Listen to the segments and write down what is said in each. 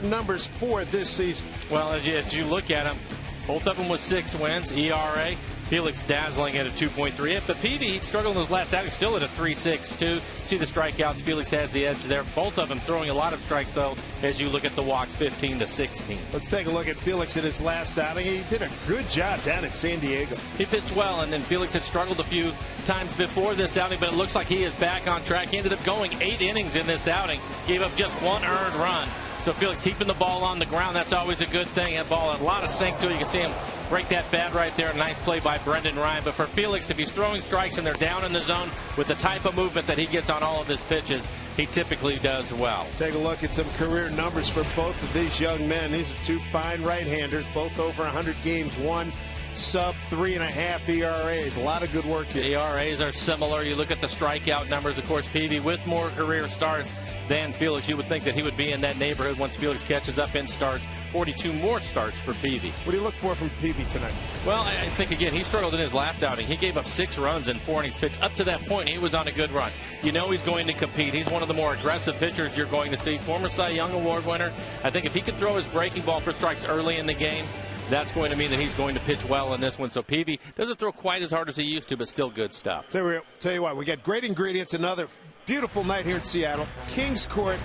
numbers for this season? Well, as you look at them, both of them with 6 wins, ERA. Felix dazzling at a 2.38, but Peavy struggled in his last outing, still at a 3.62. See the strikeouts, Felix has the edge there. Both of them throwing a lot of strikes, though, as you look at the walks, 15-16. Let's take a look at Felix in his last outing. He did a good job down at San Diego. He pitched well, and then Felix had struggled a few times before this outing, but it looks like he is back on track. He ended up going 8 innings in this outing, gave up just 1 earned run. So Felix keeping the ball on the ground, that's always a good thing. That ball, a lot of sink to it. You can see him break that bat right there. Nice play by Brendan Ryan. But for Felix, if he's throwing strikes and they're down in the zone with the type of movement that he gets on all of his pitches, he typically does well. Take a look at some career numbers for both of these young men. These are 2 fine right-handers, both over 100 games won. Sub 3.5 ERAs. A lot of good work here. The ERAs are similar. You look at the strikeout numbers. Of course, Peavy with more career starts than Felix. You would think that he would be in that neighborhood once Felix catches up in starts. 42 more starts for Peavy. What do you look for from Peavy tonight? Well, I think, again, he struggled in his last outing. He gave up 6 runs in 4 innings pitched. Up to that point, he was on a good run. You know he's going to compete. He's one of the more aggressive pitchers you're going to see. Former Cy Young Award winner. I think if he can throw his breaking ball for strikes early in the game, that's going to mean that he's going to pitch well in this one. So Peavy doesn't throw quite as hard as he used to, but still good stuff. Tell you what, we got great ingredients. Another beautiful night here in Seattle. Kings Court,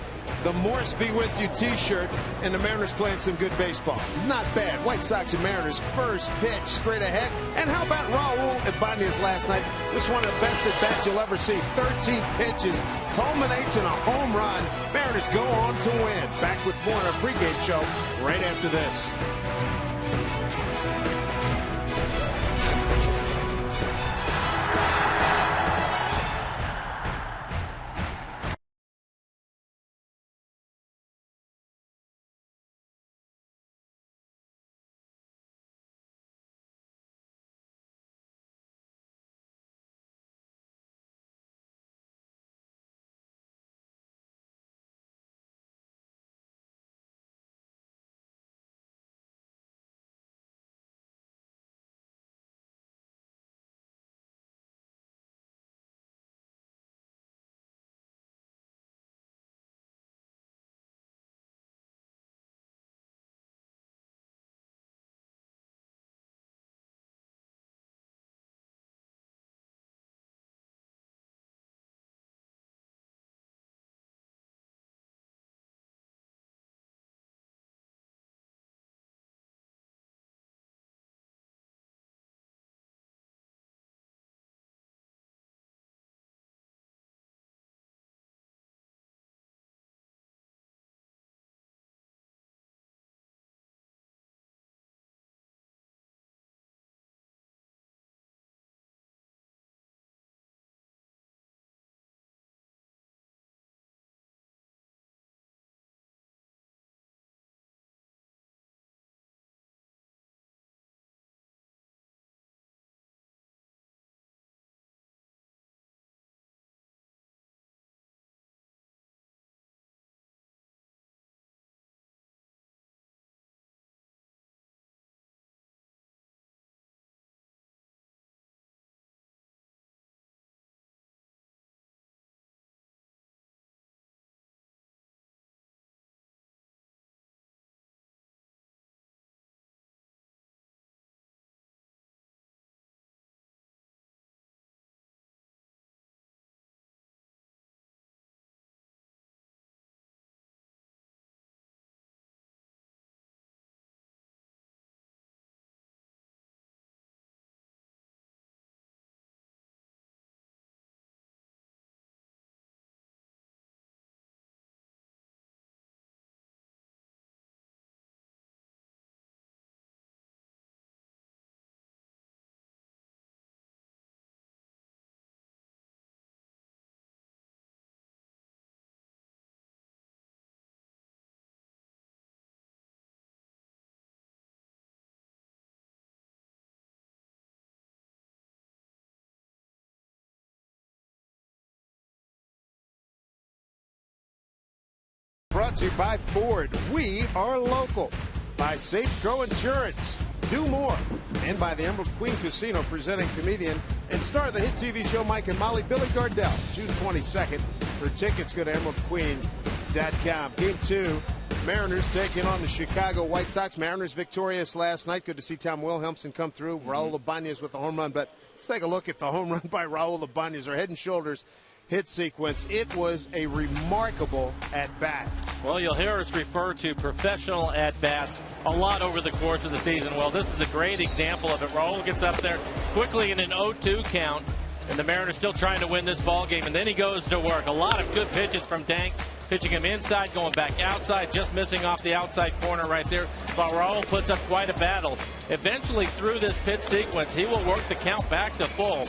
the Morse Be With You t-shirt, and the Mariners playing some good baseball. Not bad. White Sox and Mariners first pitch straight ahead. And how about Raul Ibanez last night? This one of the best at bats you'll ever see. 13 pitches, culminates in a home run. Mariners go on to win. Back with more on our pregame show right after this. Brought to you by Ford. We are local. By Safeco Insurance. Do more. And by the Emerald Queen Casino, presenting comedian and star of the hit TV show Mike and Molly, Billy Gardell. June 22nd. For tickets, go to emeraldqueen.com. Game 2, Mariners taking on the Chicago White Sox. Mariners victorious last night. Good to see Tom Wilhelmsen come through. Raul Ibanez with the home run. But let's take a look at the home run by Raul Ibanez. Our head and shoulders hit sequence. It was a remarkable at-bat. Well, you'll hear us refer to professional at-bats a lot over the course of the season. Well, this is a great example of it. Raul gets up there quickly in an 0-2 count, and the Mariners still trying to win this ball game, and then he goes to work. A lot of good pitches from Danks, pitching him inside, going back outside, just missing off the outside corner right there. But Raul puts up quite a battle. Eventually, through this pitch sequence, he will work the count back to full.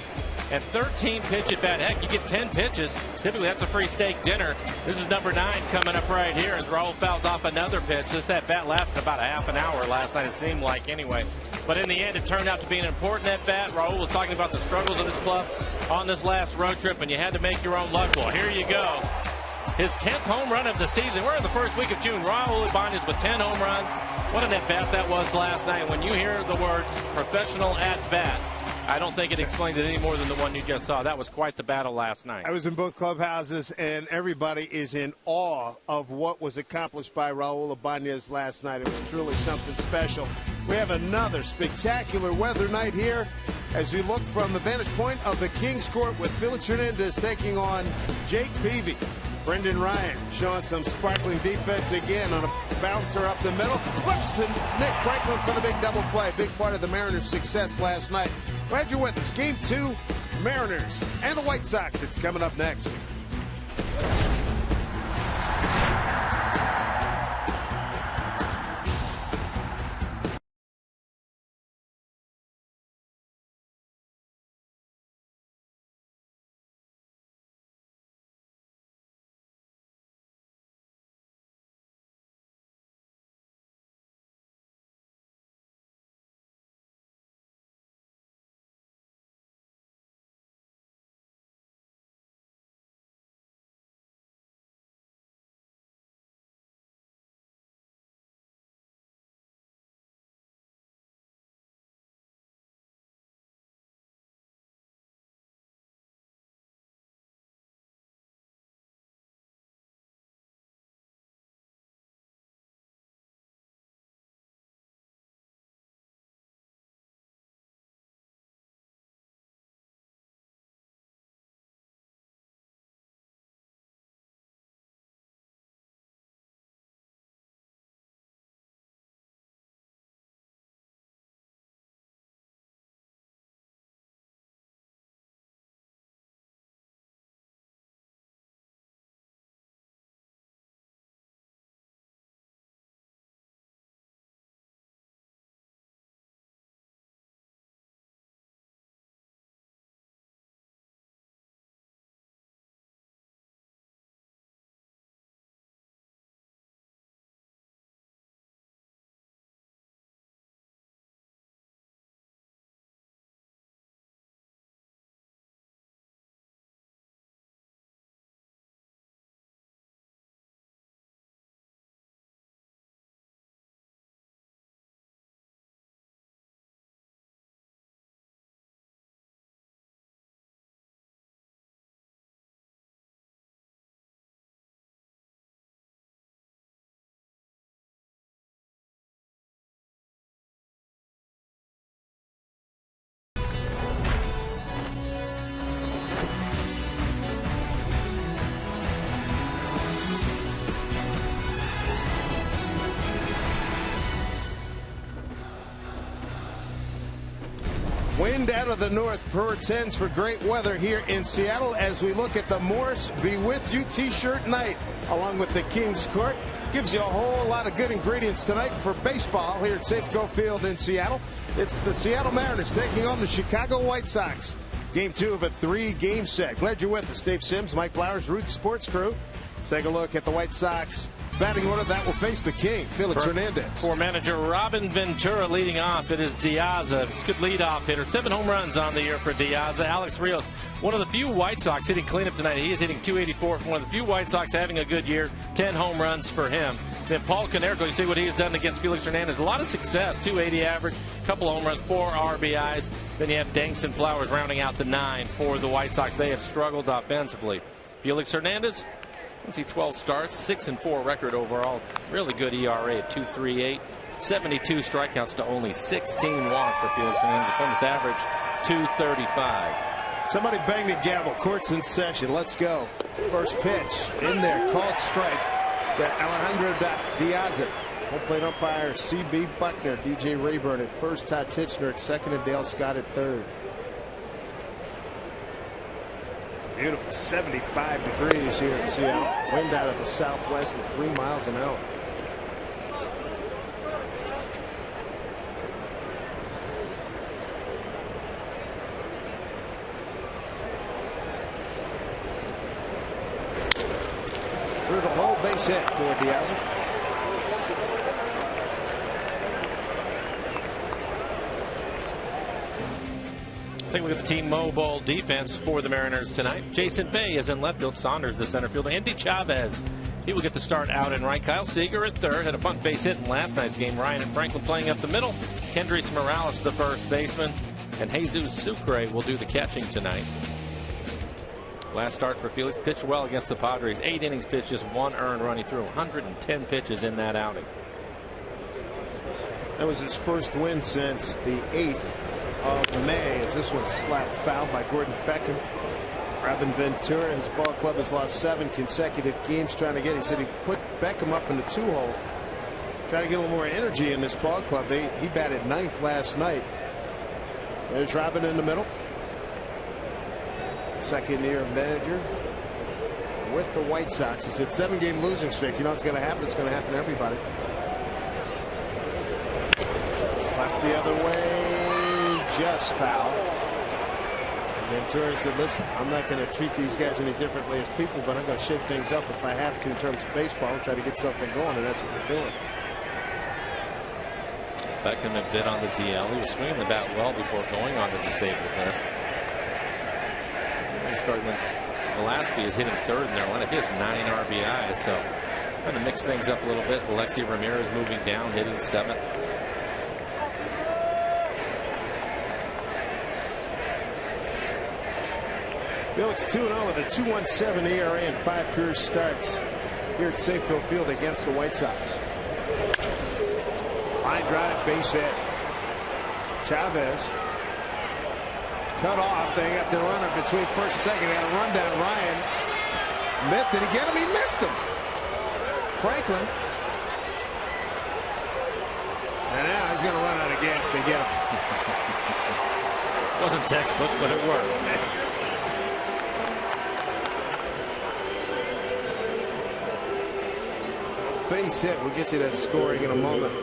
And 13 pitch at bat. Heck, you get 10 pitches. Typically, that's a free steak dinner. This is number 9 coming up right here as Raul fouls off another pitch. This at bat lasted about a half an hour last night, it seemed like anyway. But in the end, it turned out to be an important at bat. Raul was talking about the struggles of this club on this last road trip, and you had to make your own luck. Well, here you go. His 10th home run of the season. We're in the first week of June. Raul Ibanez with 10 home runs. What an at-bat that was last night. When you hear the words professional at-bat, I don't think it explains it any more than the one you just saw. That was quite the battle last night. I was in both clubhouses, and everybody is in awe of what was accomplished by Raul Ibanez last night. It was truly something special. We have another spectacular weather night here as you look from the vantage point of the Kings Court with Felix Hernandez taking on Jake Peavy. Brendan Ryan showing some sparkling defense again on a bouncer up the middle. Flips to Nick Franklin for the big double play. Big part of the Mariners' success last night. Glad you're with us. Game 2, Mariners and the White Sox. It's coming up next. Wind out of the north portends for great weather here in Seattle as we look at the Morris Be With You t-shirt night along with the Kings Court. Gives you a whole lot of good ingredients tonight for baseball here at Safeco Field in Seattle. It's the Seattle Mariners taking on the Chicago White Sox. Game 2 of a 3-game set. Glad you're with us. Dave Sims, Mike Flowers, Root Sports Crew. Let's take a look at the White Sox batting order that will face the King, Felix Hernandez. For manager Robin Ventura leading off, it is Diaz. It's a good leadoff hitter. 7 home runs on the year for Diaz. Alex Rios, one of the few White Sox hitting cleanup tonight. He is hitting .284. One of the few White Sox having a good year. 10 home runs for him. Then Paul Konerko, you see what he has done against Felix Hernandez. A lot of success, .280 average, couple home runs, 4 RBIs. Then you have Danks and Flowers rounding out the 9 for the White Sox. They have struggled offensively. Felix Hernandez, See 12 starts, 6-4 record overall. Really good ERA at 2.38. 72 strikeouts to only 16 walks for Felix Hernandez. Opponent's average 2.35. Somebody bang the gavel. Court's in session. Let's go. First pitch in there. Called strike to Alejandro Diaz. Home plate umpire C.B. Buckner. DJ Rayburn at first. Todd Tichenor at second, and Dale Scott at third. Beautiful 75 degrees here in Seattle. Wind out of the southwest at 3 miles an hour. Through the hole, base hit for Diaz. Take a look at the team mobile defense for the Mariners tonight. Jason Bay is in left field. Saunders, the center fielder. Andy Chavez, he will get the start out in right. Kyle Seager at third. Had a bunt base hit in last night's game. Ryan and Franklin playing up the middle. Kendrys Morales, the first baseman. And Jesus Sucre will do the catching tonight. Last start for Felix. Pitched well against the Padres. 8 innings pitched, just 1 earned run. He threw 110 pitches in that outing. That was his first win since the 8th of May, as this one slapped foul by Gordon Beckham. Robin Ventura, his ball club has lost 7 consecutive games trying to get. He said he put Beckham up in the 2-hole, trying to get a little more energy in this ball club. He batted 9th last night. There's Robin in the middle. Second-year manager with the White Sox. He said 7-game losing streak. You know what's going to happen? It's going to happen to everybody. Slapped the other way, just foul. And Ventura said, listen, I'm not going to treat these guys any differently as people, but I'm going to shake things up if I have to in terms of baseball and try to get something going, and that's what we're doing. Beckham had been on the DL. He was swinging the bat well before going on the disabled list. Starting with Velasquez is hitting third in their lineup. He has 9 RBIs, so trying to mix things up a little bit. Alexi Ramirez moving down, hitting 7th. Felix 2-0 with a 2.17 ERA and 5 career starts here at Safeco Field against the White Sox. Line drive, base hit. Chavez cut off. They got the runner between first and second. They had a run down. Ryan missed. Did he get him? He missed him. Franklin. And now he's going to run out of gas. They get him. Wasn't textbook, but it worked. Base hit. We'll get to that scoring in a moment.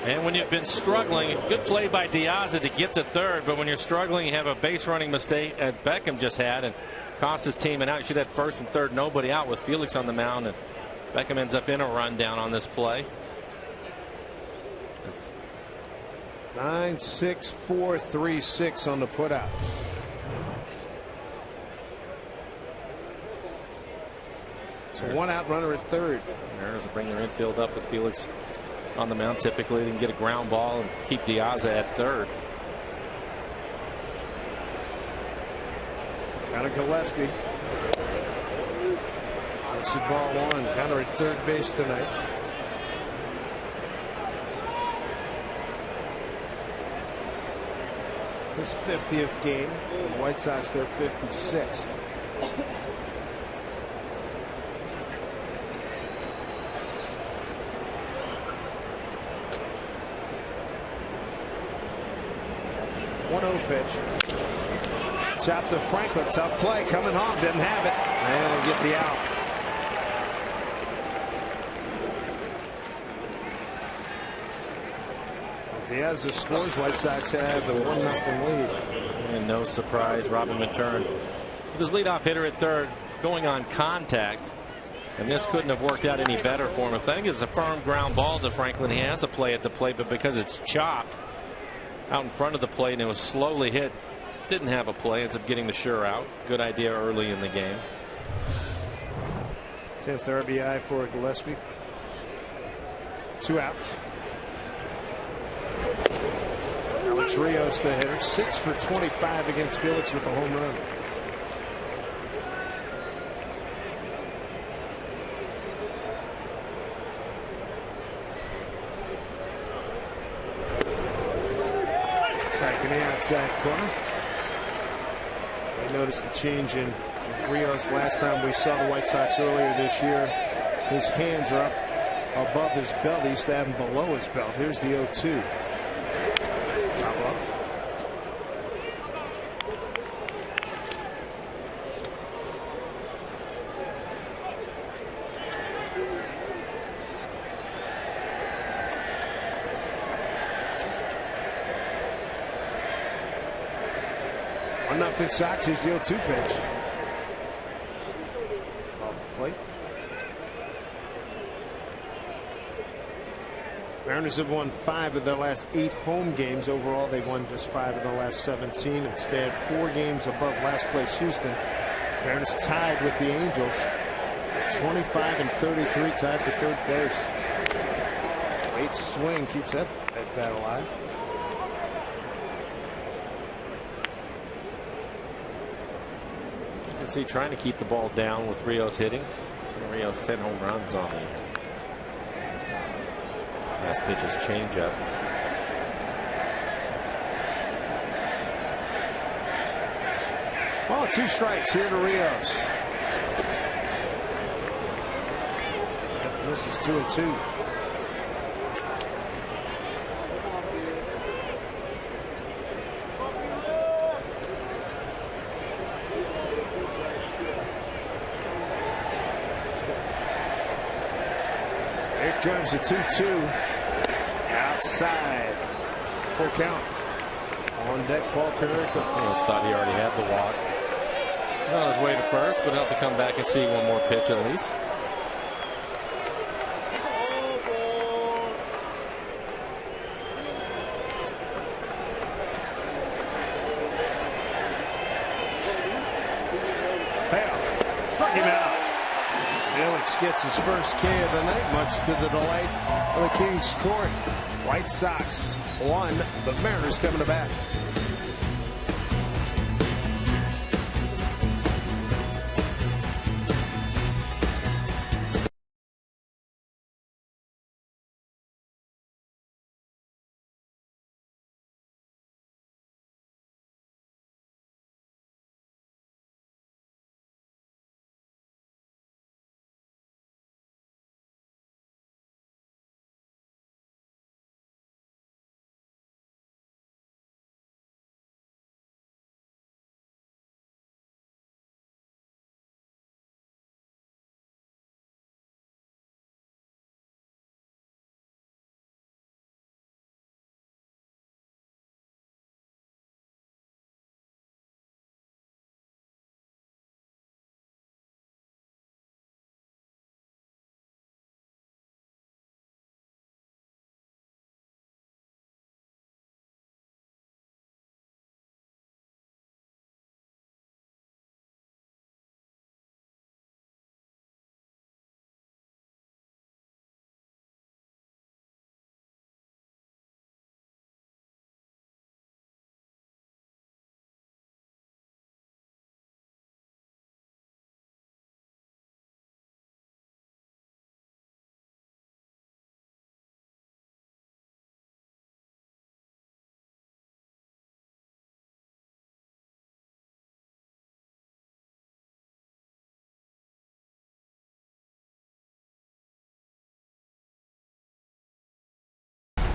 And when you've been struggling, good play by Diaz to get to third, but when you're struggling, you have a base running mistake that Beckham just had and cost his team an out. You should have first and third, nobody out with Felix on the mound, and Beckham ends up in a rundown on this play. 9-6-4-3-6 on the putout. So 1 out runner at third. Mariners will bring their infield up with Felix on the mound. Typically, they can get a ground ball and keep Diaz at third. Connor Gillespie. That's it, ball 1. Connor at third base tonight. His 50th game. The White Sox their 56th. Pitch. Chop to Franklin. Tough play. Coming home. Didn't have it. And get the out. Diaz scores. White Sox have a 1-0 lead. And no surprise, Robin Ventura with his leadoff hitter at third going on contact. And this couldn't have worked out any better for him. I think it's a firm ground ball to Franklin. He has a play at the plate, but because it's chopped out in front of the plate and it was slowly hit, didn't have a play. Ends up getting the sure out. Good idea early in the game. 10th RBI for Gillespie. 2 outs. Alex Rios, the hitter, 6 for 25 against Felix with a home run. Back in the outside corner. I noticed the change in Rios last time we saw the White Sox earlier this year. His hands are up above his belt. He used to have them below his belt. Here's the 0-2. Drop off. Nothing Sox. Here's the 0-2 pitch. Off the plate. Mariners have won 5 of their last 8 home games. Overall, they've won just 5 of the last 17 and stayed 4 games above last place Houston. Mariners tied with the Angels. 25 and 33, tied for 3rd place. Late swing keeps that bat alive. You can see trying to keep the ball down with Rios hitting. And Rios 10 home runs on the last pitch is changeup. Well, 2 strikes here to Rios. This is 2-2. Here comes the 2-2. Outside. Full count. On deck, Paul Konerko. Rios thought he already had the walk. He's on his way to first, but he'll have to come back and see one more pitch at least. Struck him out. Felix gets his first K of the night, much to the delight of the Kings Court. White Sox won, but Mariners coming to bat.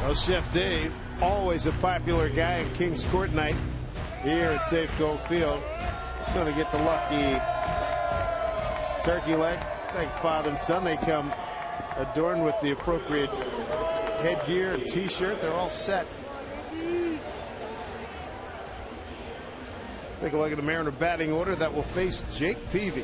Well, Chef Dave, always a popular guy in Kings Court night here at Safeco Field. He's going to get the lucky turkey leg. Thank Father and Son. They come adorned with the appropriate headgear and T-shirt. They're all set. Take a look at the Mariner batting order that will face Jake Peavy.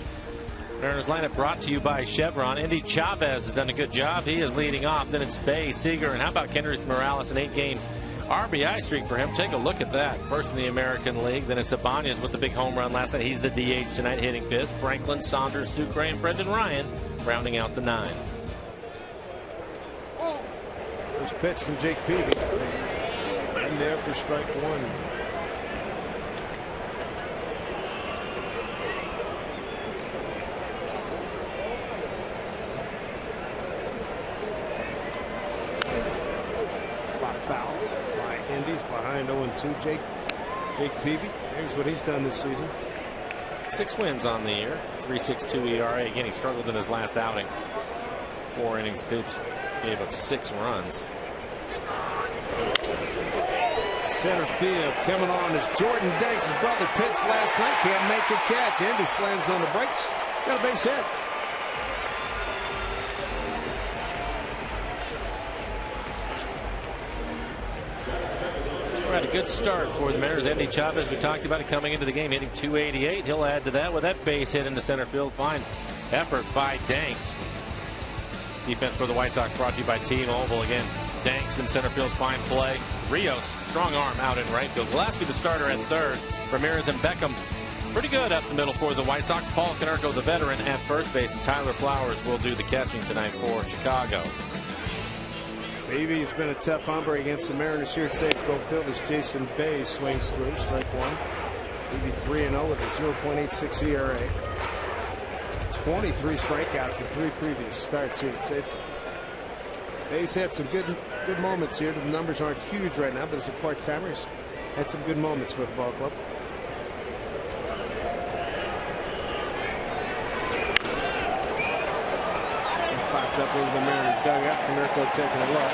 Mariners lineup brought to you by Chevron. Andy Chavez has done a good job. He is leading off. Then it's Bay, Seager, and how about Kendrys Morales, an 8-game RBI streak for him. Take a look at that. First in the American League. Then it's Ibanez with the big home run last night. He's the DH tonight, hitting 5th. Franklin, Saunders, Sucre, and Brendan Ryan rounding out the 9. First pitch from Jake Peavy. And there for strike 1. Foul by Indy's by behind 0-2. Jake Peavy. Here's what he's done this season. 6 wins on the year. 3.62 ERA. Again, he struggled in his last outing. 4 innings pitched. Gave up 6 runs. Center field coming on is Jordan Danks. His brother pitched last night. Can't make a catch. Andy slams on the brakes. Got a base hit. A good start for the Mariners. Endy Chavez, we talked about it coming into the game, hitting .288. He'll add to that with that base hit into center field. Fine effort by Danks. Defense for the White Sox brought to you by T-Mobile. Again, Danks in center field, fine play. Rios, strong arm out in right field. Gillespie the starter at third. Ramirez and Beckham pretty good up the middle for the White Sox. Paul Konerko, the veteran, at first base. And Tyler Flowers will do the catching tonight for Chicago. Peavy has been a tough hombre against the Mariners here at Safeco Field as Jason Bay swings through. Strike one. Peavy 3-0 with a 0.86 ERA. 23 strikeouts in 3 previous starts here at Safeco. Bay's had some good moments here. The numbers aren't huge right now, but as a part-timer, he's had some good moments for the ball club. Popped up over the Mariner dugout. Konerko taking a look.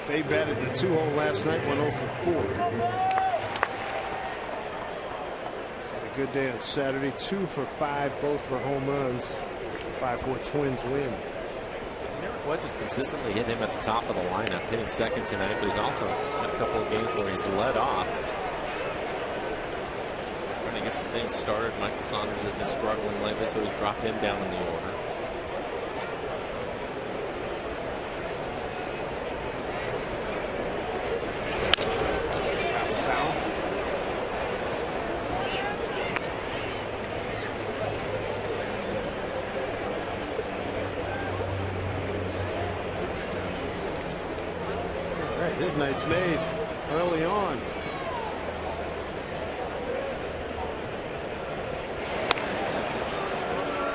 They batted the 2-hole last night, went 0 for 4. Had a good day on Saturday. 2 for 5, both were home runs. 5-4 Twins win. Wood just consistently hit him at the top of the lineup, hitting second tonight, but he's also had a couple of games where he's led off. Trying to get some things started. Michael Saunders has been struggling lately, so he's dropped him down in the order. That's foul. His night's made early on.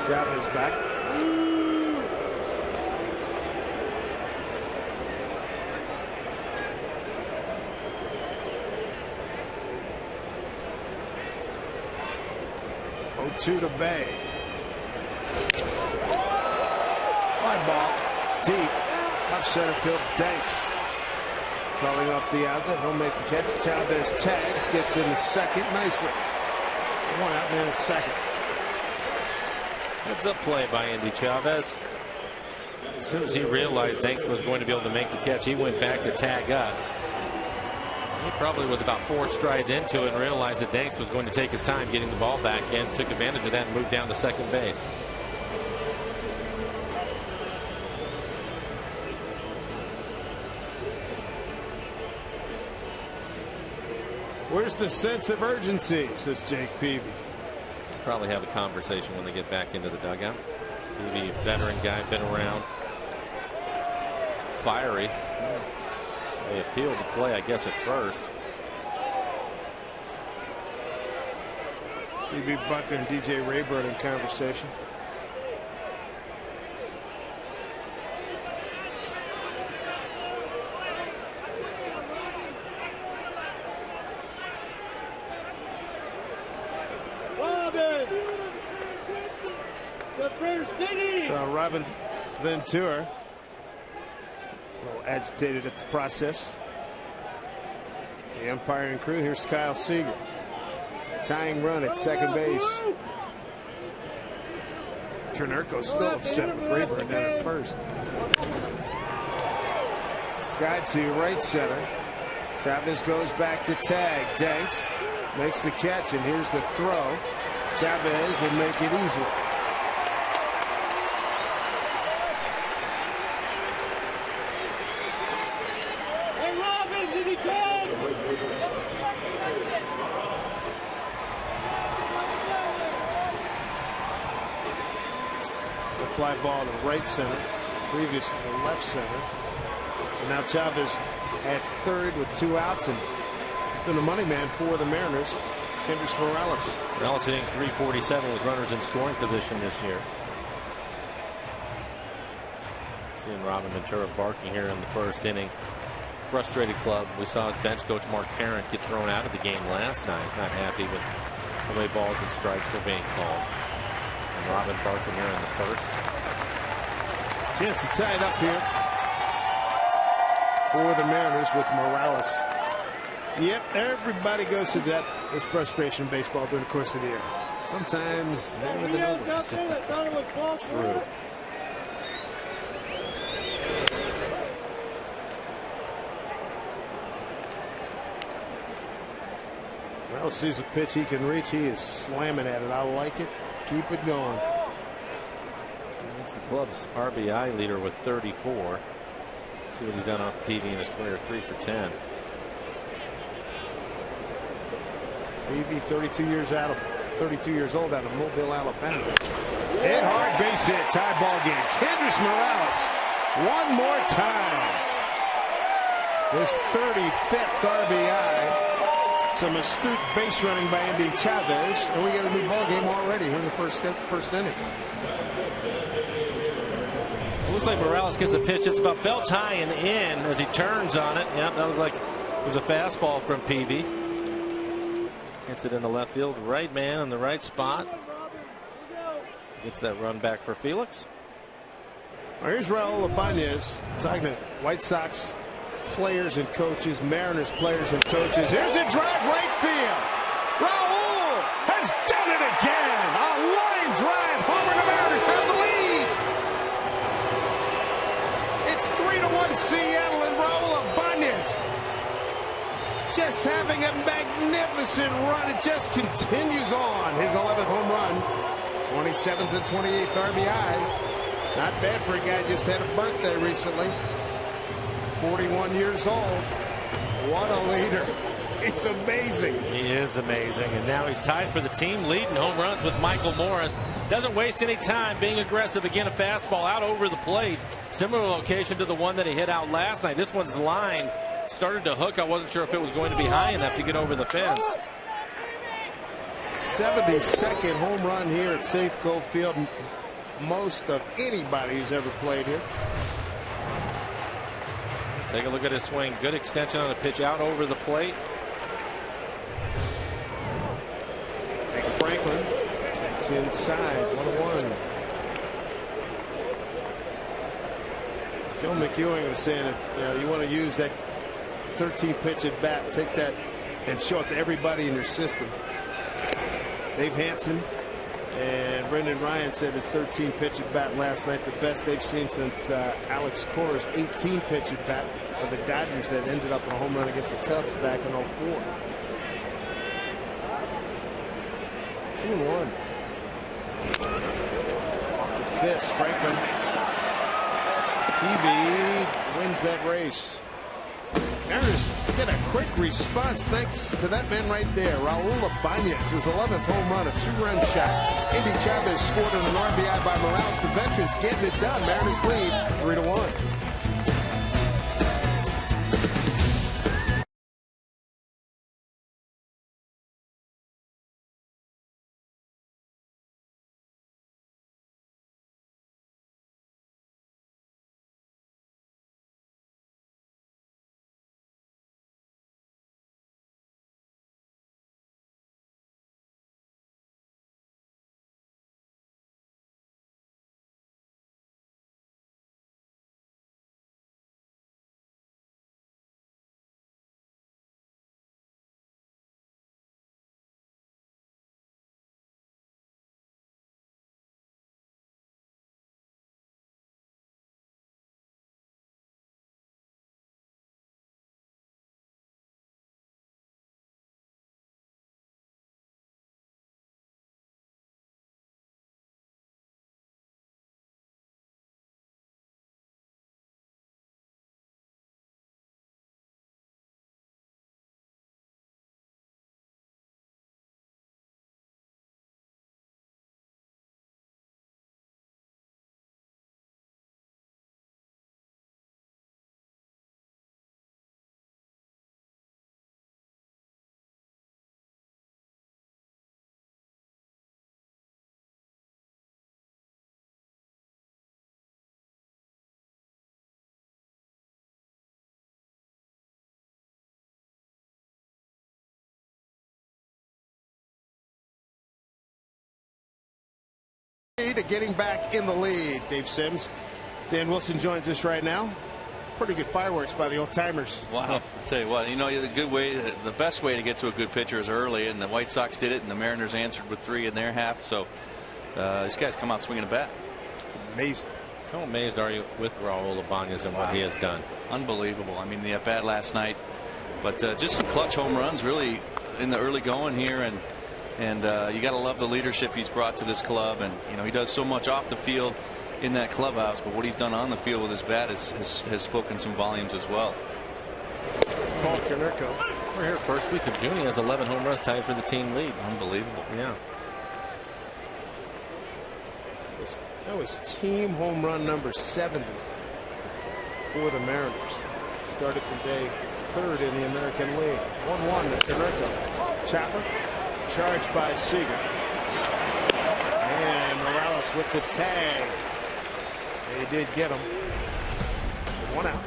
Chavez back. To Bay. Fly ball deep left center field. Danks calling off the outside. He'll make the catch. Chavez tags, gets in the second nicely. 1 out, man at second. Heads up play by Endy Chavez. As soon as he realized Danks was going to be able to make the catch, he went back to tag up. He probably was about 4 strides into it and realized that Danks was going to take his time getting the ball back in. Took advantage of that and moved down to second base. Where's the sense of urgency, says Jake Peavy. Probably have a conversation when they get back into the dugout. Peavy, veteran guy, been around. Fiery. They appealed the play, I guess, at first. CB Buckner and DJ Rayburn in conversation. So Robin Ventura, a little agitated at the process. The umpiring crew. Here's Kyle Seager. Tying run at second base. Konerko still upset with Rayburn down at first. Sky to right center. Chavez goes back to tag. Danks makes the catch, and here's the throw. Chavez will make it easily. Fly ball to right center, previous to left center. So now Chavez at third with 2 outs and been the money man for the Mariners. Kendrys Morales. Morales hitting .347 with runners in scoring position this year. Seeing Robin Ventura barking here in the first inning. Frustrated club. We saw bench coach Mark Parent get thrown out of the game last night. Not happy with the way balls and strikes were being called. And Robin barking here in the first. Chance to tie it up here for the Mariners with Morales. Yep, everybody goes through this frustration in baseball during the course of the year. Sometimes more than others. True. Morales sees a pitch he can reach. He is slamming at it. I like it. Keep it going. It's the club's RBI leader with 34. See what he's done off PV in his career, 3 for 10. PV 32 years old out of Mobile, Alabama. Hit hard, base hit, tie ball game. Kendrys Morales one more time. His 35th RBI. Some astute base running by Andy Chavez, and we got a new ball game already here in the first inning. It looks like Morales gets a pitch. It's about belt high and in as he turns on it. Yep, that looked like it was a fastball from PV. Gets it in the left field. Right man in the right spot. Gets that run back for Felix. Well, here's Raul Ibanez talking to White Sox players and coaches, Mariners players and coaches. Here's a drive right field. Raul has done it again. A line drive homer. The Mariners have the lead. It's 3-1 Seattle, and Raul Ibanez just having a magnificent run. It just continues on. His 11th home run, 27th and 28th RBIs. Not bad for a guy just had a birthday recently. 41 years old. What a leader. It's amazing. He is amazing. And now he's tied for the team lead in home runs with Michael Morris. Doesn't waste any time being aggressive. Again, a fastball out over the plate. Similar location to the one that he hit out last night. This one's line started to hook. I wasn't sure if it was going to be high enough to get over the fence. 72nd home run here at Safeco Field. Most of anybody who's ever played here. Take a look at his swing. Good extension on the pitch out over the plate. Franklin takes inside. 1-1. Joe McEwing was saying that you want to use that 13 pitch at bat, take that and show it to everybody in your system. Dave Hansen and Brendan Ryan said his 13 pitch at bat last night, the best they've seen since Alex Cora's 18 pitch at bat for the Dodgers that ended up in a home run against the Cubs back in 04. 2-1. Off the fist, Franklin. TV wins that race. Mariners get a quick response thanks to that man right there, Raul Ibanez, his 11th home run, a 2-run shot. Andy Chavez scored on an RBI by Morales. The veterans getting it done. Mariners lead 3-1. key to getting back in the lead. Dave Sims. Dan Wilson joins us right now. Pretty good fireworks by the old timers. Wow. I'll tell you what, the best way to get to a good pitcher is early, and the White Sox did it, and the Mariners answered with 3 in their half. So these guys come out swinging a bat. It's amazing. How amazed are you with Raul Ibanez and what he has done? Unbelievable. I mean, the at bat last night, but just some clutch home runs really in the early going here, and you got to love the leadership he's brought to this club. And he does so much off the field in that clubhouse, but what he's done on the field with his bat has spoken some volumes as well. Paul Konerko. We're here first week of June. He has 11 home runs, tied for the team lead. Unbelievable. Yeah. That was team home run number 70 for the Mariners. Started the day 3rd in the American League. 1-1 to Konerko. Chopper charged by Seager. And Morales with the tag. They did get him. 1 out.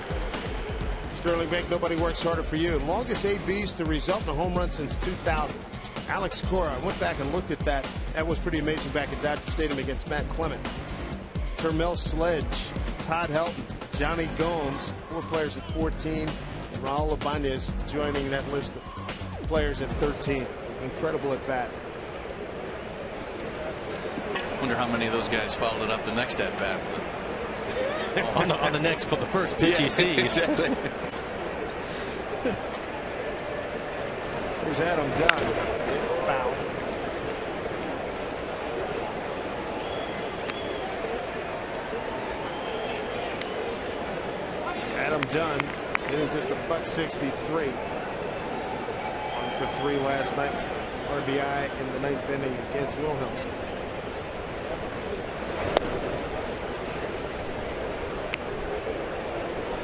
Sterling Bank, nobody works harder for you. Longest ABs to result in a home run since 2000. Alex Cora, I went back and looked at that. That was pretty amazing back at Dodger Stadium against Matt Clement. Termel Sledge, Todd Helton, Johnny Gomes, 4 players at 14. And Raul Ibanez joining that list of players at 13. Incredible at bat. Wonder how many of those guys followed it up the next at bat. on the next for the first pitch he sees. Exactly. Here's Adam Dunn. Foul. Adam Dunn hitting just a .163. 1 for 3 last night with RBI in the 9th inning against Wilhelmsen.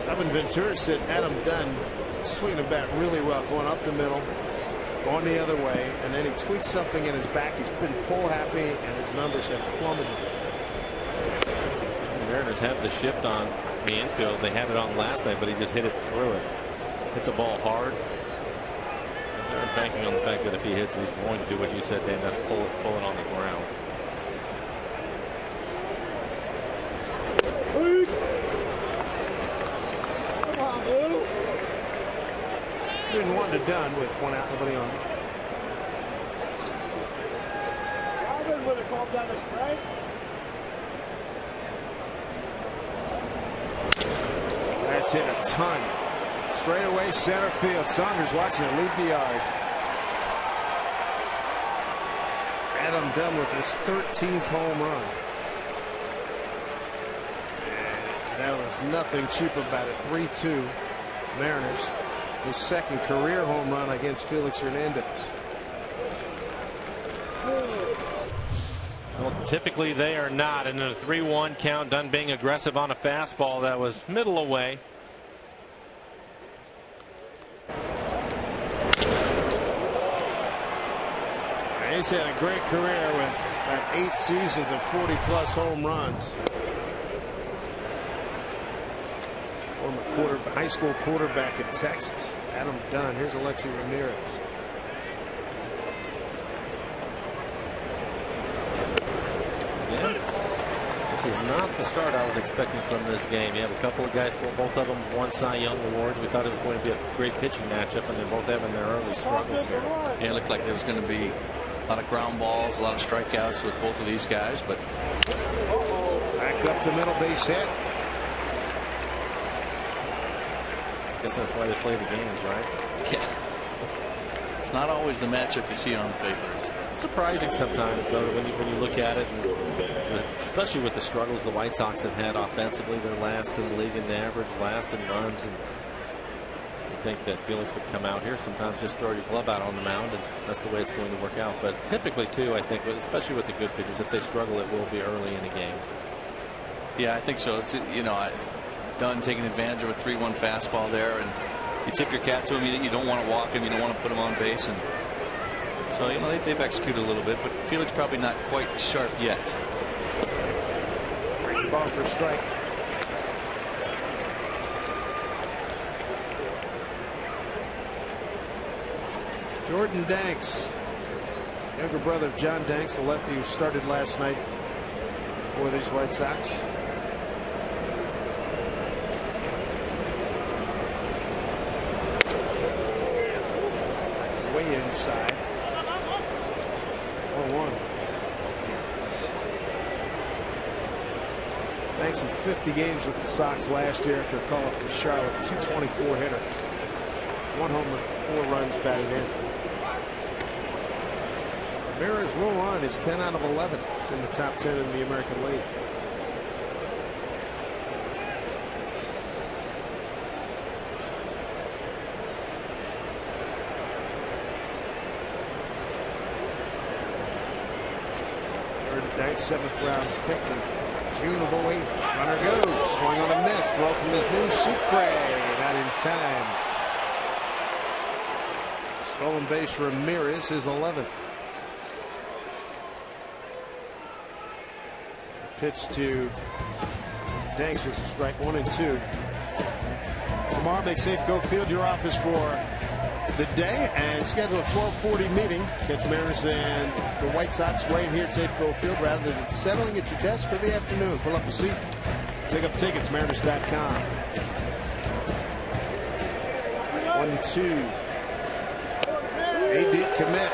Evan Ventura said Adam Dunn swinging the bat really well, going up the middle, going the other way, and then he tweaked something in his back. He's been pull happy, and his numbers have plummeted. The Mariners have the shift on the infield. They had it on last night, but he just hit it through it. Hit the ball hard. And they're banking on the fact that if he hits, he's going to do what you said, Dan. That's pull it on the ground. Didn't want to done with 1 out, nobody on. Robin would have called down a strike. That's hit a ton. Straight away center field. Saunders watching it leave the yard. Adam Dunn with his 13th home run. And that was nothing cheap about it. 3-2 Mariners. His 2nd career home run against Felix Hernandez. Well, typically they are not. And in a 3-1 count, Dunn being aggressive on a fastball that was middle away. He's had a great career with about 8 seasons of 40-plus home runs. Former high school quarterback at Texas, Adam Dunn. Here's Alexi Ramirez. Yeah. This is not the start I was expecting from this game. You have a couple of guys, both of them won Cy Young awards. We thought it was going to be a great pitching matchup, and they're both having their early struggles here. Yeah, it looked like there was going to be a lot of ground balls, a lot of strikeouts with both of these guys, but back up the middle, base hit. I guess that's why they play the games, right? Yeah. It's not always the matchup you see on paper. It's surprising sometimes, though, when you look at it, and especially with the struggles the White Sox have had offensively. They're last in the league in the average, last in runs, and you think that Felix would come out here, sometimes just throw your glove out on the mound, and that's the way it's going to work out. But typically, too, I think, especially with the good pitchers, if they struggle, it will be early in a game. Yeah, I think so. It's, Dunn taking advantage of a 3-1 fastball there, and you tip your cap to him. You don't want to walk him. You don't want to put him on base, and so they've executed a little bit, but Felix probably not quite sharp yet. Great ball for strike. Jordan Danks, younger brother of John Danks, the lefty who started last night for these White Sox. Way inside. 0-1. Thanks in 50 games with the Sox last year after a call from Charlotte. 224 hitter. 1 homer, 4 runs batted in. Ramirez roll on is 10 out of 11. It's in the top 10 in the American League. Ninth, 7th round pick in June of 08. Runner goes. Swung on a miss. Throw from his knee. Sucre. Not in time. Stolen base. Ramirez, his 11th. Pitch to Danksters. Strike 1 and 2. Tomorrow, make Safeco Field your office for the day and schedule a 12:40 meeting. Catch Mariners and the White Sox right here at Safeco Field rather than settling at your desk for the afternoon. Pull up a seat. Pick up tickets, Mariners.com. 1-2. A deep commit.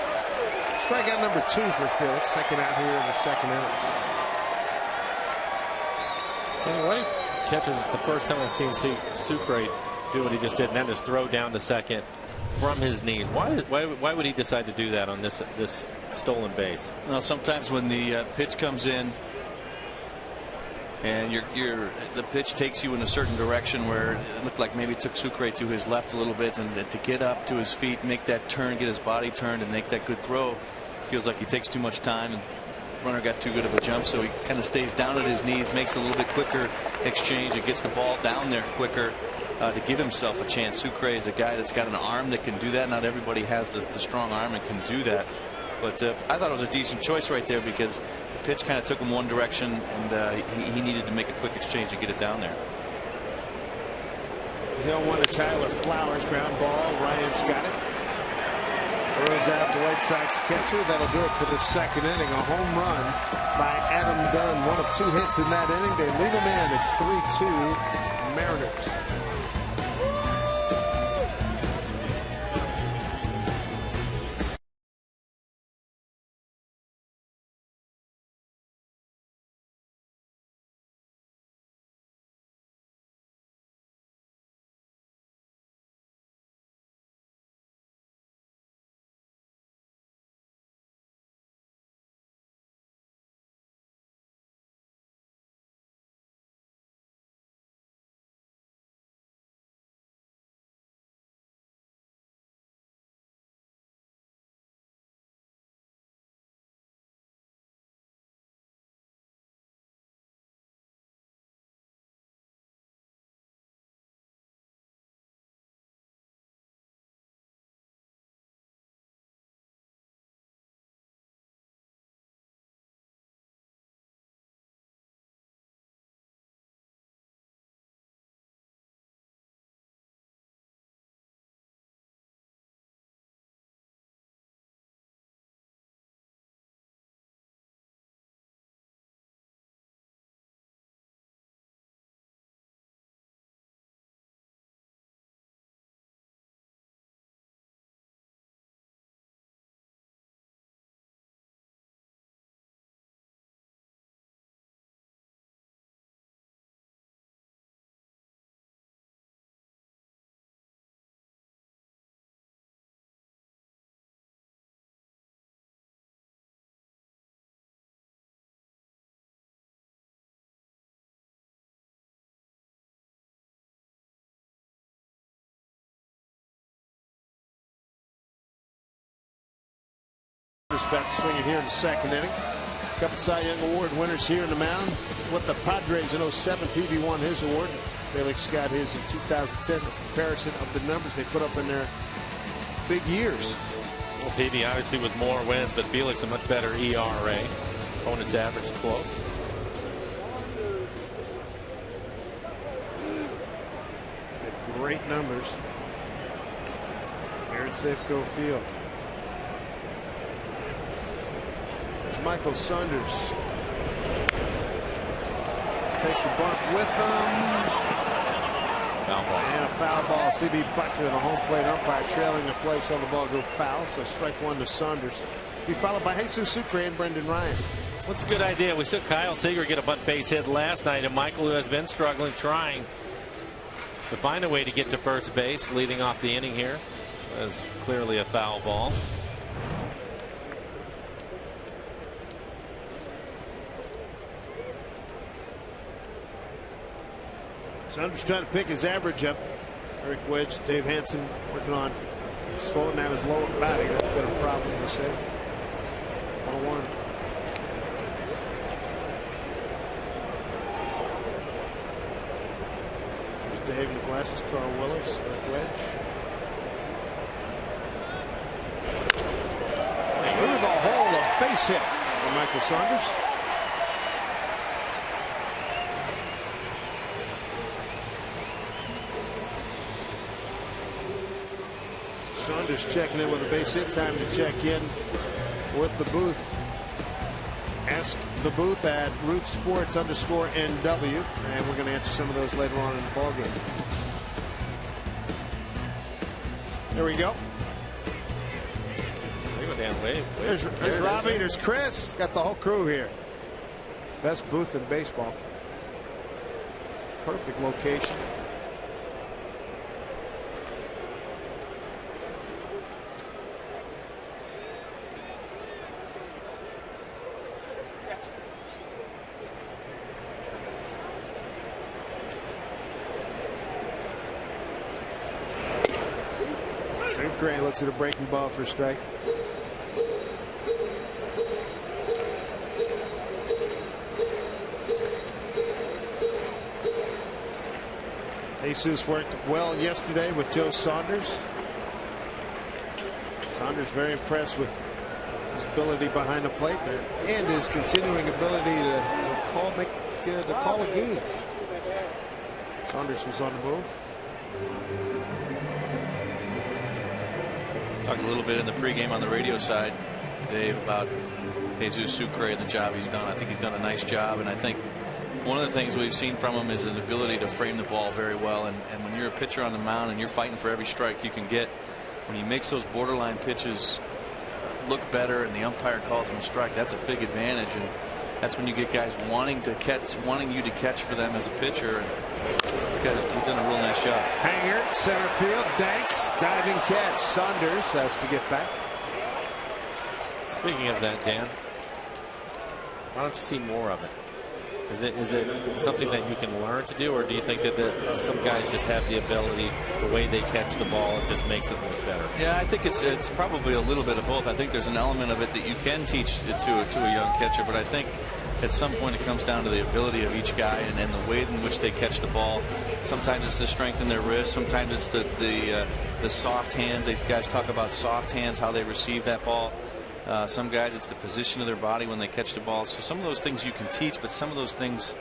Strikeout number 2 for Felix. Second out here in the second inning. Anyway, catches the first time I've seen Sucre do what he just did, and then his throw down to second from his knees. Why would he decide to do that on this stolen base? Well, sometimes when the pitch comes in and the pitch takes you in a certain direction where it looked like maybe it took Sucre to his left a little bit, and to get up to his feet, make that turn, get his body turned, and make that good throw, feels like he takes too much time, and runner got too good of a jump, so he kind of stays down at his knees, makes a little bit quicker exchange, and gets the ball down there quicker. To give himself a chance. Sucre is a guy that's got an arm that can do that. Not everybody has the strong arm and can do that. But I thought it was a decent choice right there because the pitch kind of took him one direction, and he needed to make a quick exchange and get it down there. Hill won to Tyler Flowers. Ground ball. Ryan's got it. Throws out the White Sox catcher. That'll do it for the second inning. A home run by Adam Dunn. 1 of 2 hits in that inning. They leave him in. It's 3-2 Mariners. Back to swing it here in the second inning. A couple Cy Young Award winners here in the mound. With the Padres in 07, PV won his award. Felix got his in 2010. The comparison of the numbers they put up in their big years. Well, PV obviously with more wins, but Felix a much better ERA. Opponent's average close. Great numbers here at Safeco Field. Michael Saunders. takes the bunt with him. Foul ball. And a foul ball. C.B. Buckner, the home plate umpire, trailing the play, so the ball go foul. So strike one to Saunders. Be followed by Jesus Sucre and Brendan Ryan. That's a good idea. We saw Kyle Seager get a bunt base hit last night, and Michael, who has been struggling, trying to find a way to get to first base, leading off the inning here. That's clearly a foul ball. Saunders trying to pick his average up. Eric Wedge, Dave Hansen working on slowing down his lower batting. That's been a problem, you say. 1-1. There's Dave in the glasses, Carl Willis, Eric Wedge. Through the hole, a base hit for Michael Saunders. Saunders checking in with a base hit. Time to check in with the booth. Ask the booth at Root Sports _NW, and we're going to answer some of those later on in the ballgame. There we go. There's Robbie. There's Chris. Got the whole crew here. Best booth in baseball. Perfect location. Gray looks at a breaking ball for a strike. Jesus worked well yesterday with Joe Saunders. Saunders very impressed with his ability behind the plate and his continuing ability to call a game. Saunders was on the move. Talked a little bit in the pregame on the radio side, Dave, about Jesus Sucre and the job he's done. I think he's done a nice job, and I think one of the things we've seen from him is an ability to frame the ball very well. And when you're a pitcher on the mound and you're fighting for every strike you can get, when he makes those borderline pitches look better and the umpire calls him a strike, that's a big advantage. And that's when you get guys wanting you to catch for them as a pitcher. And he's done a real nice job. Hanger, center field, Danks, diving catch. Saunders has to get back. Speaking of that, Dan, why don't you see more of it? Is it something that you can learn to do, or do you think that some guys just have the ability, the way they catch the ball, it just makes it look better? Yeah, I think it's probably a little bit of both. I think there's an element of it that you can teach to a young catcher, but I think at some point it comes down to the ability of each guy and the way in which they catch the ball. Sometimes it's the strength in their wrist. Sometimes it's the soft hands. These guys talk about soft hands, how they receive that ball. Some guys, it's the position of their body when they catch the ball. So some of those things you can teach, but some of those things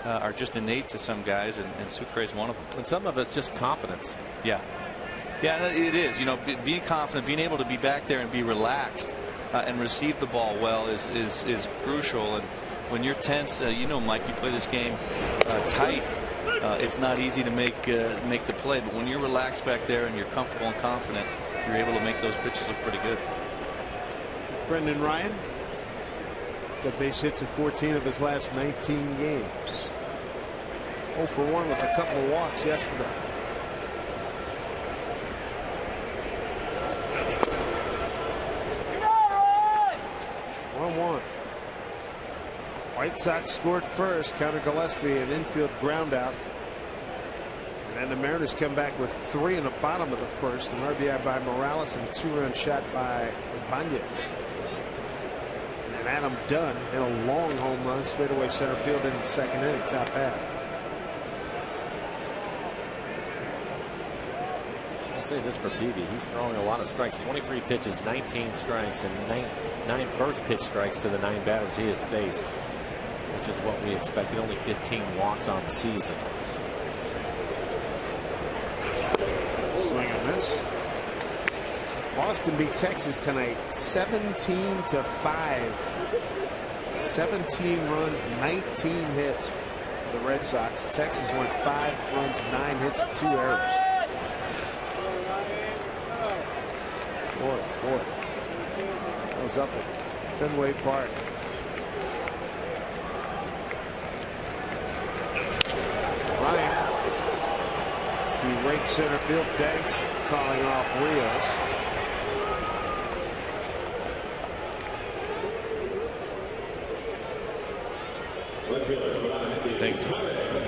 are just innate to some guys, and Sucre is one of them. And some of it's just confidence. Yeah, it is. You know, being confident, being able to be back there and be relaxed and receive the ball well is crucial. And when you're tense, you know, Mike, you play this game tight. It's not easy to make the play, but when you're relaxed back there and you're comfortable and confident, you're able to make those pitches look pretty good. Brendan Ryan got base hits in 14 of his last 19 games. 0 for 1 with a couple of walks yesterday. White Sox scored first. Counter Gillespie, an infield ground out. And the Mariners come back with 3 in the bottom of the first. An RBI by Morales and a 2-run shot by Ibanez. And Adam Dunn in a long home run straightaway center field in the second inning, top half. I'll say this for Peavy. He's throwing a lot of strikes. 23 pitches, 19 strikes, and 9 first pitch strikes to the 9 batters he has faced, which is what we expected. Only 15 walks on the season. Swing and miss. Boston beat Texas tonight 17-5. 17 runs, 19 hits. the Red Sox. Texas went 5 runs, 9 hits, and 2 errors. Boy. That was up at Fenway Park. Ryan to right center field. Danks calling off Rios. Things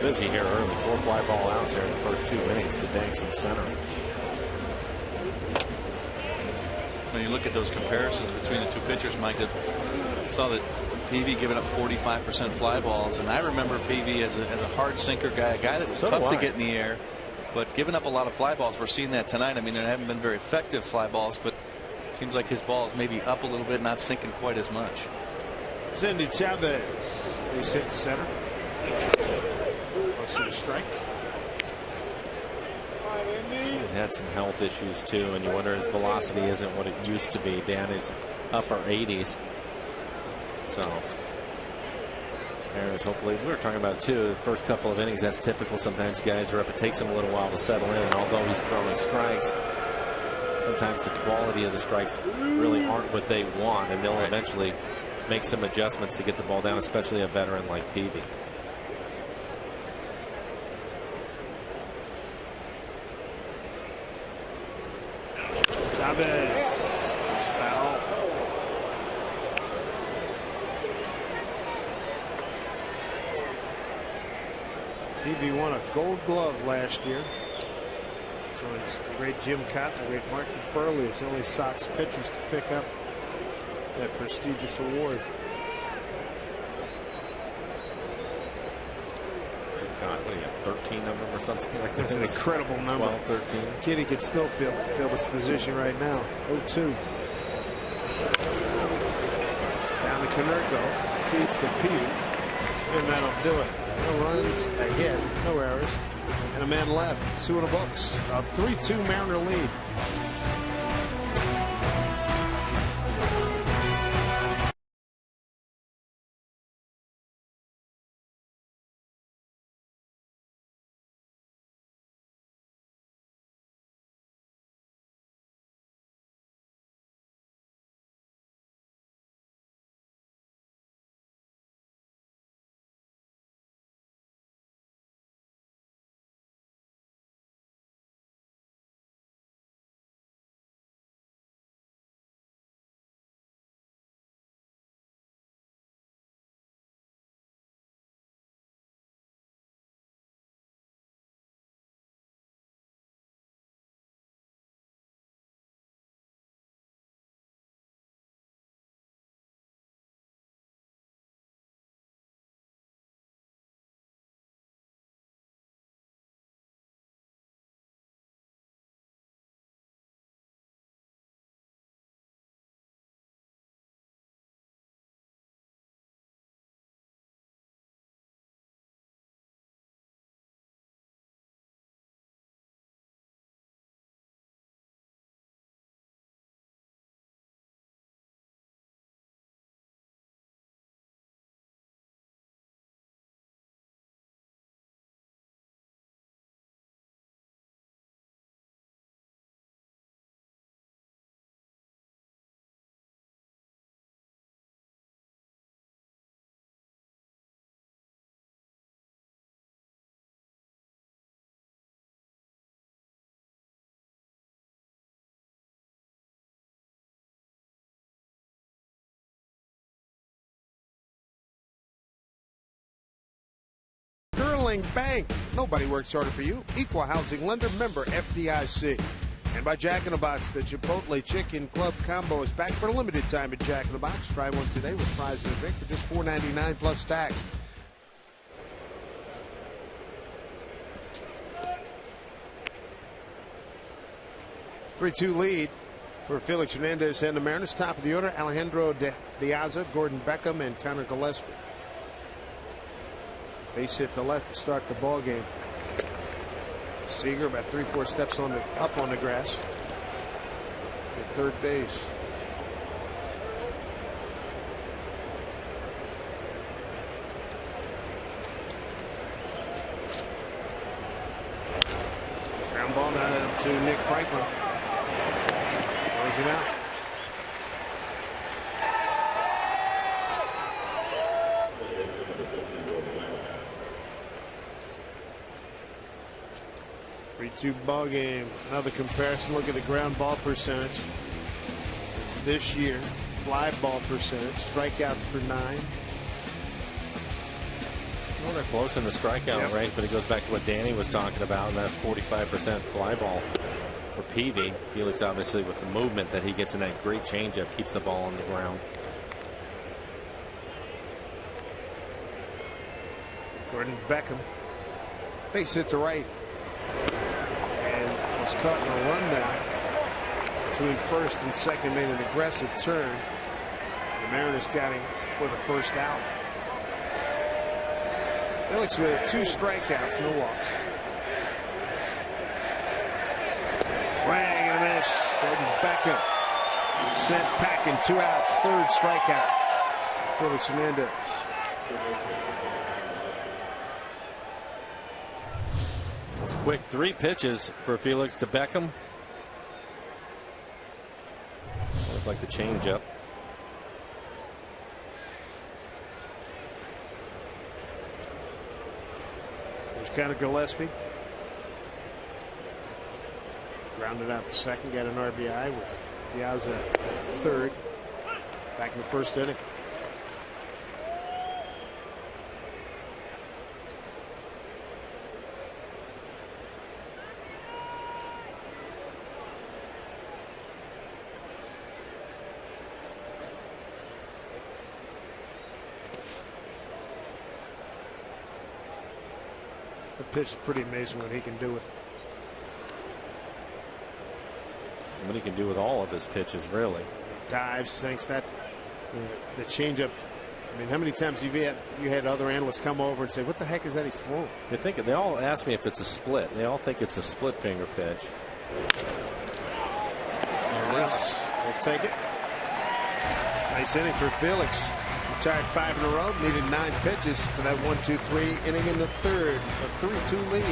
busy here early. 4 fly ball outs here in the first 2 innings to Danks in center. When you look at those comparisons between the 2 pitchers, Mike, I saw that Peavy giving up 45% fly balls, and I remember Peavy as a hard sinker guy, a guy that was tough to get in the air, but giving up a lot of fly balls. We're seeing that tonight. I mean, there haven't been very effective fly balls, but it seems like his ball is maybe up a little bit, not sinking quite as much. Zendy Chavez. He's hit center. Looks at a strike. He's had some health issues too, and you wonder his velocity isn't what it used to be. Down his upper 80s. So Mariners, hopefully, we were talking about too, the first couple of innings, that's typical. Sometimes guys are up, it takes them a little while to settle in, and although he's throwing strikes, sometimes the quality of the strikes really aren't what they want, and they'll eventually make some adjustments to get the ball down, especially a veteran like Peavy. Chavez is foul. Peavy won a Gold Glove last year. It's the great Jim Cotton, the great Martin Burley. It's the only Sox pitchers to pick up that prestigious award. God, what do you have, 13 of them or something like that? That's an incredible number. 12, 13. Kitty could still feel this position right now. 0-2. Down to Konerko. Feeds to Peavy. And that'll do it. No runs, a hit, no errors, and a man left. 2 in the books. A 3-2 Mariner lead. Sterling Bank. Nobody works harder for you. Equal housing lender, member FDIC. And by Jack in the Box, the Chipotle Chicken Club Combo is back for a limited time at Jack in the Box. Try one today with fries and a drink for just $4.99 plus tax. Three-two lead for Felix Hernandez and the Mariners. Top of the order, Alejandro De Piazza, Gordon Beckham, and Connor Gillespie. Base hit to left to start the ball game. Seager about 3-4 steps up on the grass at third base. ball now to Nick Franklin. Throws it out. Three-two ball game. Another comparison. Look at the ground ball percentage. It's this year. Fly ball percentage. Strikeouts per 9. Well, they're close in the strikeout rate, but it goes back to what Danny was talking about, and that's 45% fly ball for Peavy. Felix, obviously, with the movement that he gets in that great changeup, keeps the ball on the ground. Gordon Beckham. Base hit to right. And was caught in a rundown. Between first and second, made an aggressive turn. The Mariners got him for the first out. Felix with 2 strikeouts, no walks. Swing and a miss. Gordon Beckham sent packing, 2 outs, 3rd strikeout. Felix Hernandez. It's quick 3 pitches for Felix to Beckham. Looked like the changeup. Connor Gillespie grounded out the second, got an RBI with Diaz at third. Back in the first inning. The pitch is pretty amazing what he can do with it. What he can do with all of his pitches, really. Dives, thinks that the changeup. I mean, how many times have you had other analysts come over and say, "What the heck is that he's throwing?" They all ask me if it's a split. They all think it's a split finger pitch. There it is. We'll take it. Nice inning for Felix. Retired 5 in a row, needed 9 pitches for that 1-2-3 inning in the third. A 3-2 lead.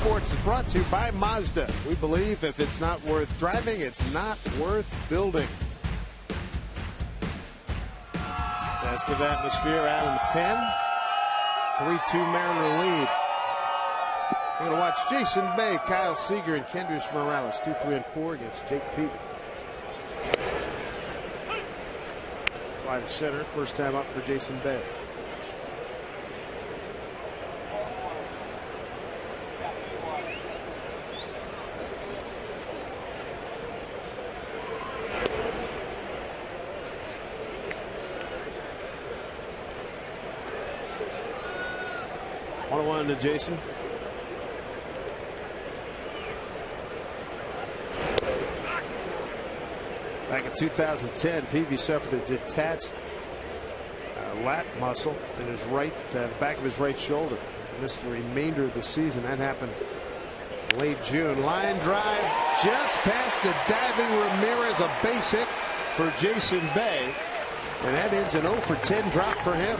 Sports is brought to you by Mazda. We believe if it's not worth driving, it's not worth building. Festive atmosphere out in the pen. 3-2 Mariner lead. We're going to watch Jason Bay, Kyle Seager, and Kendrys Morales 2, 3, and 4 against Jake Peavy. Fly to center, first time up for Jason Bay. 1 to Jason. Back in 2010, Peavy suffered a detached lat muscle in his the back of his right shoulder. Missed the remainder of the season. That happened late June. Line drive just past the diving Ramirez. A base hit for Jason Bay. And that ends an 0 for 10 drop for him.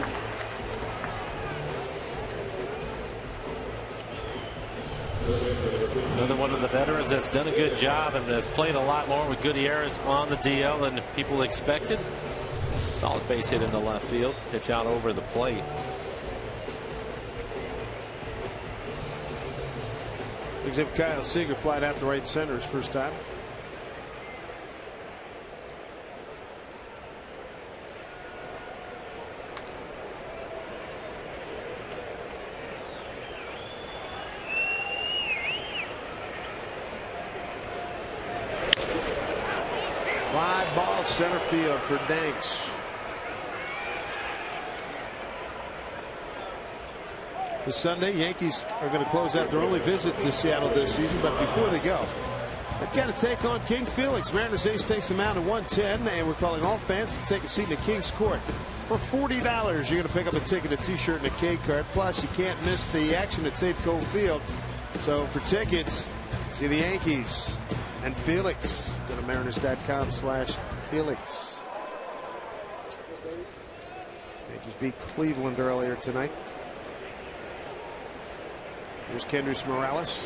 Another one of the veterans that's done a good job and has played a lot more with Gutierrez on the DL than people expected. Solid base hit in the left field. Pitch out over the plate. Except Kyle Seager flied out to right center his first time. Fly ball center field for Danks. This Sunday, Yankees are going to close out their only visit to Seattle this season. But before they go, they've got to take on King Felix. Mariners ace takes them out at 110, and we're calling all fans to take a seat in the King's Court. For $40, you're going to pick up a ticket, a T-shirt, and a K-card. Plus, you can't miss the action at Safeco Field. So for tickets, see the Yankees and Felix. Go to Mariners.com/Felix. Yankees beat Cleveland earlier tonight. Here's Kendrys Morales.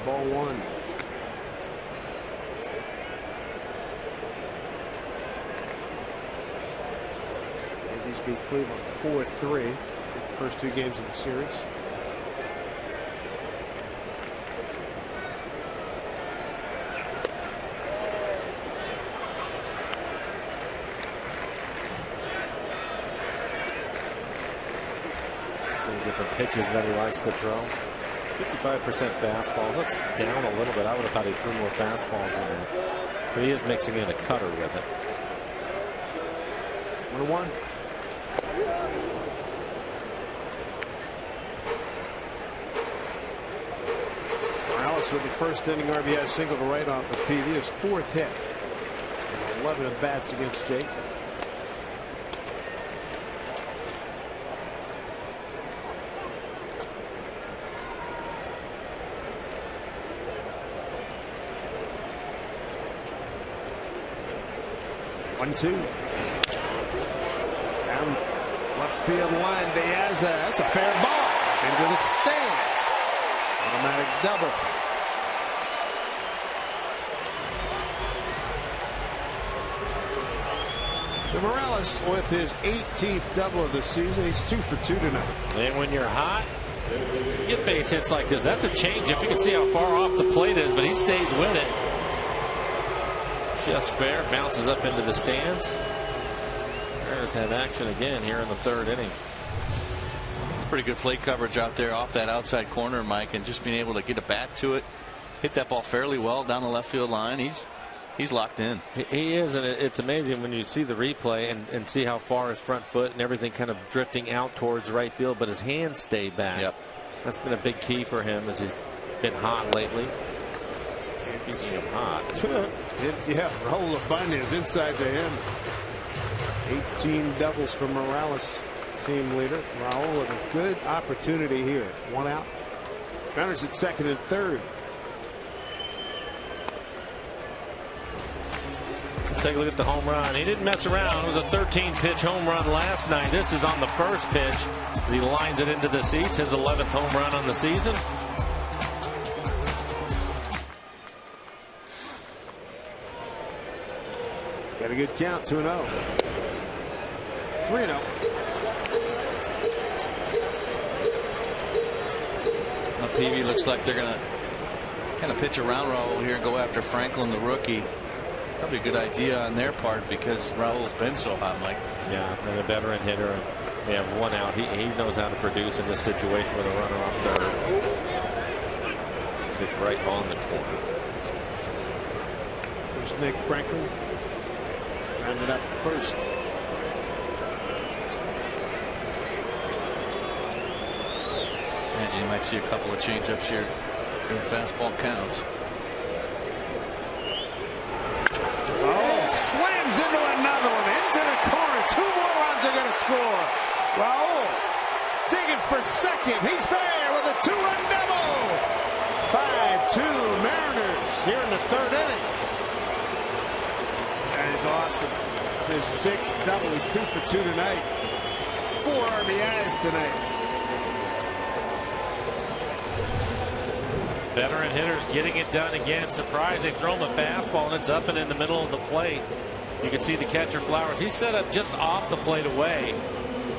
Ball 1. Yankees beat Cleveland 4-3. Take the first 2 games of the series. Different pitches that he likes to throw. 55% fastballs. That's down a little bit. I would have thought he threw more fastballs than that. But he is mixing in a cutter with it. 1-1. Morales with the first inning RBI single to right off of PV. His 4th hit. 11 at bats against Jake. One-two. Down left field line. Diaz. That's a fair ball. Into the stands. Automatic double. So Morales with his 18th double of the season. He's 2 for 2 tonight. And when you're hot, you get base hits like this. That's a changeup. You can see how far off the plate is, but he stays with it. Just fair. Bounces up into the stands. Mariners have action again here in the 3rd inning. It's pretty good plate coverage out there off that outside corner, Mike, and just being able to get a bat to it, hit that ball fairly well down the left field line. He's locked in. He is, and it's amazing when you see the replay and see how far his front foot and everything kind of drifting out towards right field, but his hands stay back. Yep. That's been a big key for him as he's been hot lately. Speaking of hot. Yeah, Raul Ibanez inside to him. 18 doubles for Morales, team leader. Raul with a good opportunity here. 1 out. Mariners at 2nd and 3rd. Take a look at the home run. He didn't mess around. It was a 13-pitch home run last night. This is on the first pitch as he lines it into the seats. His 11th home run on the season. Got a good count, 2-0. 3-0. PV looks like they're going to kind of pitch around Raul here and go after Franklin, the rookie. Probably a good idea on their part because Raul's been so hot, Mike. Yeah, and a veteran hitter. And they have 1 out. He knows how to produce in this situation with a runner on 3rd. It's right on the corner. There's Nick Franklin. Rounded up first. imagine you might see a couple of changeups here in fastball counts. Oh, slams into another one, into the corner. 2 more runs are going to score. Raul digging for second. He's there with a 2-run double. 5-2 Mariners here in the 3rd inning. That is awesome. It's his 6th double. He's 2 for 2 tonight. 4 RBIs tonight. Veteran hitters getting it done again. Surprised they throw him a fastball and it's up and in the middle of the plate. You can see the catcher Flowers. He's set up just off the plate away.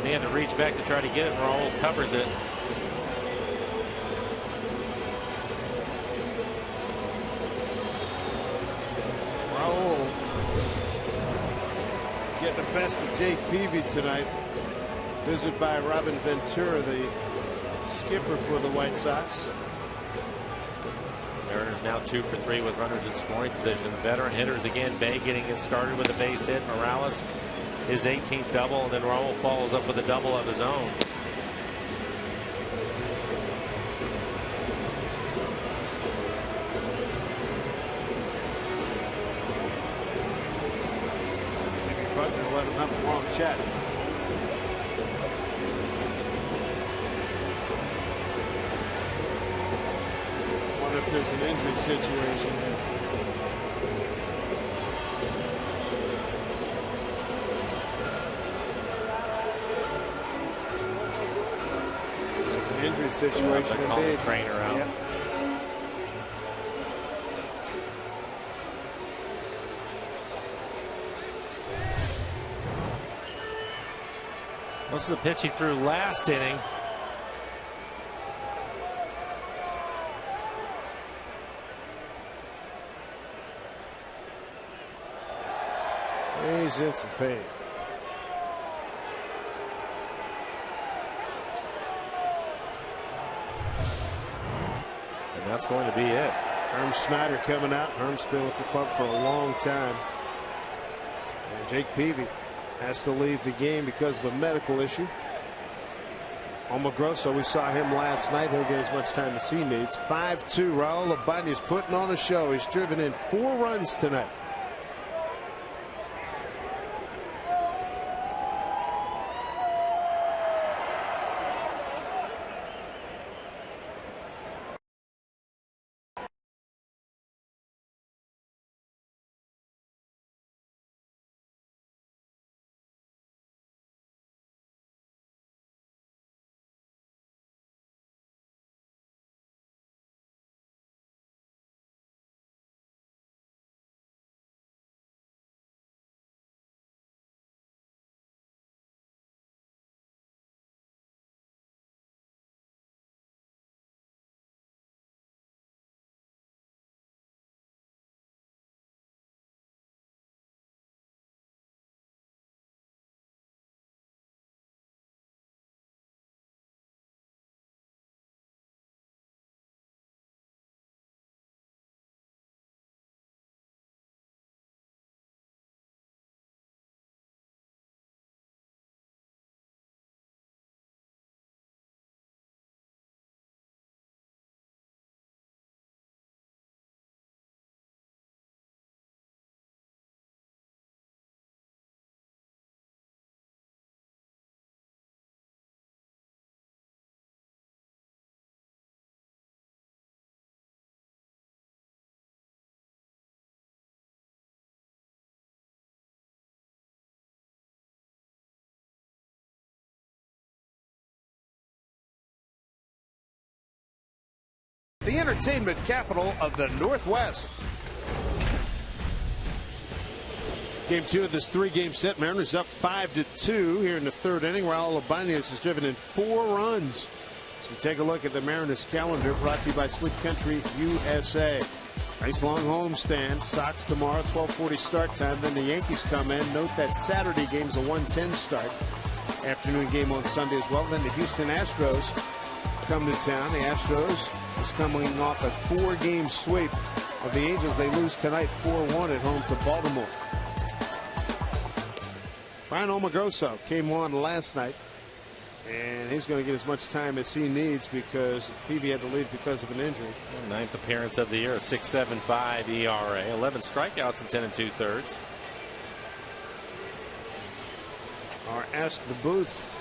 He had to reach back to try to get it. Raul covers it. Raul getting the best of Jake Peavy tonight. Visit by Robin Ventura, the skipper for the White Sox. Mariners now 2 for 3 with runners in scoring position. Veteran hitters again. Bay getting it started with a base hit. Morales his 18th double, and then Raul follows up with a double of his own. Second partner let him have a long chat. Wonder if there's an injury situation there. Injury situation indeed. Trainer out. Yep. This is a pitch he threw last inning. He's in some pain. That's going to be it. Herm Schneider coming out. Herm's been with the club for a long time. And Jake Peavy has to leave the game because of a medical issue. Omar Grosso, we saw him last night. He'll get as much time as he needs. 5-2. Raul Ibanez putting on a show. He's driven in 4 runs tonight. The entertainment capital of the Northwest. Game 2 of this 3-game set. Mariners up 5-2 here in the 3rd inning. Raul Ibanez has driven in 4 runs. So we take a look at the Mariners calendar, brought to you by Sleep Country USA. Nice long homestand. Sox tomorrow, 12:40 start time. Then the Yankees come in. Note that Saturday game's a 1:10 start. Afternoon game on Sunday as well. Then the Houston Astros come to town. The Astros is coming off a 4-game sweep of the Angels. They lose tonight 4-1 at home to Baltimore. Brian Omagroso came on last night And he's going to get as much time as he needs because Peavy had to leave because of an injury. Ninth appearance of the year, a 6.75 ERA, 11 strikeouts in 10 2/3. Our Ask the Booth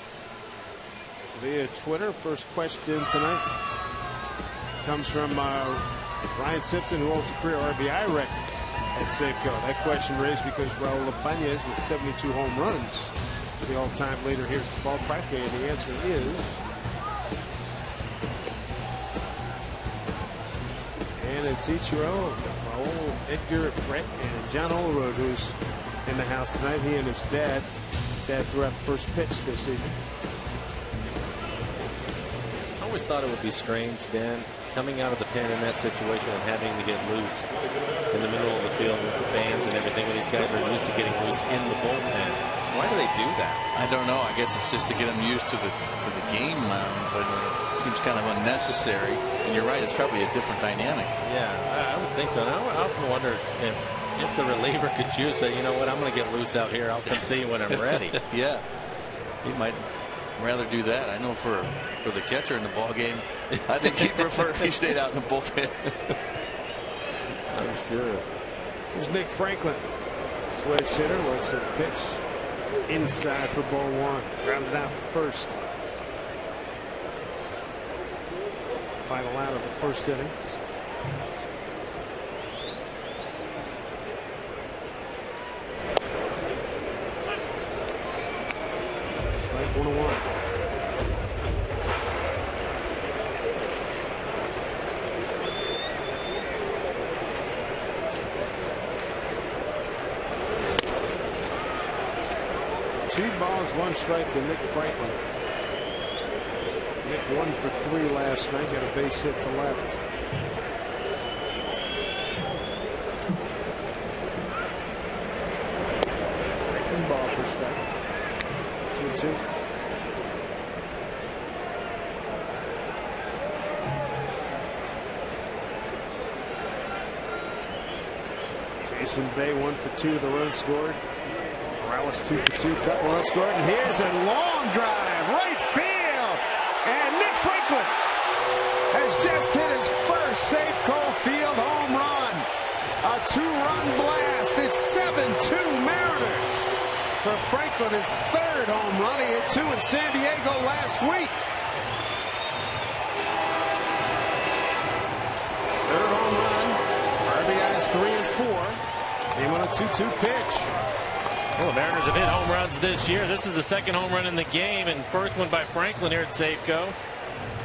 via Twitter. First question tonight comes from Ryan Simpson, who holds a career RBI record at Safeco. That question raised because Raul Ibanez with 72 home runs, the all-time leader here at the ballpark, and the answer is, and it's Ichiro, Raul, Edgar, Brett, and John Olerud, who's in the house tonight. He and his dad threw out the first pitch this evening. I always thought it would be strange, Dan, coming out of the pen in that situation and having to get loose in the middle of the field with the fans and everything when these guys are used to getting loose in the bullpen. Why do they do that? I don't know. I guess it's just to get them used to the game, but it seems kind of unnecessary. And you're right, it's probably a different dynamic. Yeah, I would think so. And I often wonder if the reliever could choose, say, you know what, I'm going to get loose out here. I'll come see you when I'm ready. Yeah, he might rather do that. I know for the catcher in the ball game, I think he'd prefer if he stayed out in the bullpen. I'm sure. Here's Nick Franklin, switch hitter, looks at the pitch inside for ball one. Grounded out for first. Final out of the first inning. Strike 1-1. Two balls, one strike to Nick Franklin. Nick 1 for 3 last night. Got a base hit to left. Franklin ball for strike. 2-2. Jason Bay 1 for 2. The run scored. Morales 2 for 2. Couple runs scored. And here's a long drive. Right field. And Nick Franklin has just hit his first Safeco Field home run. A 2-run blast. It's 7-2 Mariners. For Franklin, his third home run. He hit 2 in San Diego last week. Third home run. RBIs 3 and 4. Came on a 2-2 pitch. Well, the Mariners have hit home runs this year. This is the second home run in the game, and first one by Franklin here at Safeco.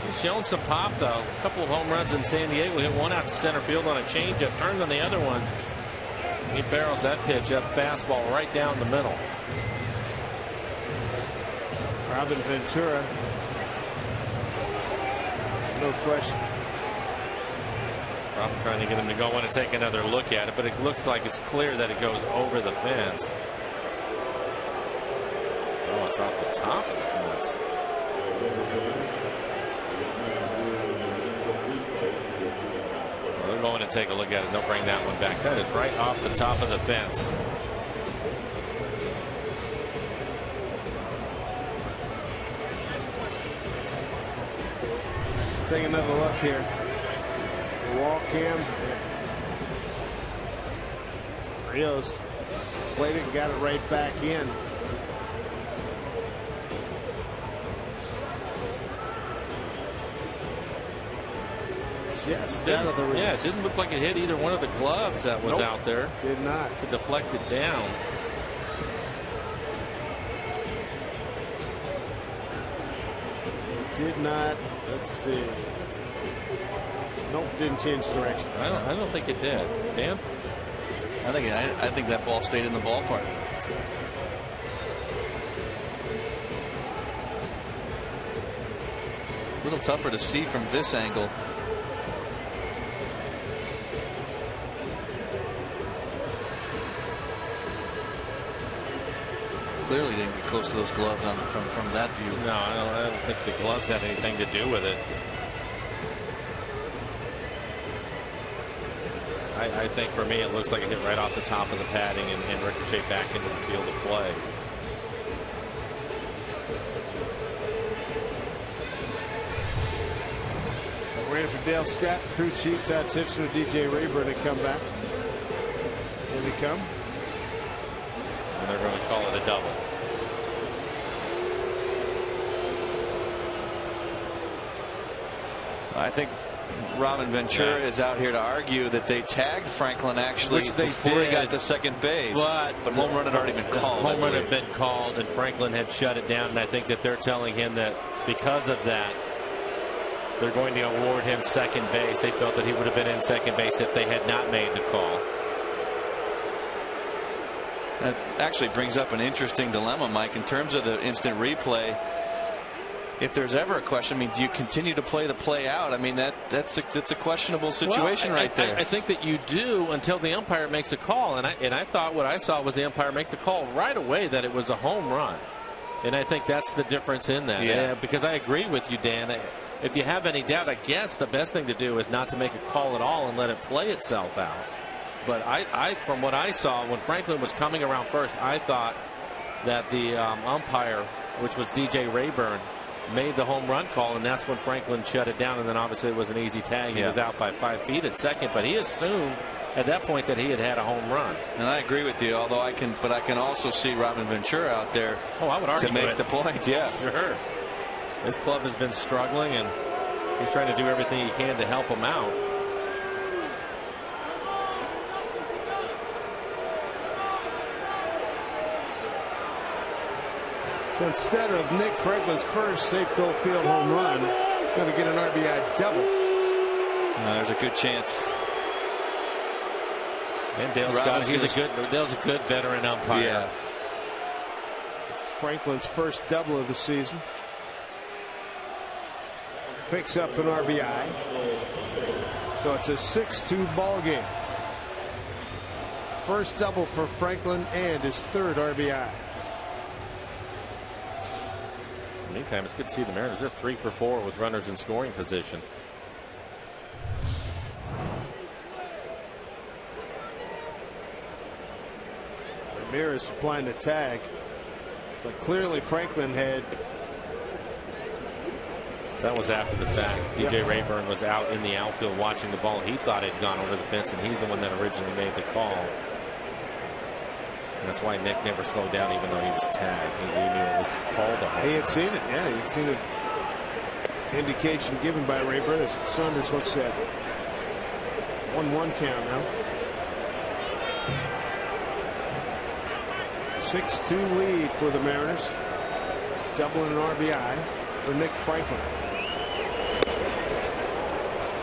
He's shown some pop, though. A couple of home runs in San Diego. Hit one out to center field on a changeup. Turned on the other one. He barrels that pitch up, fastball right down the middle. Robin Ventura. No question. Robin trying to get him to go in and take another look at it, but it looks like it's clear that it goes over the fence. Oh, it's off the top of the fence. Well, they're going to take a look at it. They'll bring that one back. That is right off the top of the fence. Take another look here. The wall cam. Rios played it and got it right back in. Just out of the reach. Yeah, it didn't look like it hit either one of the gloves that was out there. Did not. It deflected down. Did not. Let's see. Nope, didn't change direction. I don't think it did. Dan? I think that ball stayed in the ballpark. A little tougher to see from this angle. Clearly didn't get close to those gloves from that view. No, I don't think the gloves had anything to do with it. I think for me it looks like it hit right off the top of the padding and ricocheted back into the field of play. for Dale Scott, crew chief Todd Tippson, DJ Rayburn to come back. Here they come. And they're going to call it a double. I think Robin Ventura is out here to argue that they tagged Franklin actually before he got to second base. But home run had already been called. Home run had been called, and Franklin had shut it down. And I think that they're telling him that because of that, they're going to award him second base. They felt that he would have been in second base if they had not made the call. That actually brings up an interesting dilemma, Mike, in terms of the instant replay. If there's ever a question, I mean, do you continue to play the play out? I mean, that's a questionable situation right there. I think that you do until the umpire makes a call, and I thought what I saw was the umpire make the call right away that it was a home run, and I think that's the difference in that. Yeah. Because I agree with you, Dan. If you have any doubt, I guess the best thing to do is not to make a call at all and let it play itself out. But I from what I saw when Franklin was coming around first, I thought that the umpire, which was DJ Rayburn, made the home run call, and that's when Franklin shut it down. And then obviously it was an easy tag. He was out by 5 feet at second, but he assumed at that point that he had had a home run. And I agree with you, although I can also see Robin Ventura out there. I would argue to make the point. Yeah, sure. This club has been struggling, and he's trying to do everything he can to help them out. So instead of Nick Franklin's first Safeco Field home run, he's going to get an RBI double. There's a good chance. And Dale Scott, Dale's a good veteran umpire. Yeah. It's Franklin's first double of the season. Picks up an RBI. So it's a 6-2 ball game. First double for Franklin and his third RBI. In the meantime, it's good to see the Mariners. They're 3 for 4 with runners in scoring position. Ramirez supplying the tag, but clearly Franklin had. That was after the fact. DJ Rayburn was out in the outfield watching the ball. He thought it had gone over the fence, and he's the one that originally made the call. And that's why Nick never slowed down, even though he was tagged. He knew it was called a home run. He had seen it. Yeah, he had seen an indication given by Rayburn as Saunders looks at 1-1 count now. 6-2 lead for the Mariners. Doubling an RBI for Nick Franklin.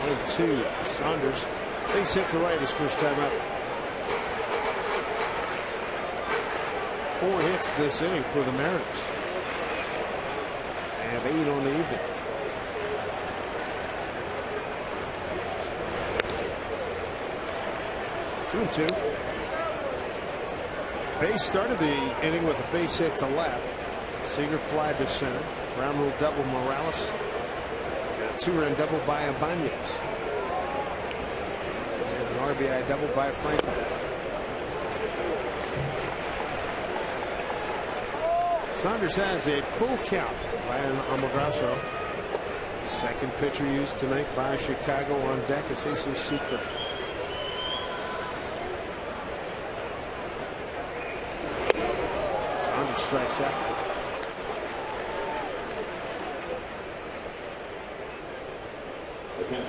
1-2. Saunders. Base hit to right his first time up. 4 hits this inning for the Mariners. They have 8 on the evening. Two. Base started the inning with a base hit to left. Seager fly to center. Ground rule double Morales. And a 2-run double by Ibanez. And an RBI double by Franklin. Saunders has a full count by Amograsso. Second pitcher used tonight by Chicago. On deck is Jesus Sucre. Saunders strikes out.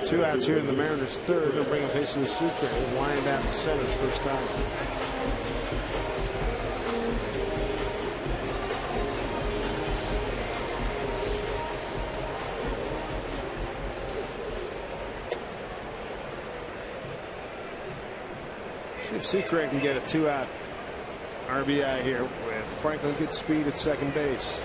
Two outs here in the Mariners' third. They'll bring up Jesus Sucre and wind out the center's first time. See if Secret can get a 2-out RBI here with Franklin. Good speed at second base.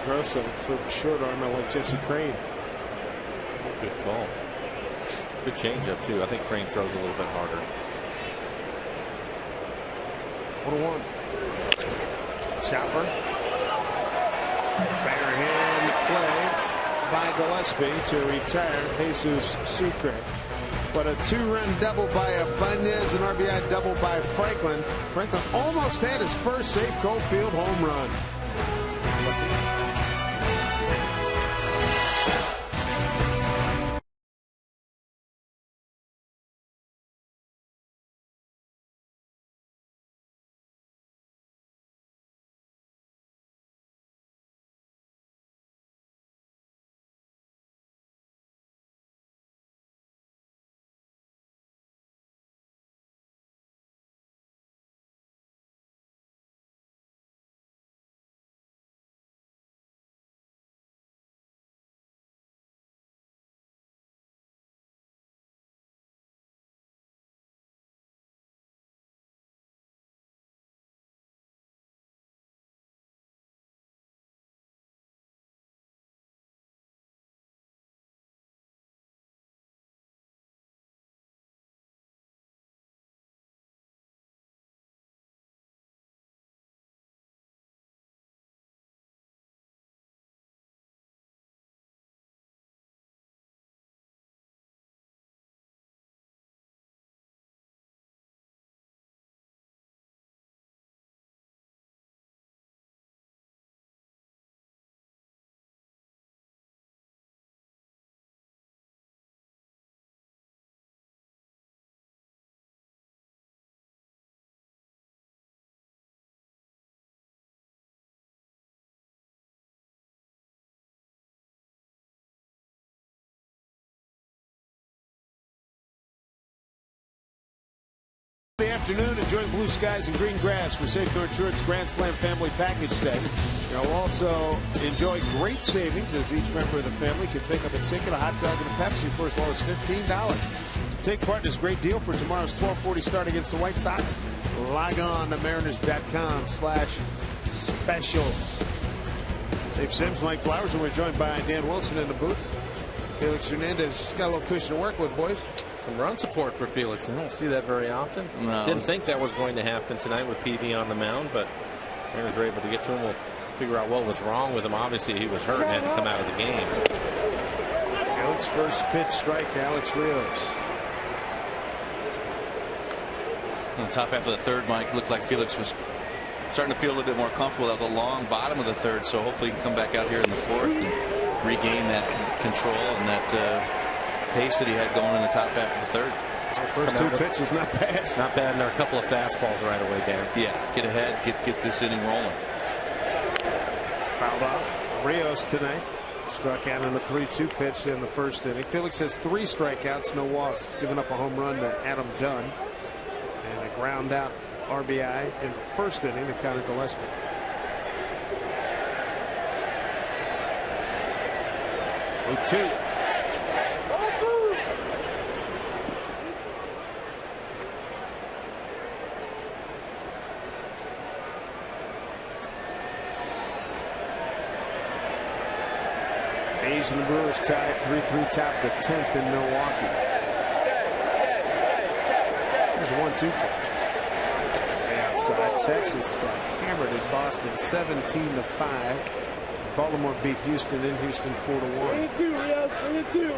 Grosso for short armor like Jesse Crane. Good call. Good changeup too. I think Crane throws a little bit harder. 1-1. Chopper. Barehand play. by Gillespie to retire Jesus Sucre. But a 2-run double by Ibanez, an RBI double by Franklin. Franklin almost had his first Safeco Field home run. The afternoon, enjoying blue skies and green grass for Safeco Insurance Grand Slam Family Package Day. You'll also enjoy great savings as each member of the family can pick up a ticket, a hot dog, and a Pepsi for as low as $15. Take part in this great deal for tomorrow's 12:40 start against the White Sox. Log on to Mariners.com/specials. Dave Sims, Mike Flowers, and we're joined by Dan Wilson in the booth. Felix Hernandez got a little cushion to work with, boys. Some run support for Felix. I don't see that very often. No. Didn't think that was going to happen tonight with PV on the mound, but Mariners were able to get to him. We'll figure out what was wrong with him. Obviously, he was hurt and had to come out of the game. Alex first pitch strike to Alex Rios. On the top half of the third, Mike, looked like Felix was starting to feel a little bit more comfortable. That was a long bottom of the third, so hopefully he can come back out here in the fourth and regain that control and that pace that he had going in the top half of the third. First two pitches, not bad. It's not bad, and there are a couple of fastballs right away, Dan. Yeah, get ahead, get this inning rolling. Fouled off. Rios tonight struck out on a 3-2 pitch in the first inning. Felix has 3 strikeouts, no walks. He's given up a home run to Adam Dunn and a ground out RBI in the first inning to Connor Gillespie. Two. A's and Brewers tied 3-3 top the 10th in Milwaukee. There's a 1-2 pitch. Outside, Texas got hammered in Boston 17-5. Baltimore beat Houston in Houston 4-1. 3-2, Rios, 3-2.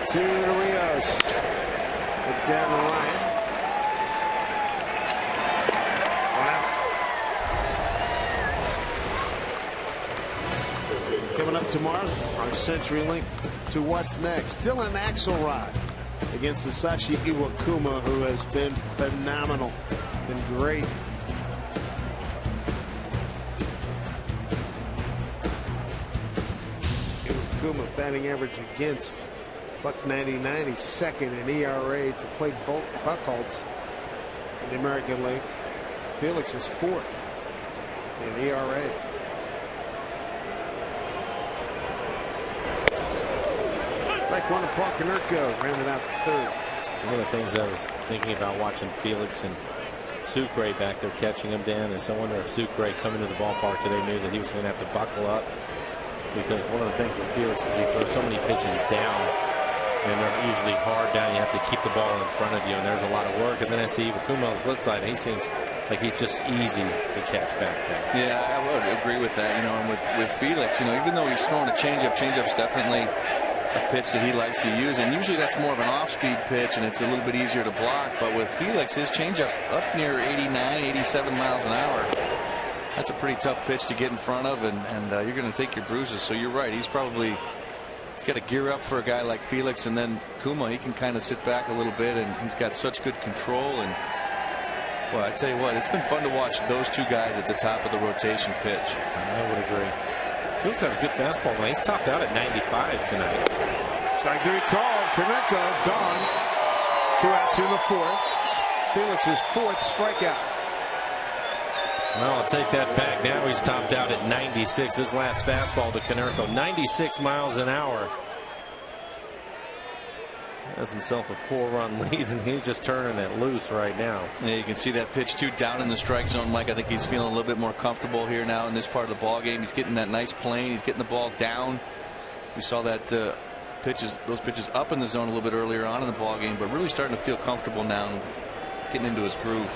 To Rios. Look down the line. Wow. Coming up tomorrow, our CenturyLink to what's next. Dylan Axelrod against Sashi Iwakuma, who has been phenomenal. Been great. Iwakuma batting average against .99. He's second in ERA to play Buchholz in the American League. Felix is fourth in ERA. Strike one to Paul Konerko. Rounded out the third. One of the things I was thinking about watching Felix and Sucre back there catching him, Dan, is I wonder if Sucre coming to the ballpark today knew that he was going to have to buckle up, because one of the things with Felix is he throws so many pitches down, and they're usually hard down. You have to keep the ball in front of you, and there's a lot of work. And then I see Iwakuma on the flip side, and he seems like he's just easy to catch back there. Yeah, I would agree with that. And with Felix, even though he's throwing a changeup's definitely a pitch that he likes to use, and usually that's more of an off-speed pitch, and it's a little bit easier to block. But with Felix, his changeup up near 89, 87 miles an hour. That's a pretty tough pitch to get in front of, and you're going to take your bruises. So you're right. He's got to gear up for a guy like Felix, and then Kuma, he can kind of sit back a little bit, and he's got such good control. And well, I tell you what, it's been fun to watch those two guys at the top of the rotation pitch. I would agree. Felix has a good fastball. He's topped out at 95 tonight. Strike three called. Konerko gone. 2 outs in the fourth. Felix's fourth strikeout. Well, I'll take that back. Now he's topped out at 96. This last fastball to Konerko, 96 miles an hour. Has himself a 4-run lead, and he's just turning it loose right now. Yeah, you can see that pitch too down in the strike zone, Mike. I think he's feeling a little bit more comfortable here now in this part of the ball game. He's getting that nice plane. He's getting the ball down. We saw that those pitches up in the zone a little bit earlier on in the ball game, but really starting to feel comfortable now, and getting into his groove.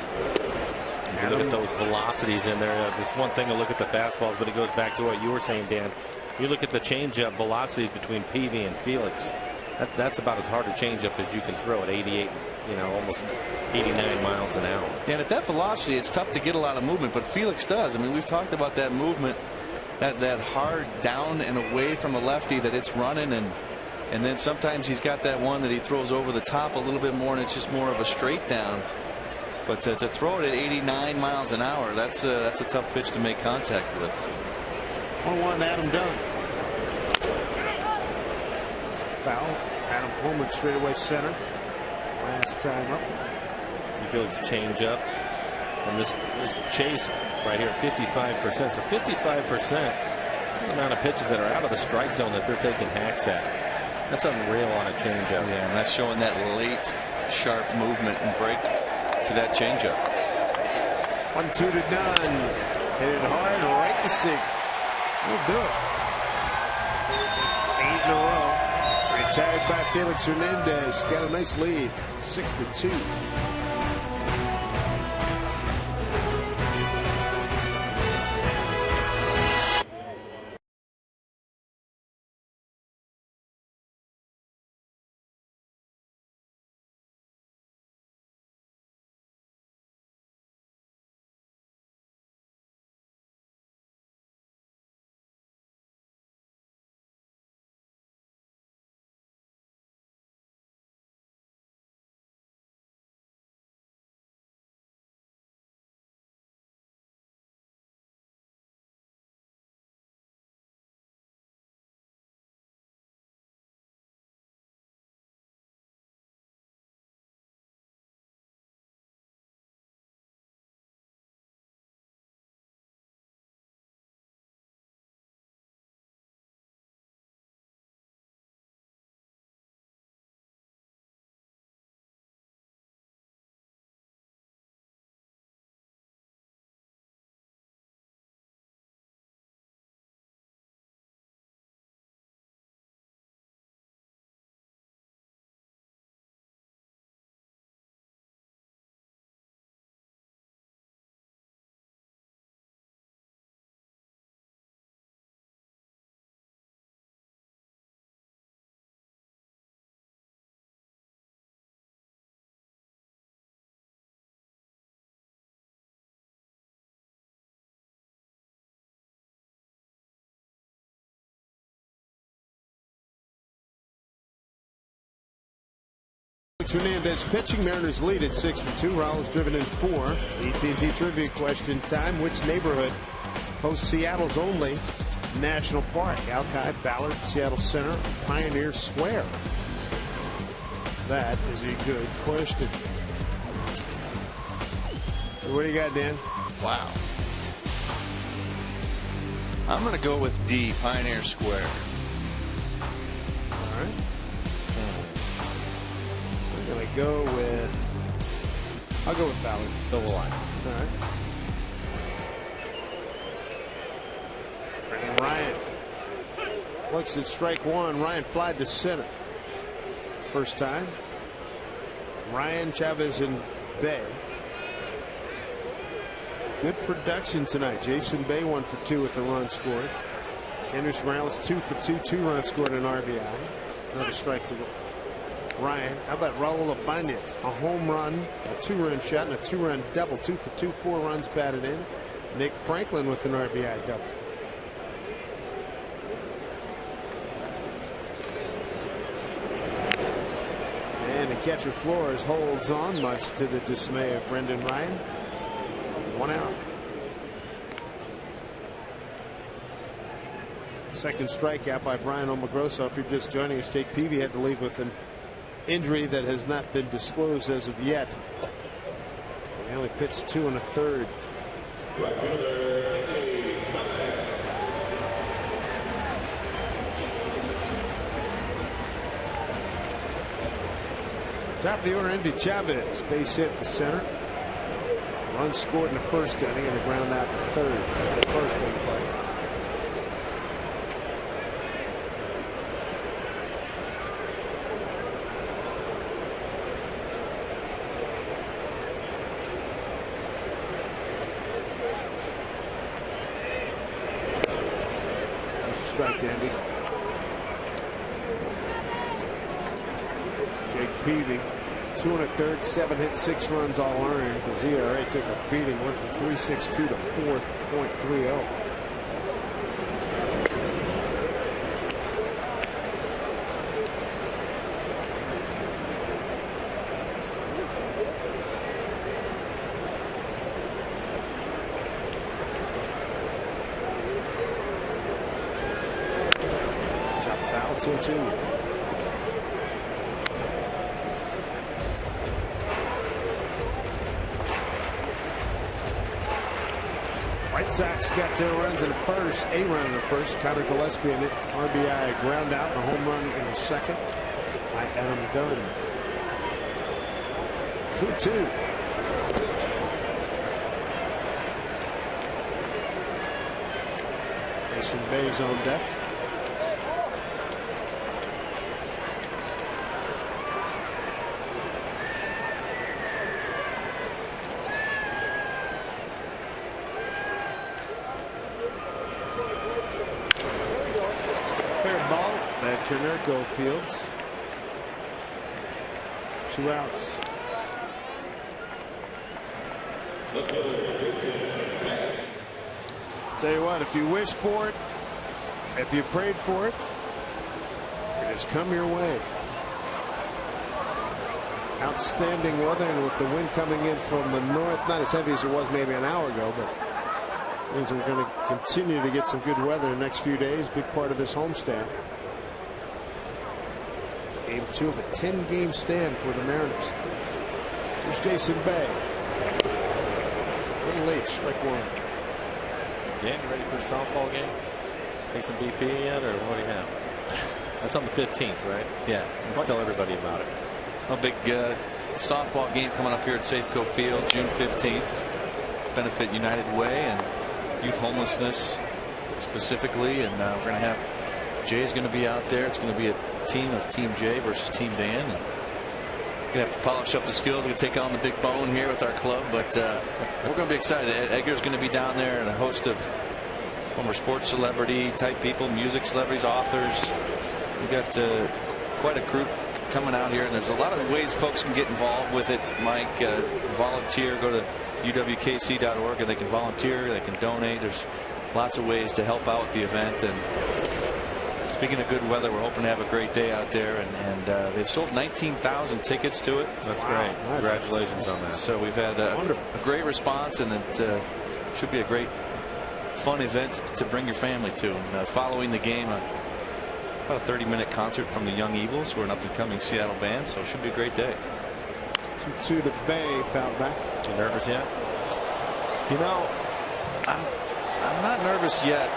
If you look at those velocities in there, it's one thing to look at the fastballs, but it goes back to what you were saying, Dan. You look at the changeup velocities between Peavy and Felix. That's about as hard a changeup as you can throw at 88, almost 89 miles an hour. Yeah, and at that velocity, it's tough to get a lot of movement, but Felix does. I mean, we've talked about that movement, that hard down and away from a lefty that it's running, and then sometimes he's got that one that he throws over the top a little bit more, and it's just more of a straight down. But to throw it at 89 miles an hour, that's a tough pitch to make contact with. 1-1 Adam Dunn. Foul. Adam Pullman straightaway center. Last time up. See Felix change up. And this chase right here, 55%. So 55% is the amount of pitches that are out of the strike zone that they're taking hacks at. That's unreal on a changeup. Yeah, and that's showing that late, sharp movement and break to that changeup. 1-2 to Dunn. Hit it hard, right to Seager. We'll do it. 8 in a row. Retired by Felix Hernandez. Got a nice lead. 6-2. Hernandez pitching. Mariners lead at 6-2. Raul's driven in 4. AT&T trivia question time. Which neighborhood hosts Seattle's only national park? Alki, Ballard, Seattle Center, Pioneer Square. That is a good question. So what do you got, Dan? Wow. I'm going to go with D, Pioneer Square. All right. go with, I'll go with Ballard. So will I. All right. Brendan Ryan looks at strike one. Ryan flied to center. First time. Ryan, Chavez, and Bay. Good production tonight. Jason Bay 1 for 2 with a run scored. Kendrys Morales 2 for 2, 2 runs scored, an RBI. Another strike to Ryan. How about Raul Ibanez? A home run, a 2-run shot, and a 2-run double. 2 for 2, 4 runs batted in. Nick Franklin with an RBI double. And the catcher Flores holds on, much to the dismay of Brendan Ryan. 1 out. Second strikeout by Brian Omogrosso. If you're just joining us, Jake Peavy had to leave with an injury that has not been disclosed as of yet. He only pitched 2 1/3. Top of the order, Endy Chavez. Base hit to center. Run scored in the first inning and a ground out to third. That's the first one play. That's a strike to Endy. Jake Peavy, 2 1/3, 7 hits, 6 runs, all earned. His ERA took a beating, went from 3.62 to 4.30. Chop foul, 2-2. White Sox got their runs in the first, a run in the first. Connor Gillespie and RBI ground out and a home run in the second by Adam Dunn. 2-2. Jason Bay's on deck. Konerko Fields. 2 outs. Tell you what, if you wish for it, if you prayed for it, it has come your way. Outstanding weather, and with the wind coming in from the north, not as heavy as it was maybe an hour ago, but means we're going to continue to get some good weather the next few days. Big part of this homestand. Game 2 of a 10-game stand for the Mariners. Here's Jason Bay. A little late, strike one. Dan, you ready for a softball game? Take some BP yet, or what do you have? That's on the 15th, right? Yeah. Let's tell everybody about it. A big softball game coming up here at Safeco Field, June 15th. Benefit United Way and youth homelessness specifically. And we're going to have Jay's going to be out there. It's going to be a team of Team Jay versus Team Dan. And we're going to have to polish up the skills. We're going to take on the big bone here with our club. But we're going to be excited. Edgar's going to be down there, and a host of former sports celebrity type people, music celebrities, authors. We've got quite a group coming out here, and there's a lot of ways folks can get involved with it. Mike, volunteer, go to uwkc.org and they can volunteer, they can donate. There's lots of ways to help out with the event. And speaking of good weather, we're hoping to have a great day out there, and they've sold 19,000 tickets to it. That's great. Congratulations on that. So we've had a great response, and it should be a great fun event to bring your family to. And following the game, about a 30-minute concert from the Young Evils, who are an up-and-coming Seattle band, so it should be a great day. 2-2 to Bay, foul back. You nervous yet? You know, I'm not nervous yet.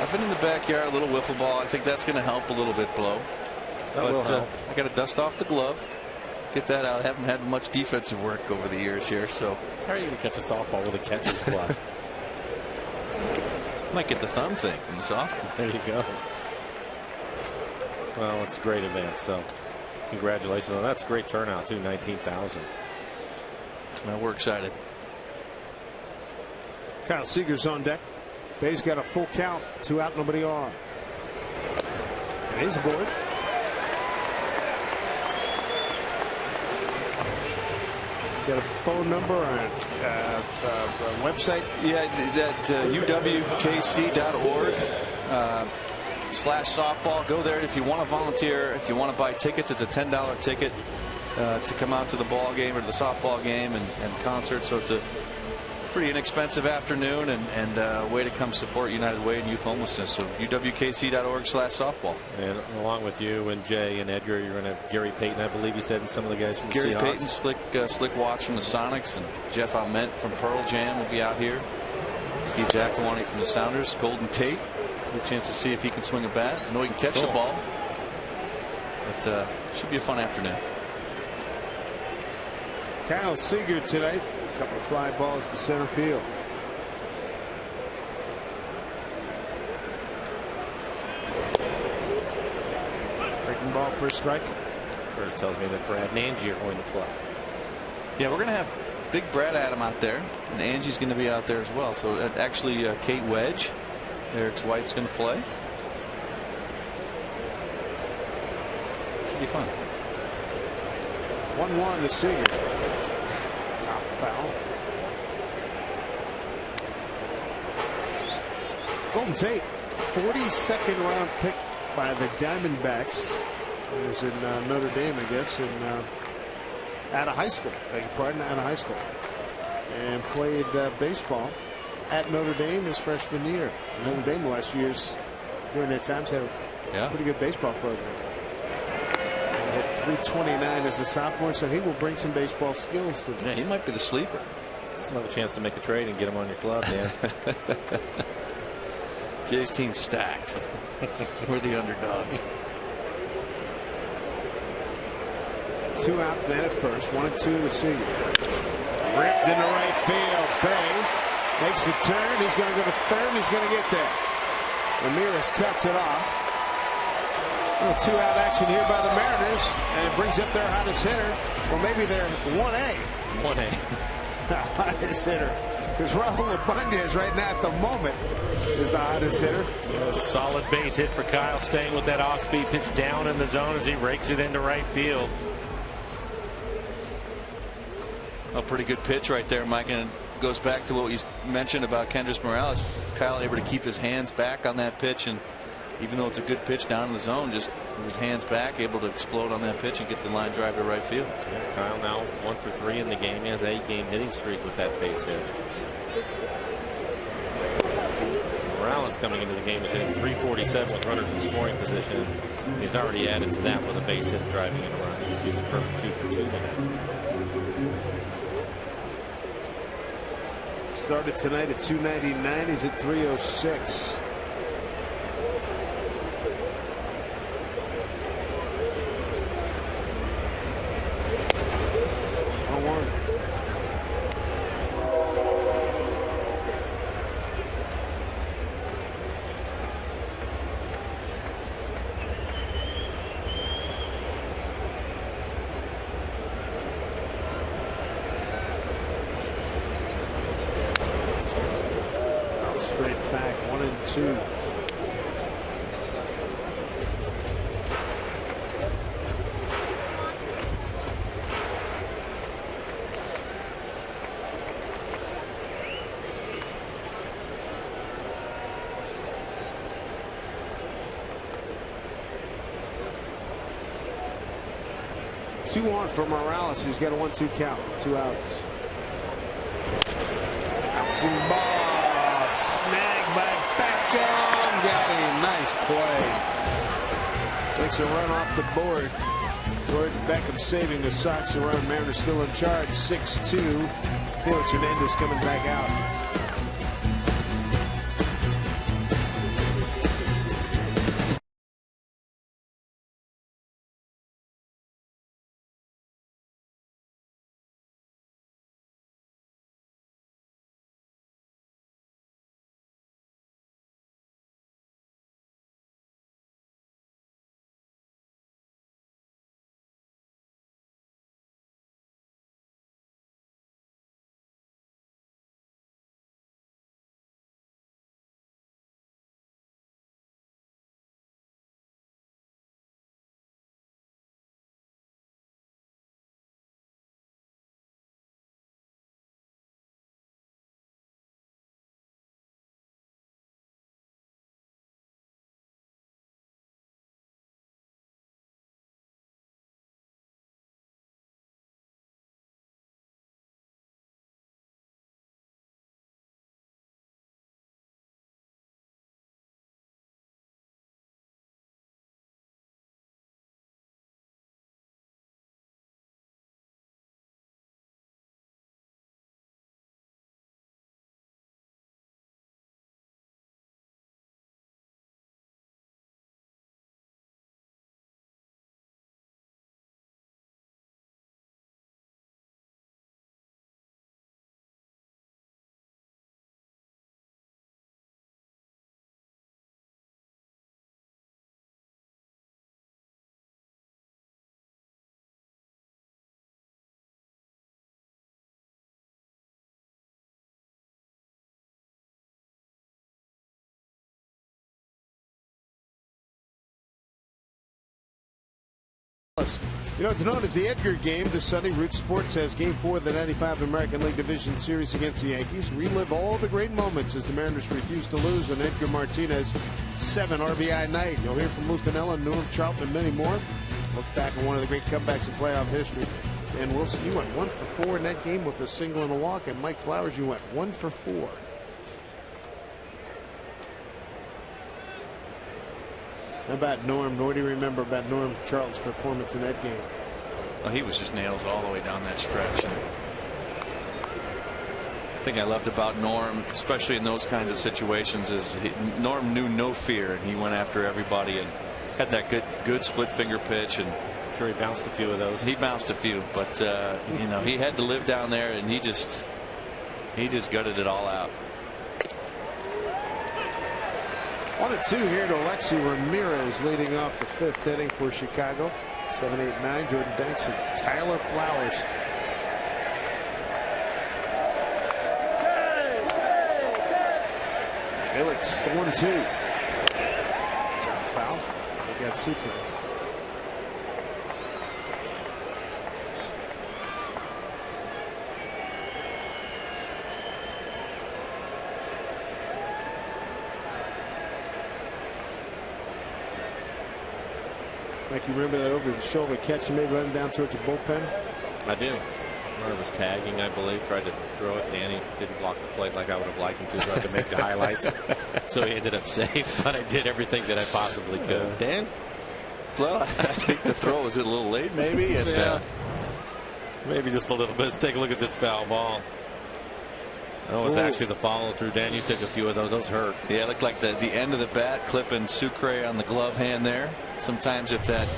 I've been in the backyard, a little wiffle ball. I think that's going to help a little bit, Blow. That will help. I got to dust off the glove. get that out. I haven't had much defensive work over the years here, so. How are you going to catch a softball with a catcher's glove? Might get the thumb thing from the softball. There you go. Well, it's a great event, so congratulations on that. That's a great turnout, too, 19,000. Well, we're excited. Kyle Seager's on deck. Bay's got a full count, 2 out, nobody on. And he's aboard. Got a phone number or a website? Yeah, that uwkc.org /softball. Go there if you want to volunteer. If you want to buy tickets, it's a $10 ticket to come out to the ball game or the softball game and concert. So it's a pretty inexpensive afternoon and a way to come support United Way and youth homelessness. So uwkc.org /softball. And along with you and Jay and Edgar, you're going to have Gary Payton, I believe you said, and some of the guys from the Gary Seahawks. Payton, Slick Watts from the Sonics, and Jeff Ament from Pearl Jam will be out here. Steve Zakuani from the Sounders. Golden Tate. Get a chance to see if he can swing a bat. I know he can catch the ball. But should be a fun afternoon. Kyle Seager tonight. A couple of fly balls to center field. Breaking ball for a strike. First tells me that Brad and Angie are going to play. Yeah, we're going to have big Brad Adam out there, and Angie's going to be out there as well. So actually, Kate Wedge, Eric's wife's going to play. Should be fun. 1-1 to Seager. Top foul. Golden Tate, 42nd round pick by the Diamondbacks. He was in Notre Dame, I guess, out of high school. Beg your pardon, out of high school. And played baseball at Notre Dame his freshman year. Notre Dame the last few years during that time had a pretty good baseball program. He had 329 as a sophomore, so he will bring some baseball skills to this. Yeah, he might be the sleeper. It's another chance to make a trade and get him on your club, man. Jay's team's stacked. We're the underdogs. 2 out, man at first. 1-2 to Seager. Ripped into right field. Bay makes a turn. He's going to go to third. He's going to get there. Ramirez cuts it off. A little 2-out action here by the Mariners, and it brings up their hottest hitter. Well, maybe their 1A. 1A. The hottest hitter. Because Raul Ibanez right now at the moment is the hottest hitter. A solid base hit for Kyle, staying with that off-speed pitch down in the zone as he rakes it into right field. A pretty good pitch right there, Mike, and it goes back to what you mentioned about Kendrys Morales. Kyle able to keep his hands back on that pitch, and even though it's a good pitch down in the zone, just with his hands back, able to explode on that pitch and get the line drive to right field. Yeah, Kyle now 1 for 3 in the game. He has an 8-game hitting streak with that base hit. Morales coming into the game is hitting .347 with runners in scoring position. He's already added to that with a base hit driving in a run. He's a perfect 2 for 2 today. Started tonight at 299. He's at 306. Straight back, 1-2. Two on for Morales. He's got a 1-2 count. 2 outs. Bouncing ball. Snagged by Beckham. Got him. Nice play. Takes a run off the board. Jordan Beckham saving the Sox around. Mariners still in charge. 6-2. Felix Hernandez coming back out. You know, it's known as the Edgar game. This Sunday, Root Sports has Game 4 of the 95 American League Division Series against the Yankees. Relive all the great moments as the Mariners refuse to lose on Edgar Martinez 7 RBI night. You'll hear from Lou Piniella, Norm Charlton, and many more. Look back at one of the great comebacks in playoff history. And Wilson, you went 1 for 4 in that game with a single and a walk. And Mike Flowers, you went 1 for 4. How about Norm? What do you remember about Norm Charlton's performance in that game? Well, he was just nails all the way down that stretch. And the thing I loved about Norm, especially in those kinds of situations, is Norm knew no fear, and he went after everybody and had that good split finger pitch. And I'm sure he bounced a few of those. He bounced a few, but you know, he had to live down there, and he just gutted it all out. 1-2 here to Alexi Ramirez leading off the 5th inning for Chicago. 7, 8, 9. Jordan Banks and Tyler Flowers. Felix, the 1-2. Drop foul. We got Sucre. Mike, you remember that over the shoulder catch he made running down towards the bullpen? I do. Runner was tagging, I believe, tried to throw it. Danny didn't block the plate like I would have liked him to, so I could make the highlights. So he ended up safe, but I did everything that I possibly could. Dan? Well, I think the throw was a little late, maybe. And, yeah. Maybe just a little bit. Let's take a look at this foul ball. That was actually the follow through. Dan, you took a few of those. Those hurt. Yeah, it looked like the end of the bat clipping Sucre on the glove hand there. Sometimes if that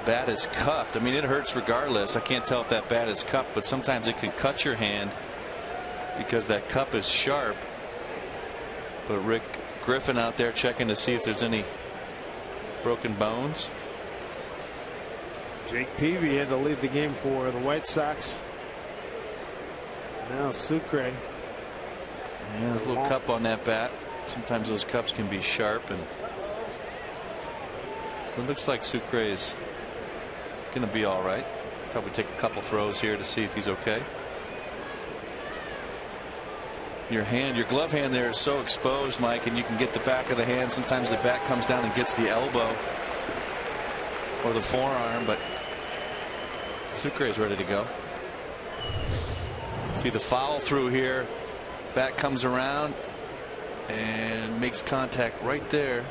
bat is cupped, I mean, it hurts regardless. I can't tell if that bat is cupped, but sometimes it can cut your hand because that cup is sharp. But Rick Griffin out there checking to see if there's any broken bones. Jake Peavy had to leave the game for the White Sox. Now Sucre. Yeah, there's a little cup on that bat. Sometimes those cups can be sharp, and it looks like Sucre is going to be all right. Probably take a couple throws here to see if he's okay. Your glove hand there is so exposed, Mike, and you can get the back of the hand. Sometimes the bat comes down and gets the elbow or the forearm, but Sucre is ready to go. See the foul through here. Bat comes around and makes contact right there.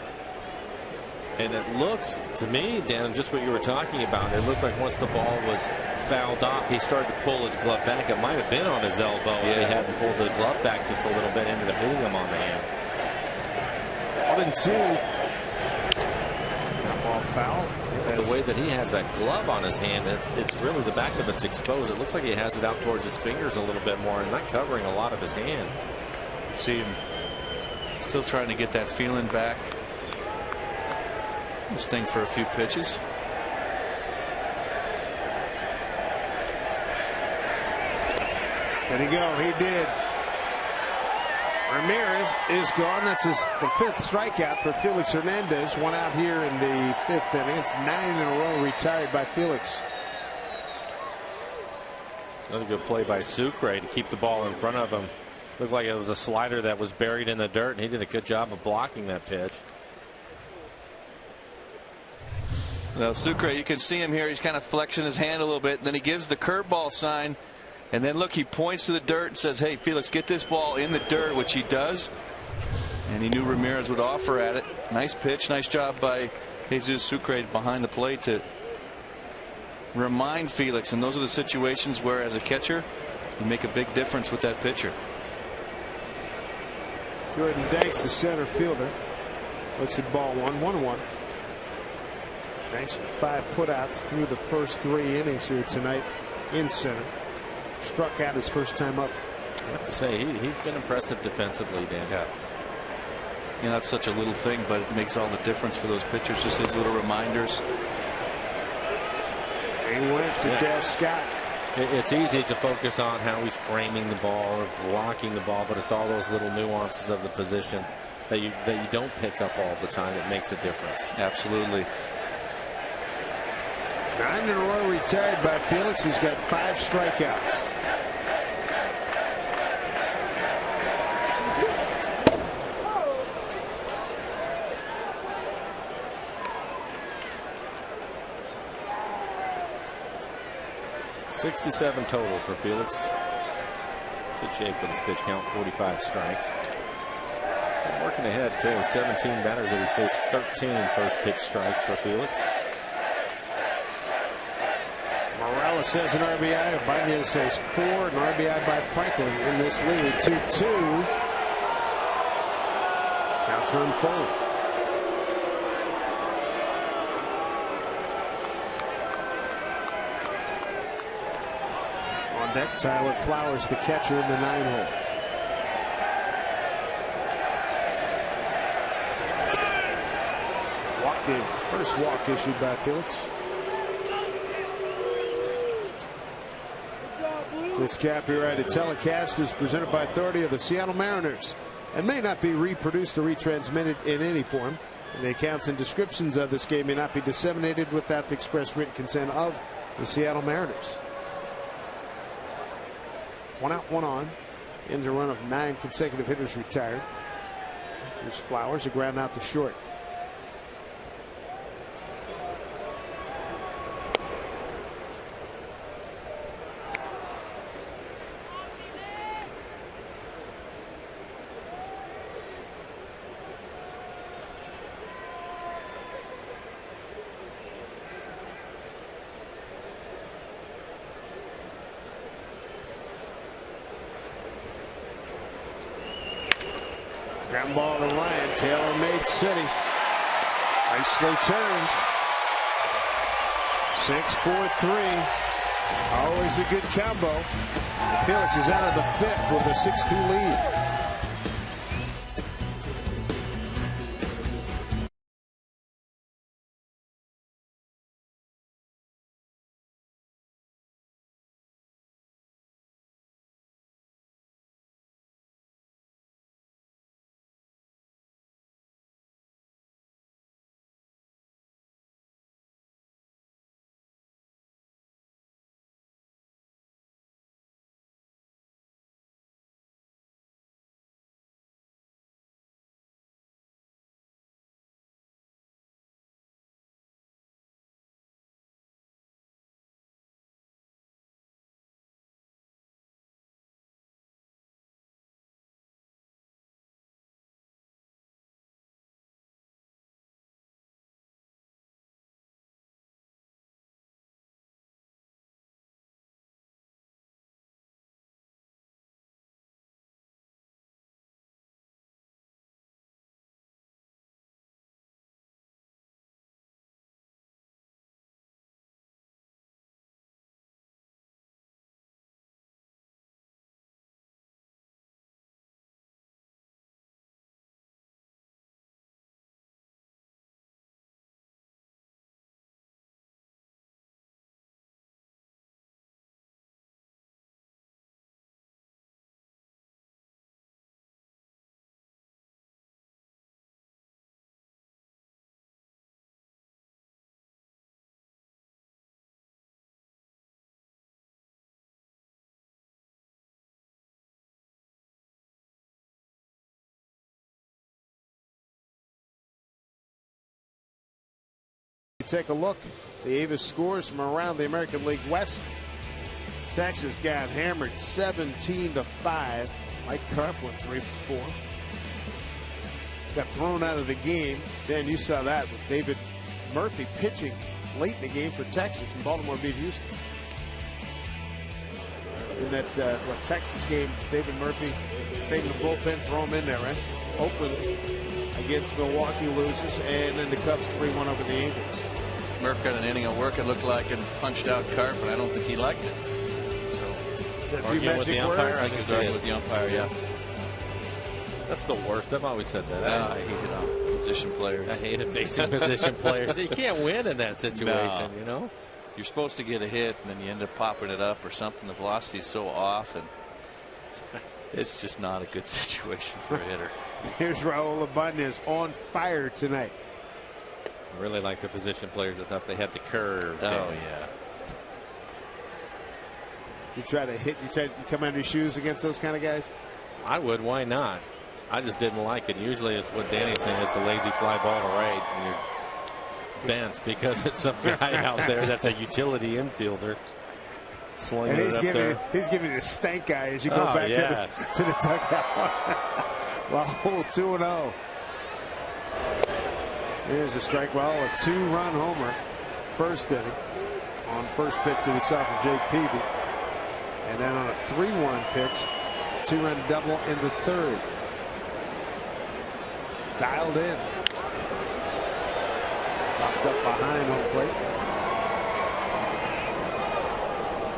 And it looks to me, Dan, just what you were talking about. It looked like once the ball was fouled off, he started to pull his glove back. It might have been on his elbow if he hadn't pulled the glove back just a little bit, ended up hitting him on the hand. 1-2. Ball foul. The way that he has that glove on his hand, it's really the back of it's exposed. It looks like he has it out towards his fingers a little bit more and not covering a lot of his hand. See him still trying to get that feeling back. Sting for a few pitches. There you go. He did. Ramirez is gone. That's the 5th strikeout for Felix Hernandez. One out here in the 5th inning. It's 9 in a row retired by Felix. Another good play by Sucre to keep the ball in front of him. Looked like it was a slider that was buried in the dirt, and he did a good job of blocking that pitch. Well, Sucre, you can see him here. He's kind of flexing his hand a little bit. And then he gives the curveball sign. And then look, he points to the dirt and says, hey, Felix, get this ball in the dirt, which he does. And he knew Ramirez would offer at it. Nice pitch. Nice job by Jesus Sucre behind the plate to remind Felix. And those are the situations where, as a catcher, you make a big difference with that pitcher. Jordan Banks, the center fielder, looks at ball 1-1. Banks with 5 putouts through the first 3 innings here tonight in center. Struck out his first time up. I have to say, he's been impressive defensively, Dan. Yeah. You know, that's such a little thing, but it makes all the difference for those pitchers. Just those little reminders. He went to Dale Scott. It's easy to focus on how he's framing the ball or blocking the ball, but it's all those little nuances of the position that you don't pick up all the time that makes a difference. Absolutely. 9 in a row retired by Felix. He's got 5 strikeouts. .67 total for Felix. Good shape with his pitch count. 45 strikes. And working ahead too. 17 batters that he's faced. 13 first pitch strikes for Felix. Morales has an RBI. Ibanez has 4. An RBI by Franklin in this lead. 2-2. Counts are unfolding. On deck, Tyler Flowers, the catcher in the 9-hole. Walk game. First walk issued by Felix. This copyrighted telecast is presented by authority of the Seattle Mariners and may not be reproduced or retransmitted in any form. The accounts and descriptions of this game may not be disseminated without the express written consent of the Seattle Mariners. 1 out, 1 on. Ends a run of 9 consecutive hitters retired. Here's Flowers, a ground out to short. Ground ball to Ryan. Tailor-made city. Nicely turned. 6-4-3. Always a good combo. Felix is out of the 5th with a 6-2 lead. Take a look. The Avis scores from around the American League West. Texas got hammered 17-5. Mike Karp went 3 for 4. Got thrown out of the game. Dan, you saw that with David Murphy pitching late in the game for Texas, and Baltimore beat Houston. In that Texas game, David Murphy saving the bullpen, throw him in there, right? Oakland against Milwaukee loses, and then the Cubs 3-1 over the Angels. Murph got an inning of work, it looked like, and punched out Karp, and I don't think he liked it. So, arguing with the umpire, I can see it. With the umpire, yeah. That's the worst. I've always said that. I hated position players. I hated facing position players. You can't win in that situation, you know? You're supposed to get a hit, and then you end up popping it up or something. The velocity is so off, and it's just not a good situation for a hitter. Here's Raul Ibanez on fire tonight. I really like the position players that thought they had the curve. Oh, down. yeah. You try to hit, you come out of your shoes against those kind of guys? I would. Why not? I just didn't like it. Usually it's what Danny's saying. It's a lazy fly ball to right. And you're bent because it's some guy out there that's a utility infielder. And he's giving you the stank eye as you go back to the dugout. Raul 2-0. Here's a strike. Raul, a 2-run homer. First inning on first pitch that he saw from Jake Peavy. And then on a 3-1 pitch, 2-run double in the third. Dialed in. Popped up behind home plate.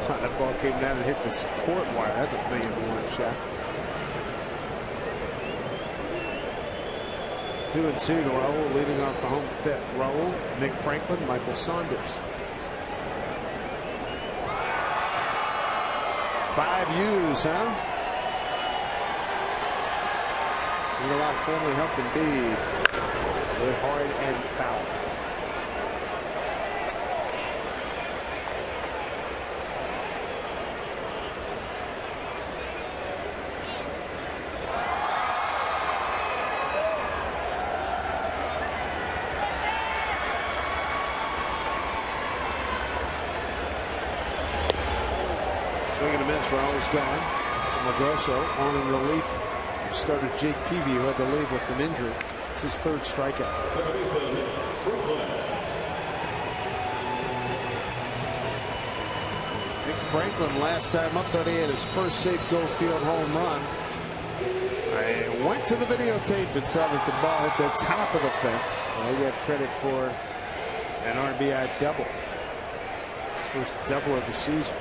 That ball came down and hit the support wire. That's a 1-1 shot. 2-2 to Raul, leading off the home fifth. Raul, Nick Franklin, Michael Saunders. 5 U's, huh? Need a lot of family help indeed. They're hard and foul. Swing and a miss. Raul's gone. Magrosso on in relief. Started Jake Peavy, who had to leave with an injury. It's his third strikeout. Nick Franklin last time up there, he had his first Safeco Field home run. I went to the videotape and saw that the ball hit the top of the fence. He got credit for an RBI double. His first double of the season.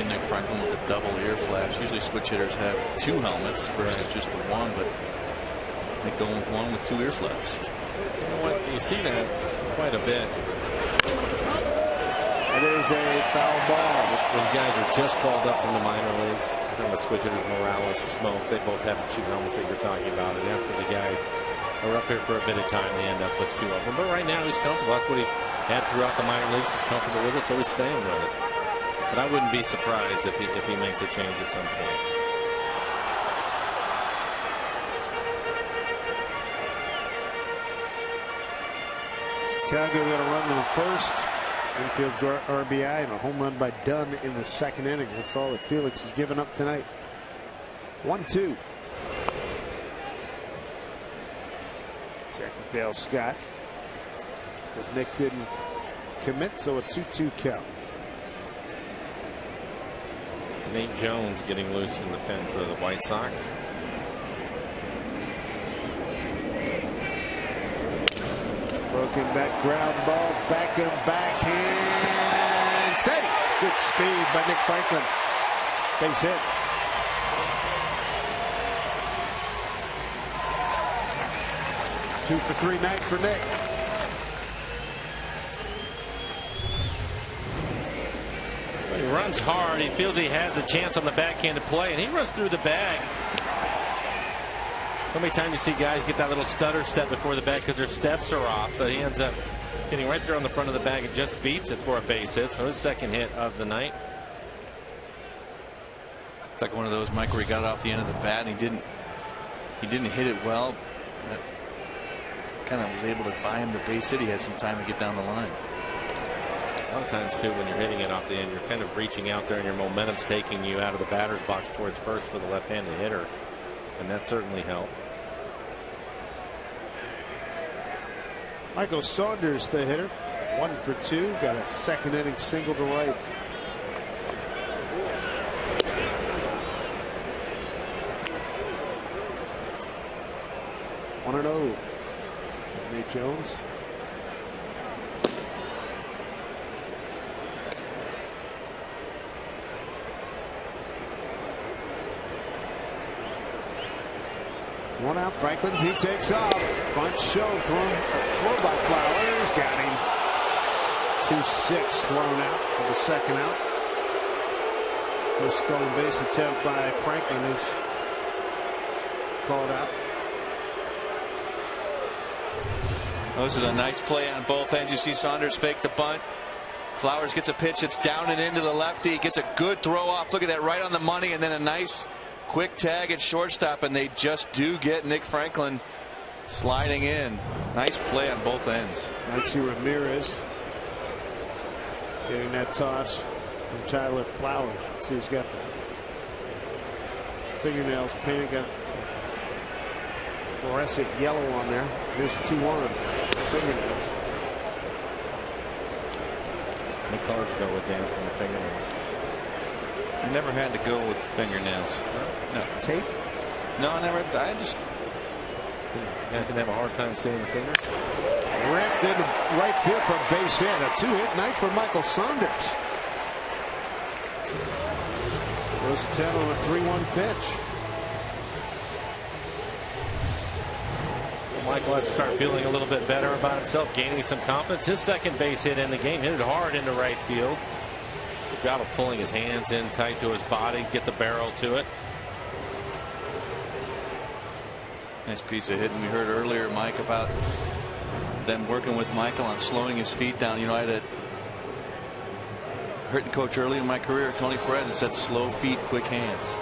Nick Franklin with the double ear flaps. Usually switch hitters have 2 helmets versus just the one, but they go with one with 2 ear flaps. You know what? You see that quite a bit. It is a foul ball. When guys are just called up from the minor leagues, the switch hitters, Morales, Smoke, they both have the 2 helmets that you're talking about. And after the guys are up here for a bit of time, they end up with 2 of them. But right now he's comfortable. That's what he had throughout the minor leagues. He's comfortable with it, so he's staying with it. But I wouldn't be surprised if he makes a change at some point. Chicago got a run in the first. Infield RBI and a home run by Dunn in the second inning. That's all that Felix has given up tonight. 1-2. Check with Dale Scott. As Nick didn't commit, so a 2-2 count. Nate Jones getting loose in the pen for the White Sox. Broken back ground ball, back and backhand. Safe. Good speed by Nick Franklin. Base hit. Two for 3 night for Nick. He runs hard. He feels he has a chance on the backhanded play, and he runs through the bag. So many times you see guys get that little stutter step before the bag because their steps are off, but he ends up hitting right there on the front of the bag and just beats it for a base hit. So his second hit of the night. It's like one of those, Mike, where he got off the end of the bat and he didn't hit it well. That kind of was able to buy him the base hit. He had some time to get down the line. A lot of times, too, when you're hitting it off the end, you're kind of reaching out there and your momentum's taking you out of the batter's box towards first for the left-handed hitter. And that certainly helped. Michael Saunders, the hitter. 1 for 2. Got a second inning single to right. One and 0. Nate Jones. One out, Franklin. He takes off. Bunch shown, throw by Flowers. Got him. 2-6 thrown out for the second out. First stolen base attempt by Franklin is called out. Oh, this is a nice play on both ends. You see Saunders fake the bunt. Flowers gets a pitch. It's down and into the lefty. Gets a good throw off. Look at that, right on the money, and then a nice quick tag at shortstop, and they just do get Nick Franklin sliding in. Nice play on both ends. Maxie Ramirez getting that toss from Tyler Flowers. Let's see, he's got the fingernails painted, got fluorescent yellow on there. Here's 2-1. Fingernails. It's hard to go with Dan from the fingernails. I never had to go with the fingernails. No. Tape? No, I never. I just. You guys didn't have a hard time seeing the fingers? Ripped into right field for a base hit. A 2-hit night for Michael Saunders. Goes to 10 on a 3-1 pitch. Michael has to start feeling a little bit better about himself, gaining some confidence. His second base hit in the game, hit it hard into right field. Good job of pulling his hands in tight to his body, get the barrel to it. Nice piece of hitting. We heard earlier, Mike, about them working with Michael on slowing his feet down. You know, I had a hitting coach early in my career, Tony Perez, that said slow feet, quick hands.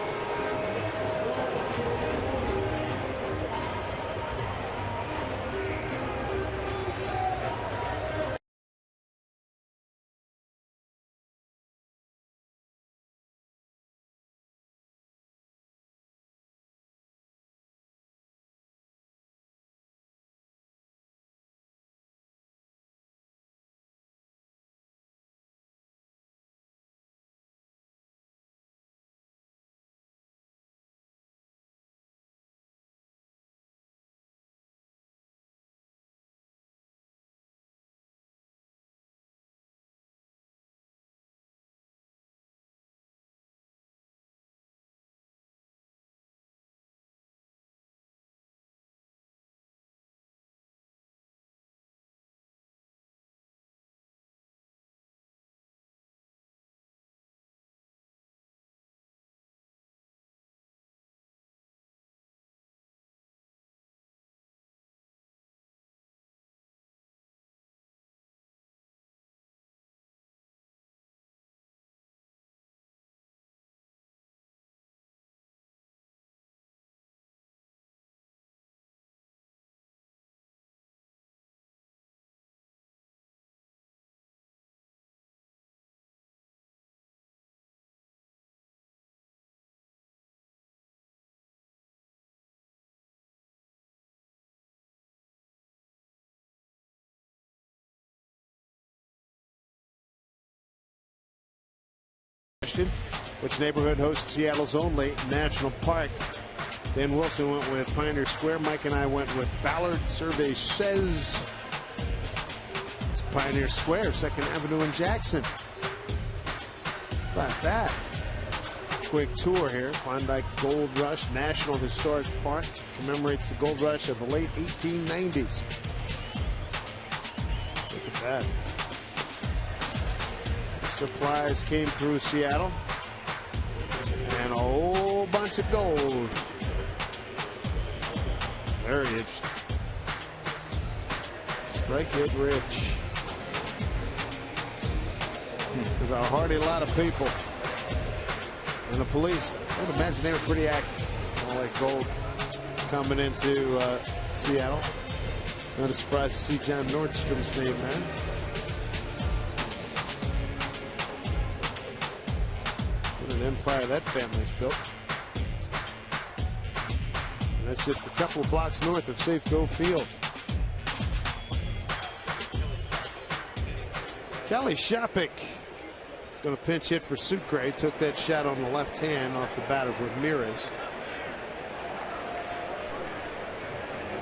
Which neighborhood hosts Seattle's only national park? Dan Wilson went with Pioneer Square. Mike and I went with Ballard. Survey says it's Pioneer Square, 2nd Avenue in Jackson. How about that? Quick tour here. Klondike Gold Rush National Historic Park commemorates the gold rush of the late 1890s. Look at that. Supplies came through Seattle, and a whole bunch of gold. Very interesting. Strike it rich. There's a hearty lot of people. And the police, I would imagine they were pretty active. All that gold coming into Seattle. Not a surprise to see John Nordstrom's name there. An empire that family's built. And that's just a couple of blocks north of Safeco Field. Kelly Shopik is going to pinch hit for Sucre. Took that shot on the left hand off the bat of Ramirez.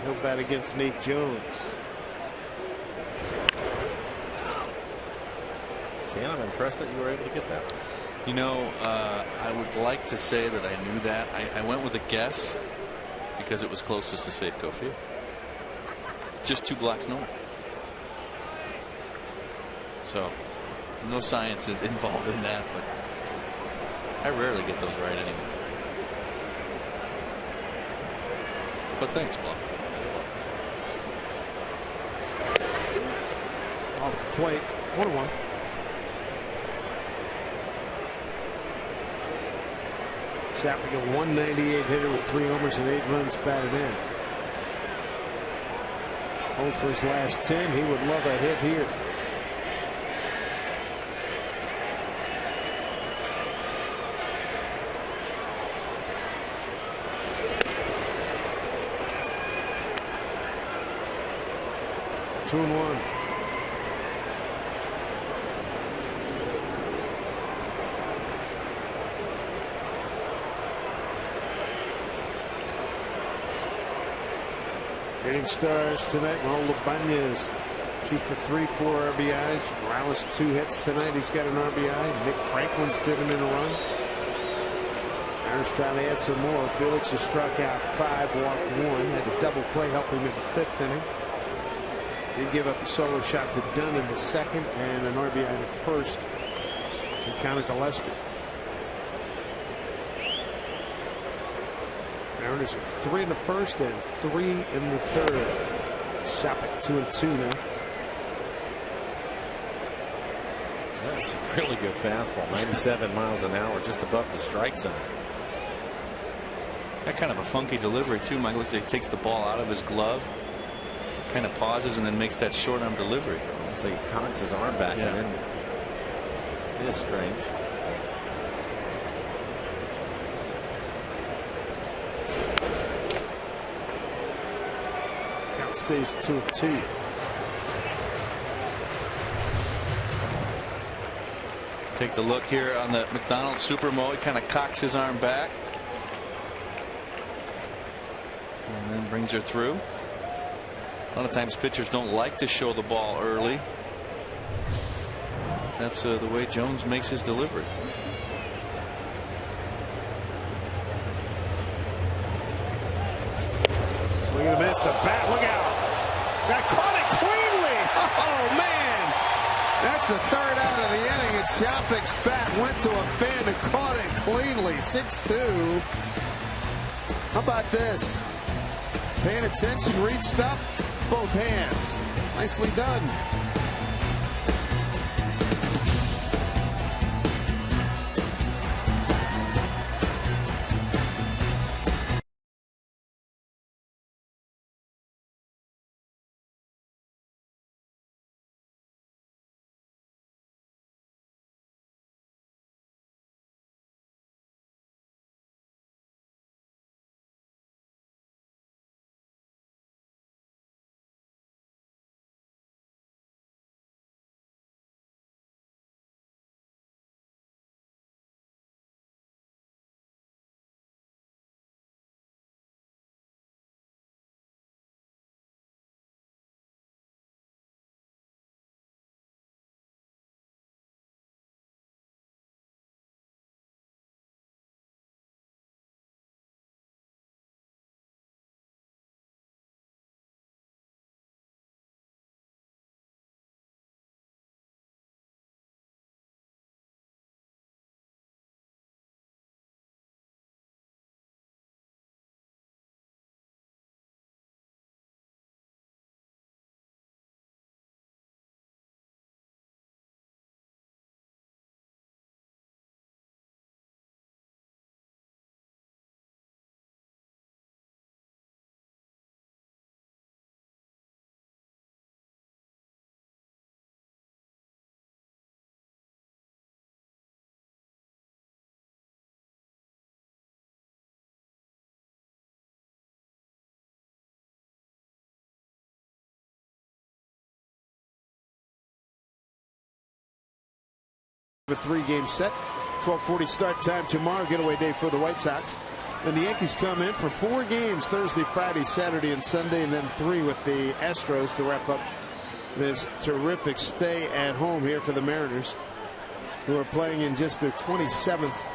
He'll bat against Nate Jones. Dan, I'm impressed that you were able to get that. You know, I would like to say that I knew that. I went with a guess, because it was closest to Safeco Field. Just 2 blocks north. So no science is involved in that, but I rarely get those right anyway. But thanks, Bob. Off the plate, 1-1. Shapik, a 198 hitter with 3 homers and 8 runs batted in. Oh, for his last 10, he would love a hit here. Two and 1. Hitting stars tonight. Raul Ibanez, 2 for 3, 4 RBIs. Morales 2 hits tonight. He's got an RBI. Nick Franklin's driven in a run. Mariners trying to add some more. Felix has struck out 5, walked 1. Had a double play helping him in the 5th inning. Did give up a solo shot to Dunn in the 2nd and an RBI in the 1st to counter Gillespie. Mariners are 3 in the 1st and 3 in the 3rd. Shapik 2 and 2 now. That's a really good fastball. 97 miles an hour, just above the strike zone. That kind of a funky delivery too. Mike looks like he takes the ball out of his glove, kind of pauses, and then makes that short arm delivery. It's like he cocks his arm back, and then it is strange. Count stays 2 and 2. Take the look here on the McDonald Supermo. He kind of cocks his arm back and then brings her through. A lot of times pitchers don't like to show the ball early. That's the way Jones makes his delivery. Swing and a miss. The bat. Look out. That caught it cleanly. Oh, man. That's the 3rd out of the inning. And Shapik's bat went to a fan and caught it cleanly. 6-2. How about this? Paying attention, reached up, both hands. Nicely done. A 3-game set. 12:40 start time tomorrow. Getaway day for the White Sox. And the Yankees come in for 4 games Thursday, Friday, Saturday, and Sunday, and then 3 with the Astros to wrap up this terrific stay at home here for the Mariners, who are playing in just their 27th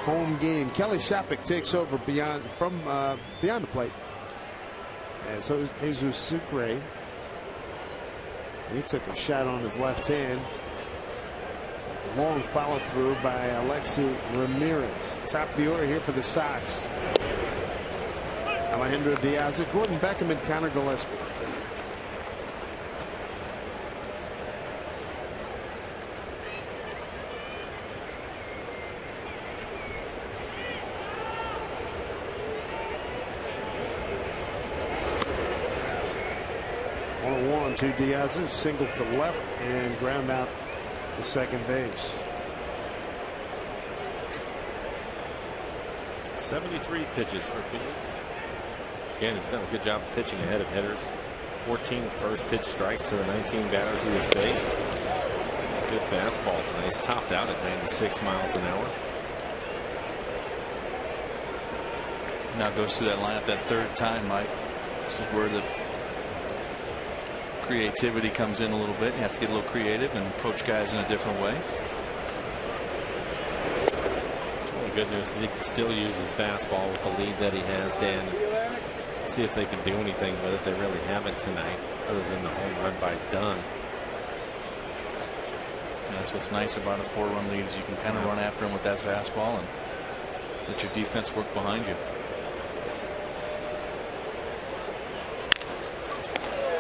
home game. Kelly Shapik takes over beyond the plate. as Jesus Sucre. He took a shot on his left hand. Long follow through by Alexi Ramirez. Top of the order here for the Sox. Alejandro Diaz, Gordon Beckham, and Connor Gillespie. To Diaz, single to left and ground out to second base. 73 pitches for Felix. Again, he's done a good job pitching ahead of hitters. 14 first pitch strikes to the 19 batters he has faced. Good fastball tonight. He's topped out at 96 miles an hour. Now goes through that lineup that third time, Mike. This is where the creativity comes in a little bit. You have to get a little creative and approach guys in a different way. Well, the good news is he can still use his fastball with the lead that he has, Dan. See if they can do anything with it. They really haven't tonight, other than the home run by Dunn. And that's what's nice about a 4-run lead is you can kind of run after him with that fastball and let your defense work behind you.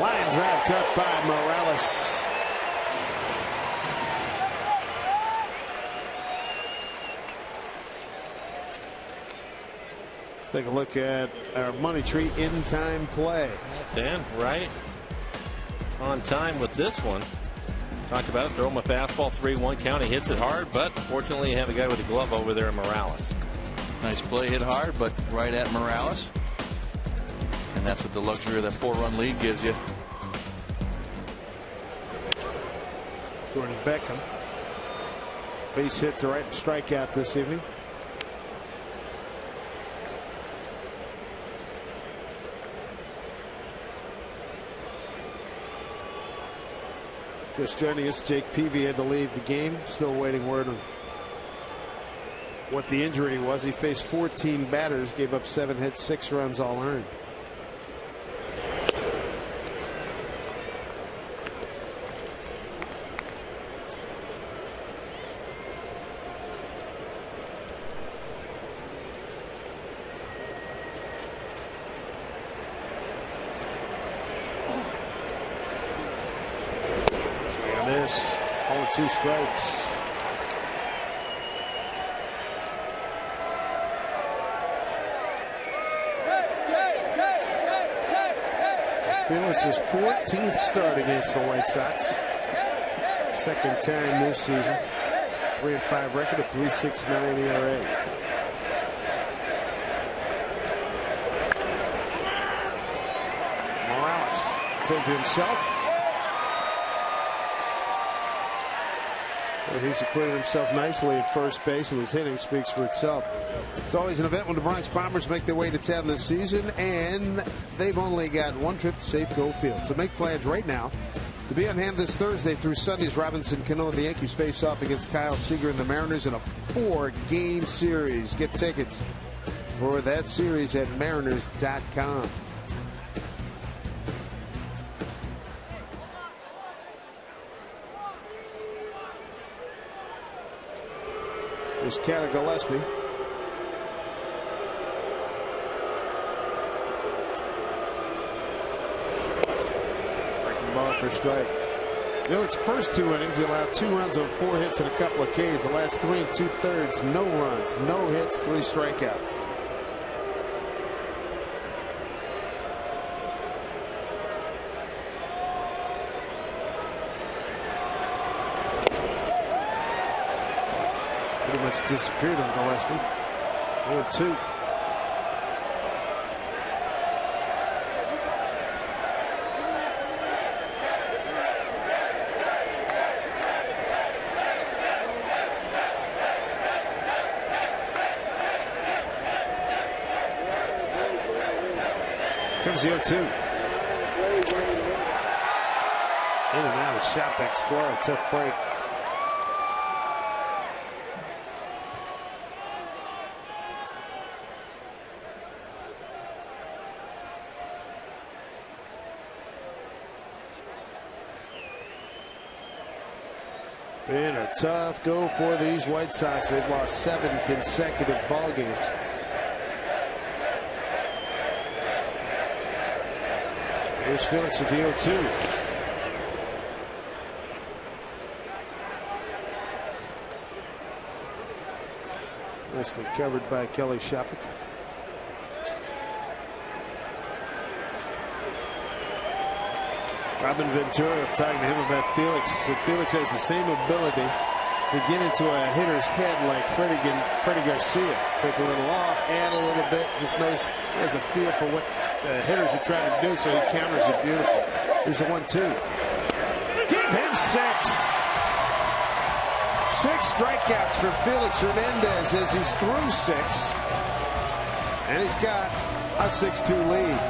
Line drive cut by Morales. Let's take a look at our money tree in time play. Dan, right on time with this one. Talked about it. Throw him a fastball, 3-1 count. He hits it hard, but unfortunately you have a guy with a glove over there in Morales. Nice play, hit hard, but right at Morales. And that's what the luxury of that 4-run lead gives you. Gordon Beckham. Base hit to right, strikeout this evening. Just joining us, Jake Peavy had to leave the game. Still waiting word on what the injury was. He faced 14 batters, gave up 7 hits, 6 runs, all earned. All 2 strikes. Felix's 14th start against the White Sox. Second time this season. 3-5 record, a 3.69 ERA. Morales saved himself. He's acquitted himself nicely at first base, and his hitting speaks for itself. It's always an event when the Bronx Bombers make their way to town this season, and they've only got one trip to Safeco Field. So make plans right now to be on hand this Thursday through Sundays. Robinson Cano and the Yankees face off against Kyle Seager and the Mariners in a 4-game series. Get tickets for that series at Mariners.com. There's Connor Gillespie. Breaking ball for strike. Felix's first 2 innings, he allowed 2 runs on 4 hits and a couple of Ks. The last 3 2/3, no runs, no hits, 3 strikeouts. Pretty much disappeared on Gillespie. 0-2. Comes the 0-2. In and out of Shopek's glove. Tough break. Been a tough go for these White Sox. They've lost 7 consecutive ball games. Here's Felix at the 0-2. Nicely covered by Kelly Shopik. Robin Ventura talking to him about Felix. Said Felix has the same ability to get into a hitter's head like Freddie Garcia. Take a little off, add a little bit. Just knows he has a feel for what the hitters are trying to do, so he counters it beautiful. Here's the 1-2. Give him 6. 6 strikeouts for Felix Hernandez as he's through 6. And he's got a 6-2 lead.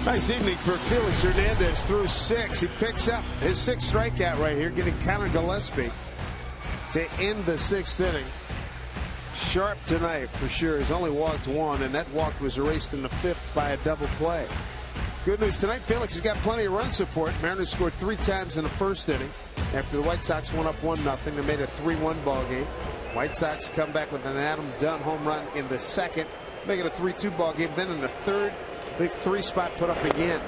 Nice evening for Felix Hernandez through 6. He picks up his 6th strikeout right here, getting Connor Gillespie to end the 6th inning. Sharp tonight for sure. He's only walked 1, and that walk was erased in the 5th by a double play. Good news tonight, Felix has got plenty of run support. Mariners scored 3 times in the 1st inning after the White Sox went up 1-0. They made a 3-1 ball game. White Sox come back with an Adam Dunn home run in the 2nd, make it a 3-2 ball game. Then in the 3rd, big 3 spot put up again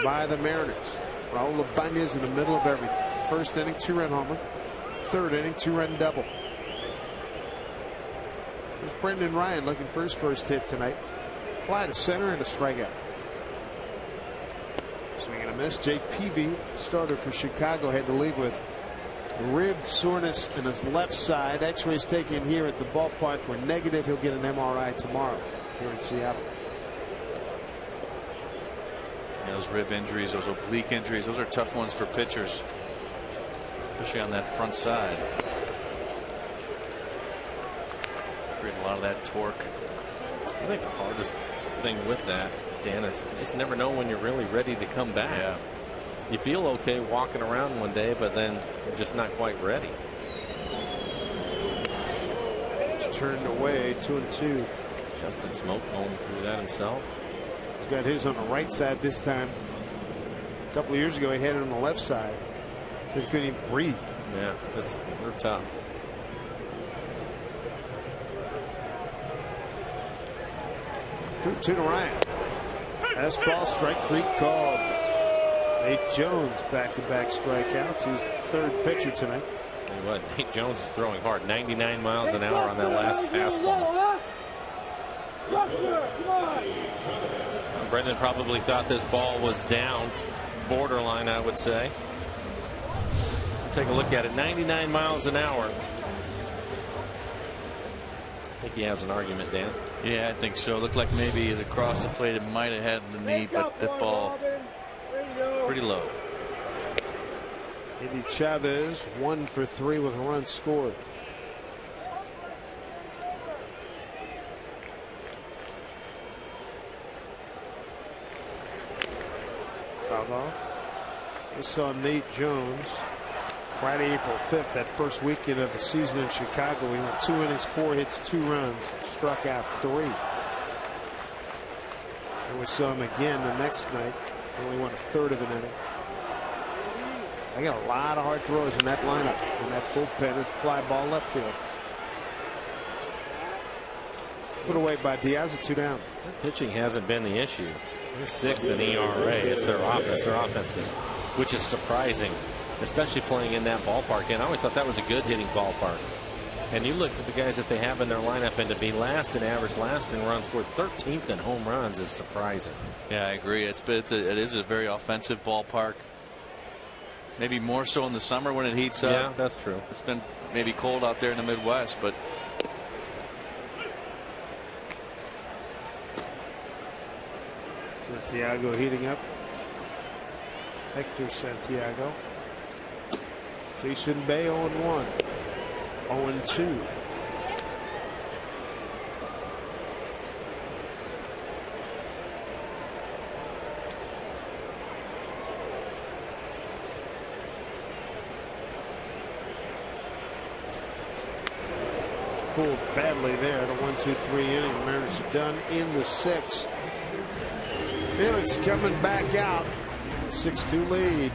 by the Mariners. Raul Ibanez in the middle of everything. 1st inning, 2-run homer. 3rd inning, 2-run double. There's Brendan Ryan looking for his first hit tonight. Fly to center and a strikeout. Swing and a miss. Jake Peavy, starter for Chicago, had to leave with rib soreness in his left side. X-rays taken here at the ballpark were negative. He'll get an MRI tomorrow here in Seattle. Those rib injuries, those oblique injuries, those are tough ones for pitchers, especially on that front side. Create a lot of that torque. I think the hardest thing with that, Dan, is you just never know when you're really ready to come back. Yeah. You feel okay walking around one day, but then you're just not quite ready. It's turned away, 2-2. Justin Smoke going through that himself. He's got his on the right side this time. A couple of years ago, he had it on the left side, so he couldn't even breathe. Yeah, they're tough. Two to Ryan. Fastball, strike 3 called. Nate Jones back-to-back strikeouts. He's the 3rd pitcher tonight. Tell you what, Nate Jones is throwing hard. 99 miles an hour on that last fastball. Brendan probably thought this ball was down, borderline, I would say. Take a look at it. 99 miles an hour. think he has an argument, Dan. Yeah, I think so. Looked like maybe he's across the plate. It might have had the knee, but that ball pretty low. Andy Chavez 1 for 3 with a run scored. Fouled off. We saw Nate Jones Friday, April 5th, that first weekend of the season in Chicago. He went 2 innings, 4 hits, 2 runs, struck out 3. And we saw him again the next night. Only went a third of an inning. I got a lot of hard throws in that lineup, and that bullpen is fly ball left field. Put away by Diaz at 2 down. Pitching hasn't been the issue. They're 6th in ERA. It's their offense. Their offense is, which is surprising, especially playing in that ballpark. And I always thought that was a good hitting ballpark. And you look at the guys that they have in their lineup, and to be last in average, last in runs scored, 13th in home runs is surprising. Yeah, I agree. It is a very offensive ballpark. Maybe more so in the summer when it heats up. Yeah, that's true. It's been maybe cold out there in the Midwest, but Santiago heating up. Hector Santiago. Jason Bay 0-1. 0-2. Fooled badly there. The 1-2-3 inning. The Mariners are done in the 6th. Felix coming back out. 6-2 lead.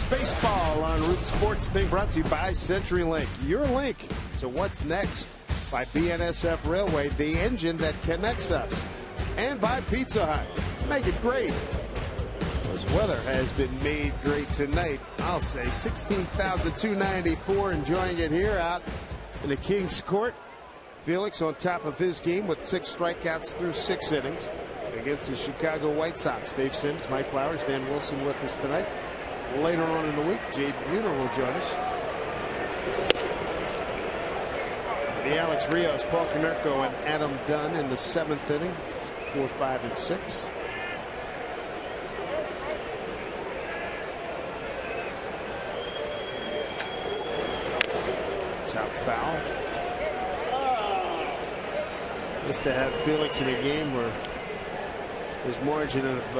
Baseball on Root Sports, being brought to you by CenturyLink. Your link to what's next by BNSF Railway, the engine that connects us, and by Pizza Hut. Make it great. This weather has been made great tonight. I'll say 16,294 enjoying it here out in the King's Court. Felix on top of his game with 6 strikeouts through 6 innings against the Chicago White Sox. Dave Sims, Mike Flowers, Dan Wilson with us tonight. Later on in the week, Jade Buhner will join us. The Alex Rios, Paul Konerko, and Adam Dunn in the 7th inning. 4, 5, and 6. Chop foul. Just to have Felix in a game where his margin of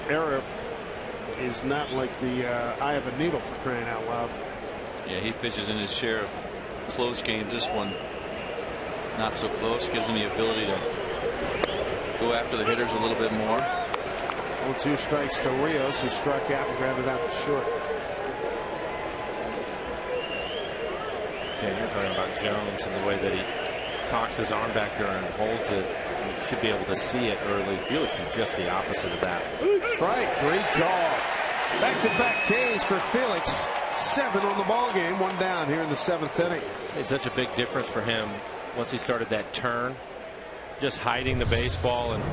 error is not like the eye of a needle, for crying out loud. yeah, he pitches in his share of close games. This one not so close. Gives him the ability to go after the hitters a little bit more. 0-2 strikes to Rios, who struck out and grounded out to short. Dan, you're talking about Jones and the way that he cocks his arm back there and holds it. You should be able to see it early. Felix is just the opposite of that. Strike 3 call. Back-to-back Ks for Felix. 7 on the ball game. 1 down here in the 7th inning. It's such a big difference for him once he started that turn, just hiding the baseball. And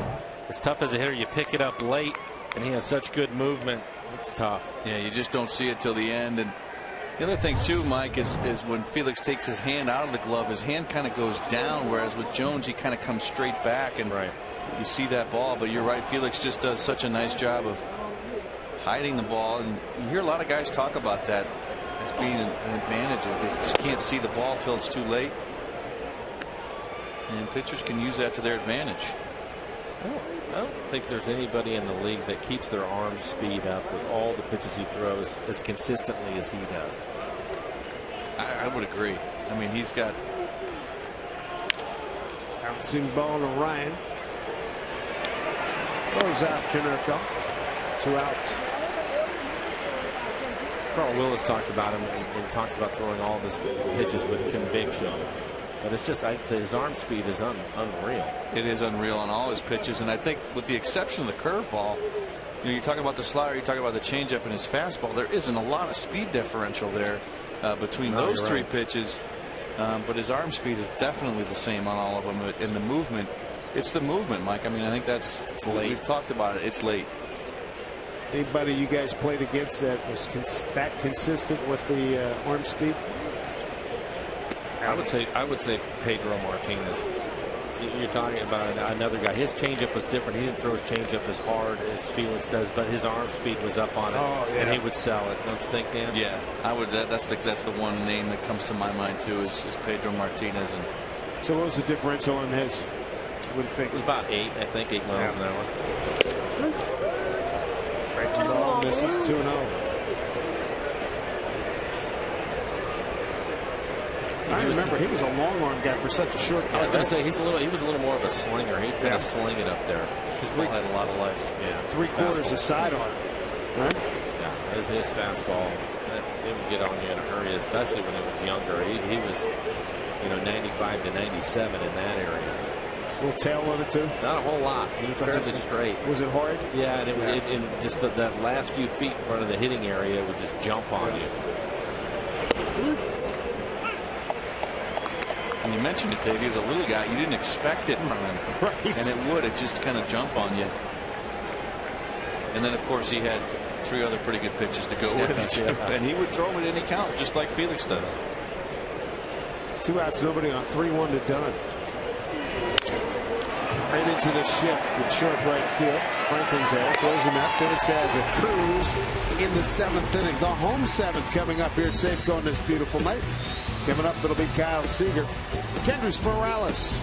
it's tough as a hitter. You pick it up late, and he has such good movement. It's tough. Yeah, you just don't see it till the end. And the other thing too, Mike, is when Felix takes his hand out of the glove, his hand kind of goes down, whereas with Jones he kind of comes straight back, and you see that ball. But you're right, Felix just does such a nice job of hiding the ball, and you hear a lot of guys talk about that as being an advantage. They just can't see the ball till it's too late, and pitchers can use that to their advantage. I don't think there's anybody in the league that keeps their arm speed up with all the pitches he throws as consistently as he does. I would agree. I mean, he's got bouncing ball to Ryan. Goes out Konerko. 2 outs. Carl Willis talks about him and talks about throwing all of his pitches with conviction. But it's just, his arm speed is unreal. It is unreal on all his pitches, and I think with the exception of the curveball, you're talking about the slider, you're talking about the changeup and his fastball. There isn't a lot of speed differential there between those 3 pitches, but his arm speed is definitely the same on all of them. In the movement, it's the movement, Mike. I mean, I think it's late. We've talked about it. It's late. Anybody you guys played against that was that consistent with the arm speed? I would say Pedro Martinez. You're talking about another guy. His changeup was different. He didn't throw his changeup as hard as Felix does, but his arm speed was up on it, and he would sell it. Don't you think, Dan? Yeah, I would. That's the one name that comes to my mind too is Pedro Martinez. And so, what was the differential on his? It was about 8, I think, 8 miles an hour. Right to ball, misses 2-0. I remember he was a long arm guy for such a short guy. I was going to say he was a little more of a slinger. He'd kind of sling it up there. His ball had a lot of life. Yeah, 3/4 a side arm. Right? Yeah, his fastball it would get on you in a hurry, especially when he was younger. He was 95 to 97 in that area. A little tail on it too? Not a whole lot. He was fairly straight. Was it hard? Yeah, and it just that last few feet in front of the hitting area would just jump on you. And you mentioned it, Dave. He was a little guy. You didn't expect it from him. Right. And it just kind of jump on you. And then, of course, he had 3 other pretty good pitches to go with it. Yeah. And he would throw them at any count, just like Felix does. 2 outs, nobody on 3-1 to done. Right into the shift in short right field. Franklin's there, throws him out. Felix has a cruise in the 7th inning. The home 7th coming up here at Safeco on this beautiful night. Coming up, it'll be Kyle Seager, Kendrys Morales,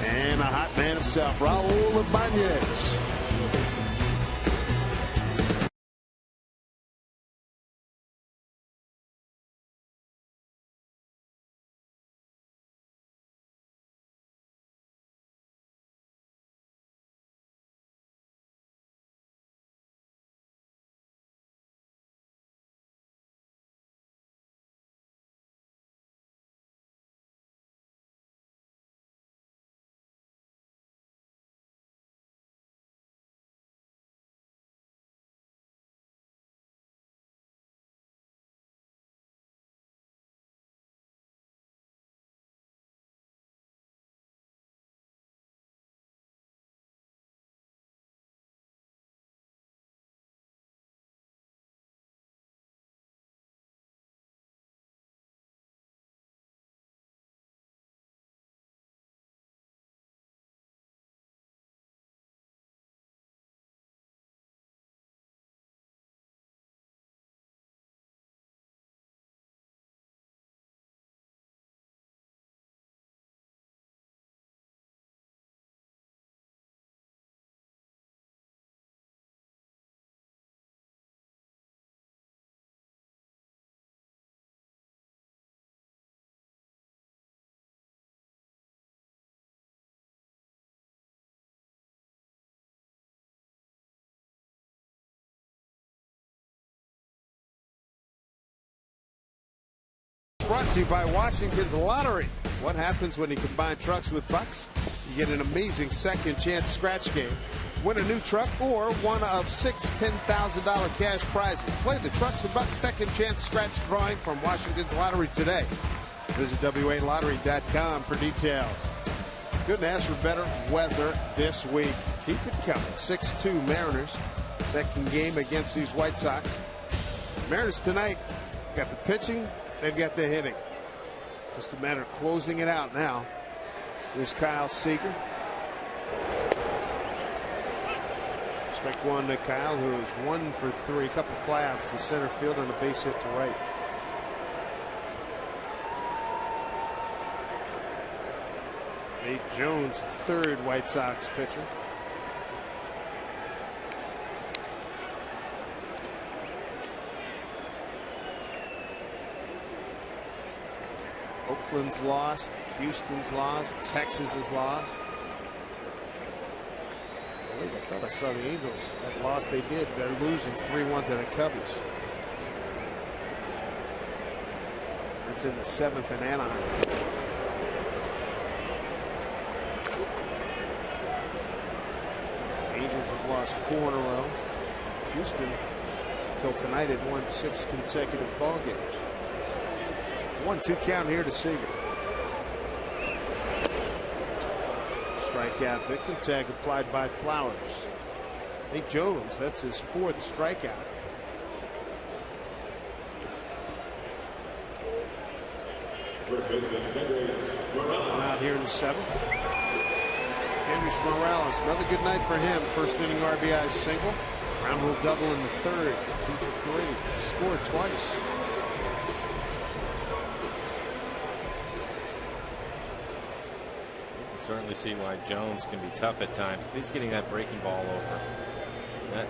and a hot man himself, Raul Ibanez. Brought to you by Washington's Lottery. What happens when you combine trucks with bucks? You get an amazing second chance scratch game. Win a new truck or one of 6 $10,000 cash prizes. Play the Trucks and Bucks second chance scratch drawing from Washington's Lottery today. Visit WALottery.com for details. Couldn't ask for better weather this week. Keep it coming. 6-2 Mariners. Second game against these White Sox. Mariners tonight got the pitching. They've got the hitting. Just a matter of closing it out now. Here's Kyle Seager. Strike one to Kyle, who is 1 for 3. A couple flyouts to center field and a base hit to right. Nate Jones, third White Sox pitcher. Oakland's lost. Houston's lost. Texas is lost. I thought I saw the Angels had lost. They did. They're losing 3-1 to the Cubbies. It's in the 7th in Anaheim. Angels have lost 4 in a row. Houston, till tonight, had won 6 consecutive ball games. 1-2 count here to Seager. Strikeout victim tag applied by Flowers. Nate Jones, that's his 4th strikeout. Out here in the 7th. Kendrys Morales, another good night for him. First inning RBI single. Ground rule double in the 3rd. 2 for 3. Scored twice. Certainly see why Jones can be tough at times. If he's getting that breaking ball over,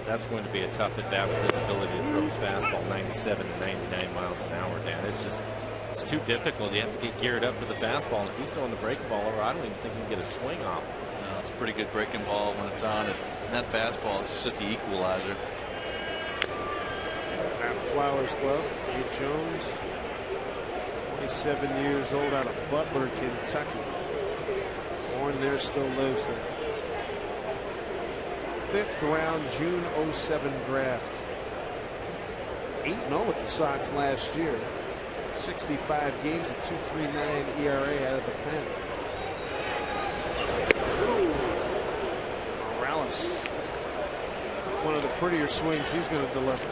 that's going to be a tough at bat with his ability to throw his fastball 97 to 99 miles an hour, Dan. It's too difficult. You have to get geared up for the fastball. And if he's throwing the breaking ball over, I don't even think he can get a swing off. No, it's a pretty good breaking ball when it's on. And that fastball is just the equalizer. Out of Flowers' glove, Nate Jones, 27 years old, out of Butler, Kentucky. Born there, still lives there. 5th round, June 07 draft. 8-0 with the Sox last year. 65 games at 2.39 ERA out of the pen. Morales, one of the prettier swings he's going to deliver.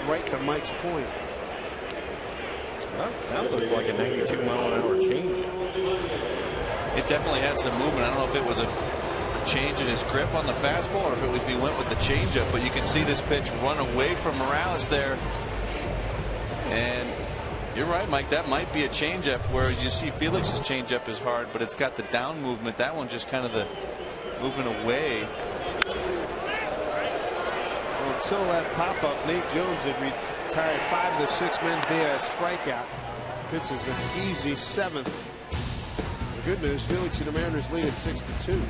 Right to Mike's point. That looked like a 92 mile an hour changeup. It definitely had some movement. I don't know if it was a change in his grip on the fastball or if he went with the changeup, but you can see this pitch run away from Morales there. And you're right, Mike, that might be a changeup, where you see Felix's changeup is hard, but it's got the down movement. That one just kind of the movement away. Well, until that pop-up, Nate Jones had retired 5 of the 6 men via strikeout. Pitches an easy 7th. The good news, Felix and the Mariners lead at 6-2.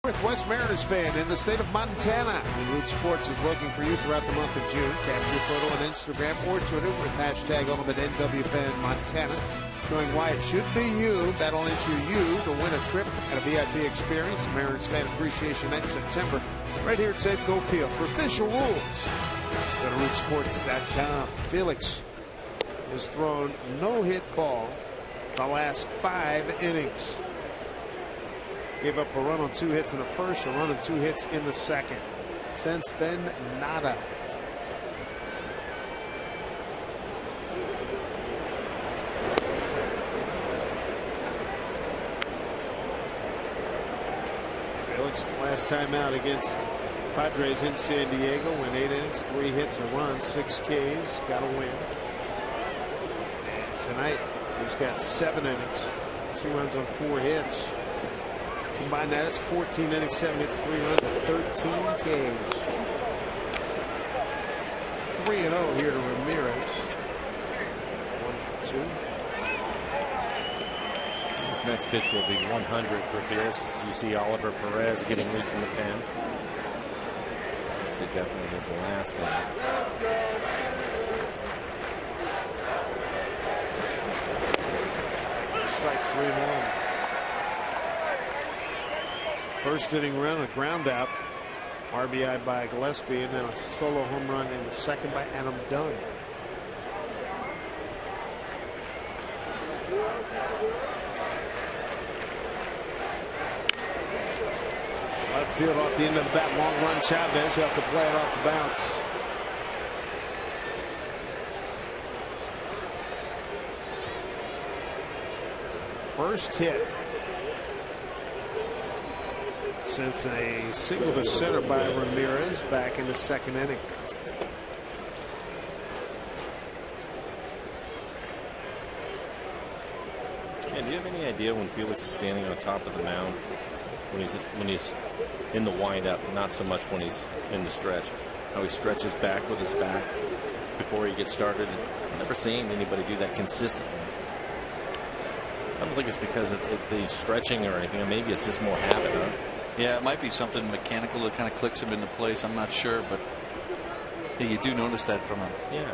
Northwest Mariners fan in the state of Montana. Root Sports is looking for you throughout the month of June. Capture your photo on Instagram or Twitter with hashtag #NWFanMontana. Showing why it should be you. That'll ensure you to win a trip and a VIP experience. Mariners Fan Appreciation Night in September. Right here at Safeco Field. For official rules, go to rootsports.com. Felix has thrown no-hit ball the last 5 innings. Gave up a run on 2 hits in the first, a run on 2 hits in the second. Since then, nada. Felix, last time out against Padres in San Diego, went 8 innings, 3 hits, a run, 6 Ks, got a win. And tonight, he's got 7 innings, 2 runs on 4 hits. Combine that, it's 14 innings, 7 hits, 3 runs, and 13 Ks. 3-0 here to Ramirez. 1 for 2. This next pitch will be 100 for Felix. As you see Oliver Perez getting loose in the pen. It's definitely his last inning. Strike 3-1. First inning run, a ground out, RBI by Gillespie, and then a solo home run in the second by Adam Dunn. Left field off the end of the bat, long run. Chavez, he'll have to play it off the bounce. First hit since a single to center by Ramirez back in the second inning. And do you have any idea when Felix is standing on top of the mound, when he's in the windup, not so much when he's in the stretch, how he stretches back with his back before he gets started? I've never seen anybody do that consistently. I don't think it's because of the stretching or anything. Maybe it's just more habit, huh? Yeah, it might be something mechanical that kind of clicks him into place. I'm not sure, but yeah, you do notice that from him. Yeah.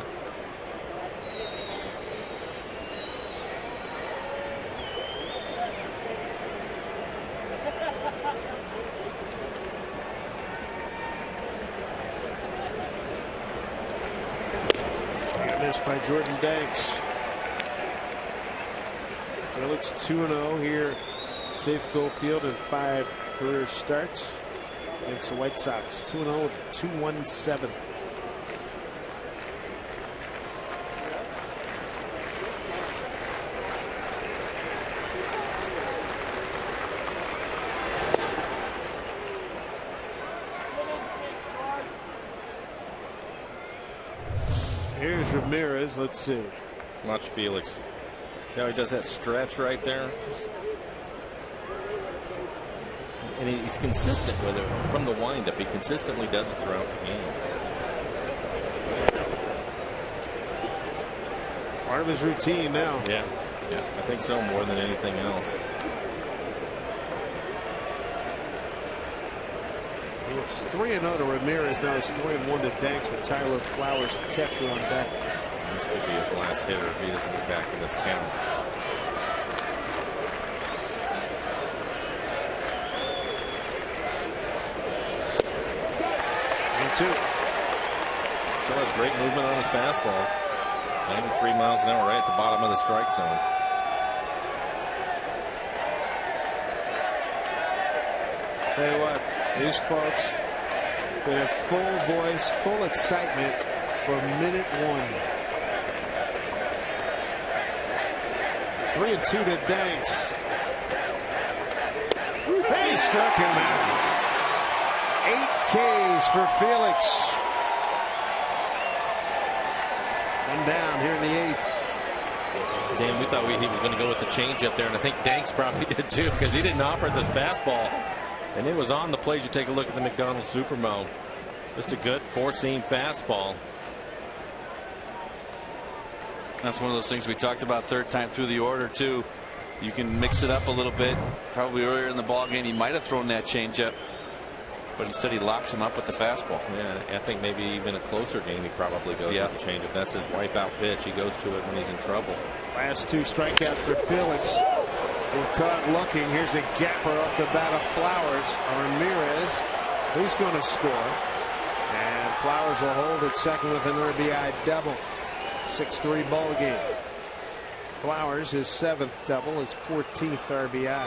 Missed by Jordan Danks. Felix 2-0 here. Safeco Field in 5 career starts against the White Sox. 2-0 with 2.17. Here's Ramirez. Let's see. Watch Felix. See how he does that stretch right there? And he's consistent with it from the windup. He consistently does it throughout the game. Part of his routine now. Yeah. I think so, more than anything else. It's 3-0 to Ramirez. Now it's 3-1 to Danks with Tyler Flowers, catcher, on deck. This could be his last hitter if he doesn't get back in this count. Two. Still has great movement on his fastball. 93 miles an hour right at the bottom of the strike zone. Tell you what, these folks, they have full voice, full excitement for minute 1. 3-2 to Danks. He struck him out. 8 Ks for Felix. One down here in the 8th. Dan, we thought he was going to go with the changeup there, and I think Danks probably did too, because he didn't offer this fastball. And it was on the plate. You take a look at the McDonald's Supermo. Just a good 4-seam fastball. That's one of those things we talked about third time through the order too. you can mix it up a little bit. Probably earlier in the ball game, he might have thrown that changeup, but instead he locks him up with the fastball. Yeah, I think maybe even a closer game he probably goes with the changeup. That's his wipeout pitch. He goes to it when he's in trouble. Last 2 strikeouts for Felix. We're caught looking. Here's a gapper off the bat of Flowers. Ramirez, he's going to score. And Flowers will hold at second with an RBI double. 6-3 ball game. Flowers, his 7th double, his 14th RBI.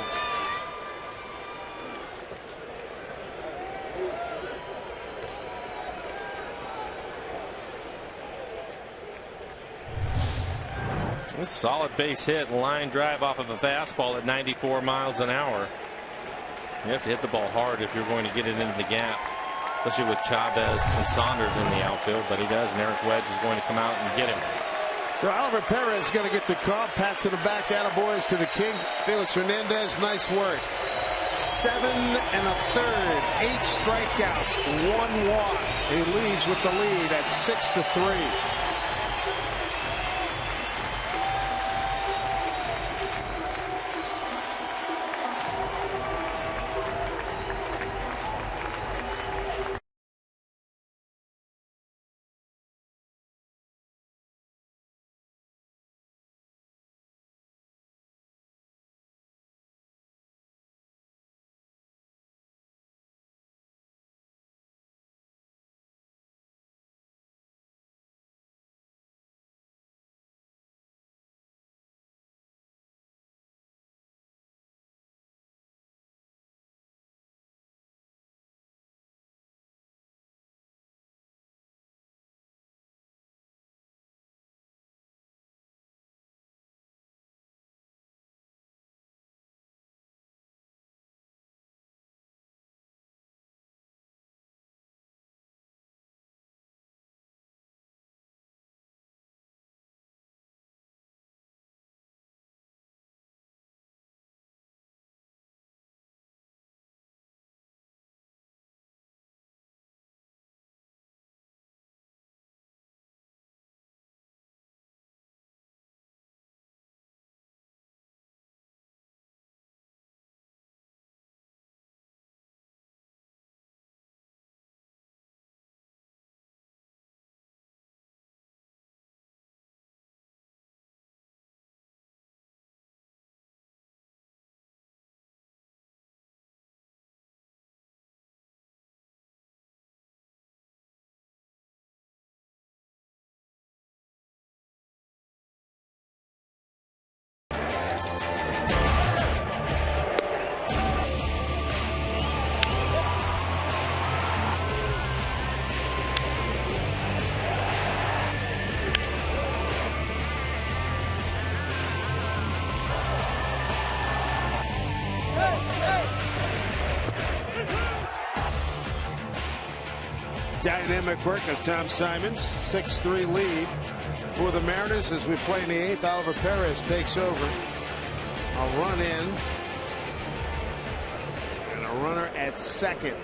A solid base hit, line drive off of a fastball at 94 miles an hour. You have to hit the ball hard if you're going to get it into the gap, especially with Chavez and Saunders in the outfield, but he does, and Eric Wedge is going to come out and get him. So Oliver Perez is going to get the call. Pat to the backs, attaboys to the king. Felix Hernandez, nice work. 7 1/3, 8 strikeouts, 1 walk. He leads with the lead at 6-3. Dynamic work of Tom Simons. 6-3 lead for the Mariners as we play in the 8th. Oliver Perez takes over. A run in and a runner at second.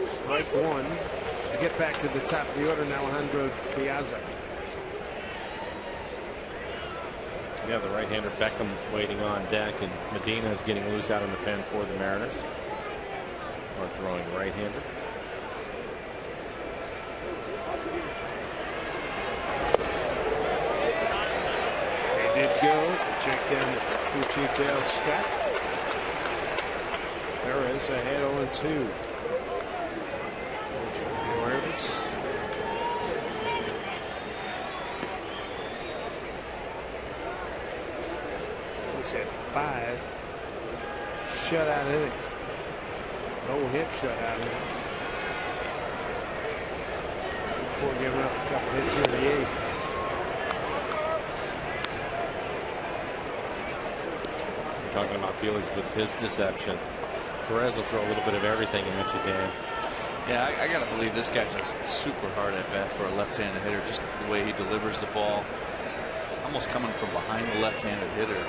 Strike 1 to get back to the top of the order now. Alejandro Piazza. Yeah, the right-hander Beckham waiting on deck, and Medina is getting loose out in the pen for the Mariners. Or throwing right-hander. They did go to check down Pucci Dale Scott. Perez ahead 0-2. Nervous. He's had 5 shutout innings. No hit shutout innings. Before giving up a couple hits here in the 8th. We're talking about Felix with his deception. Perez will throw a little bit of everything at you, Dan. Yeah, I got to believe this guy's a super hard at bat for a left-handed hitter. Just the way he delivers the ball, almost coming from behind the left-handed hitter.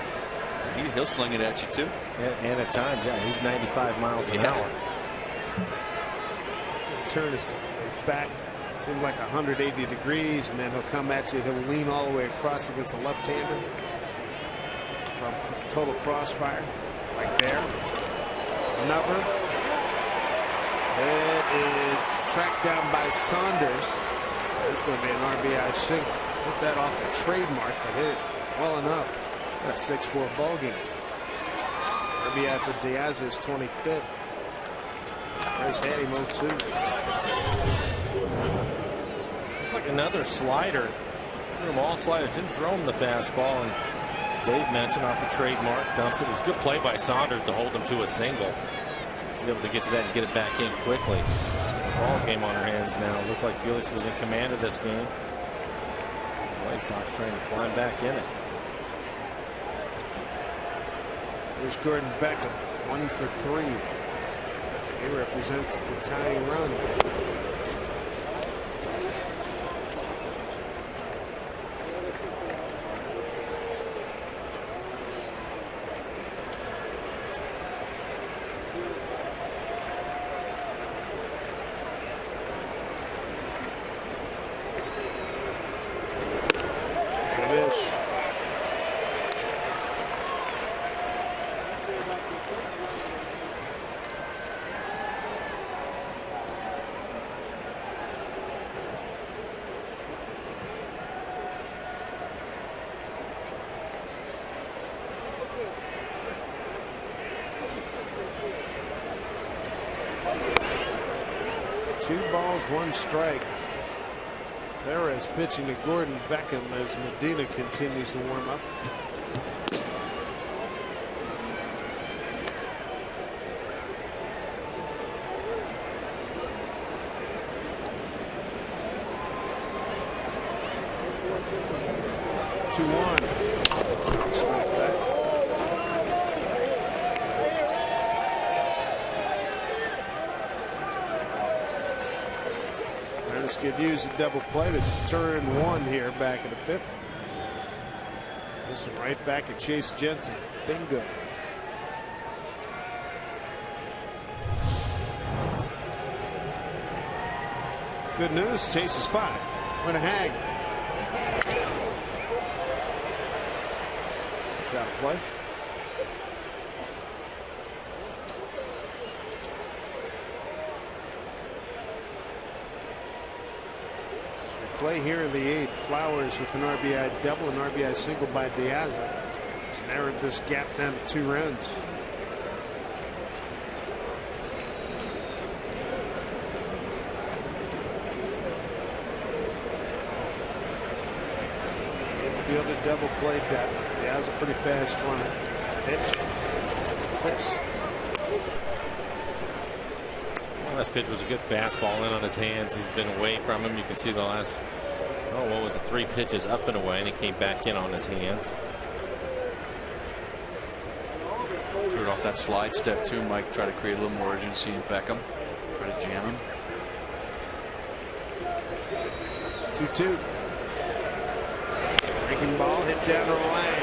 He'll sling it at you too. And at times, yeah, he's 95 miles an hour. Turn his back, seems like 180 degrees, and then he'll come at you. He'll lean all the way across against a left-hander. from Total Crossfire. Right there. Number. It is tracked down by Saunders. It's going to be an RBI single. Put that off the trademark, but hit it well enough. A 6-4 ball game. RBI for Diaz is 25th. There's had him 0-2. Like another slider. Threw him all sliders. Didn't throw him the fastball. And as Dave mentioned, off the trademark, dumps it. It was a good play by Saunders to hold him to a single. He's able to get to that and get it back in quickly. Ball game on our hands now. Looked like Felix was in command of this game. The White Sox trying to climb back in it. Here's Gordon Beckham, 1 for 3. He represents the tying run. Two balls, one strike. Perez pitching to Gordon Beckham as Medina continues to warm up. Could use a double play to turn one here back in the 5th. This one right back at Chase Jensen. Bingo. Good news, Chase is 5. Win a hang. It's out of play. Play here in the 8th. Flowers with an RBI double, an RBI single by Diaz. Narrowed this gap down to 2 runs. Infielded double play depth. Diaz a pretty fast runner. Pitch. Fist. Last pitch was a good fastball in on his hands. He's been away from him. You can see the last, what was it, 3 pitches up and away, and he came back in on his hands. Threw it off that slide step too, Mike. Try to create a little more urgency in Beckham. Try to jam him. 2-2. Breaking ball hit down to the lane.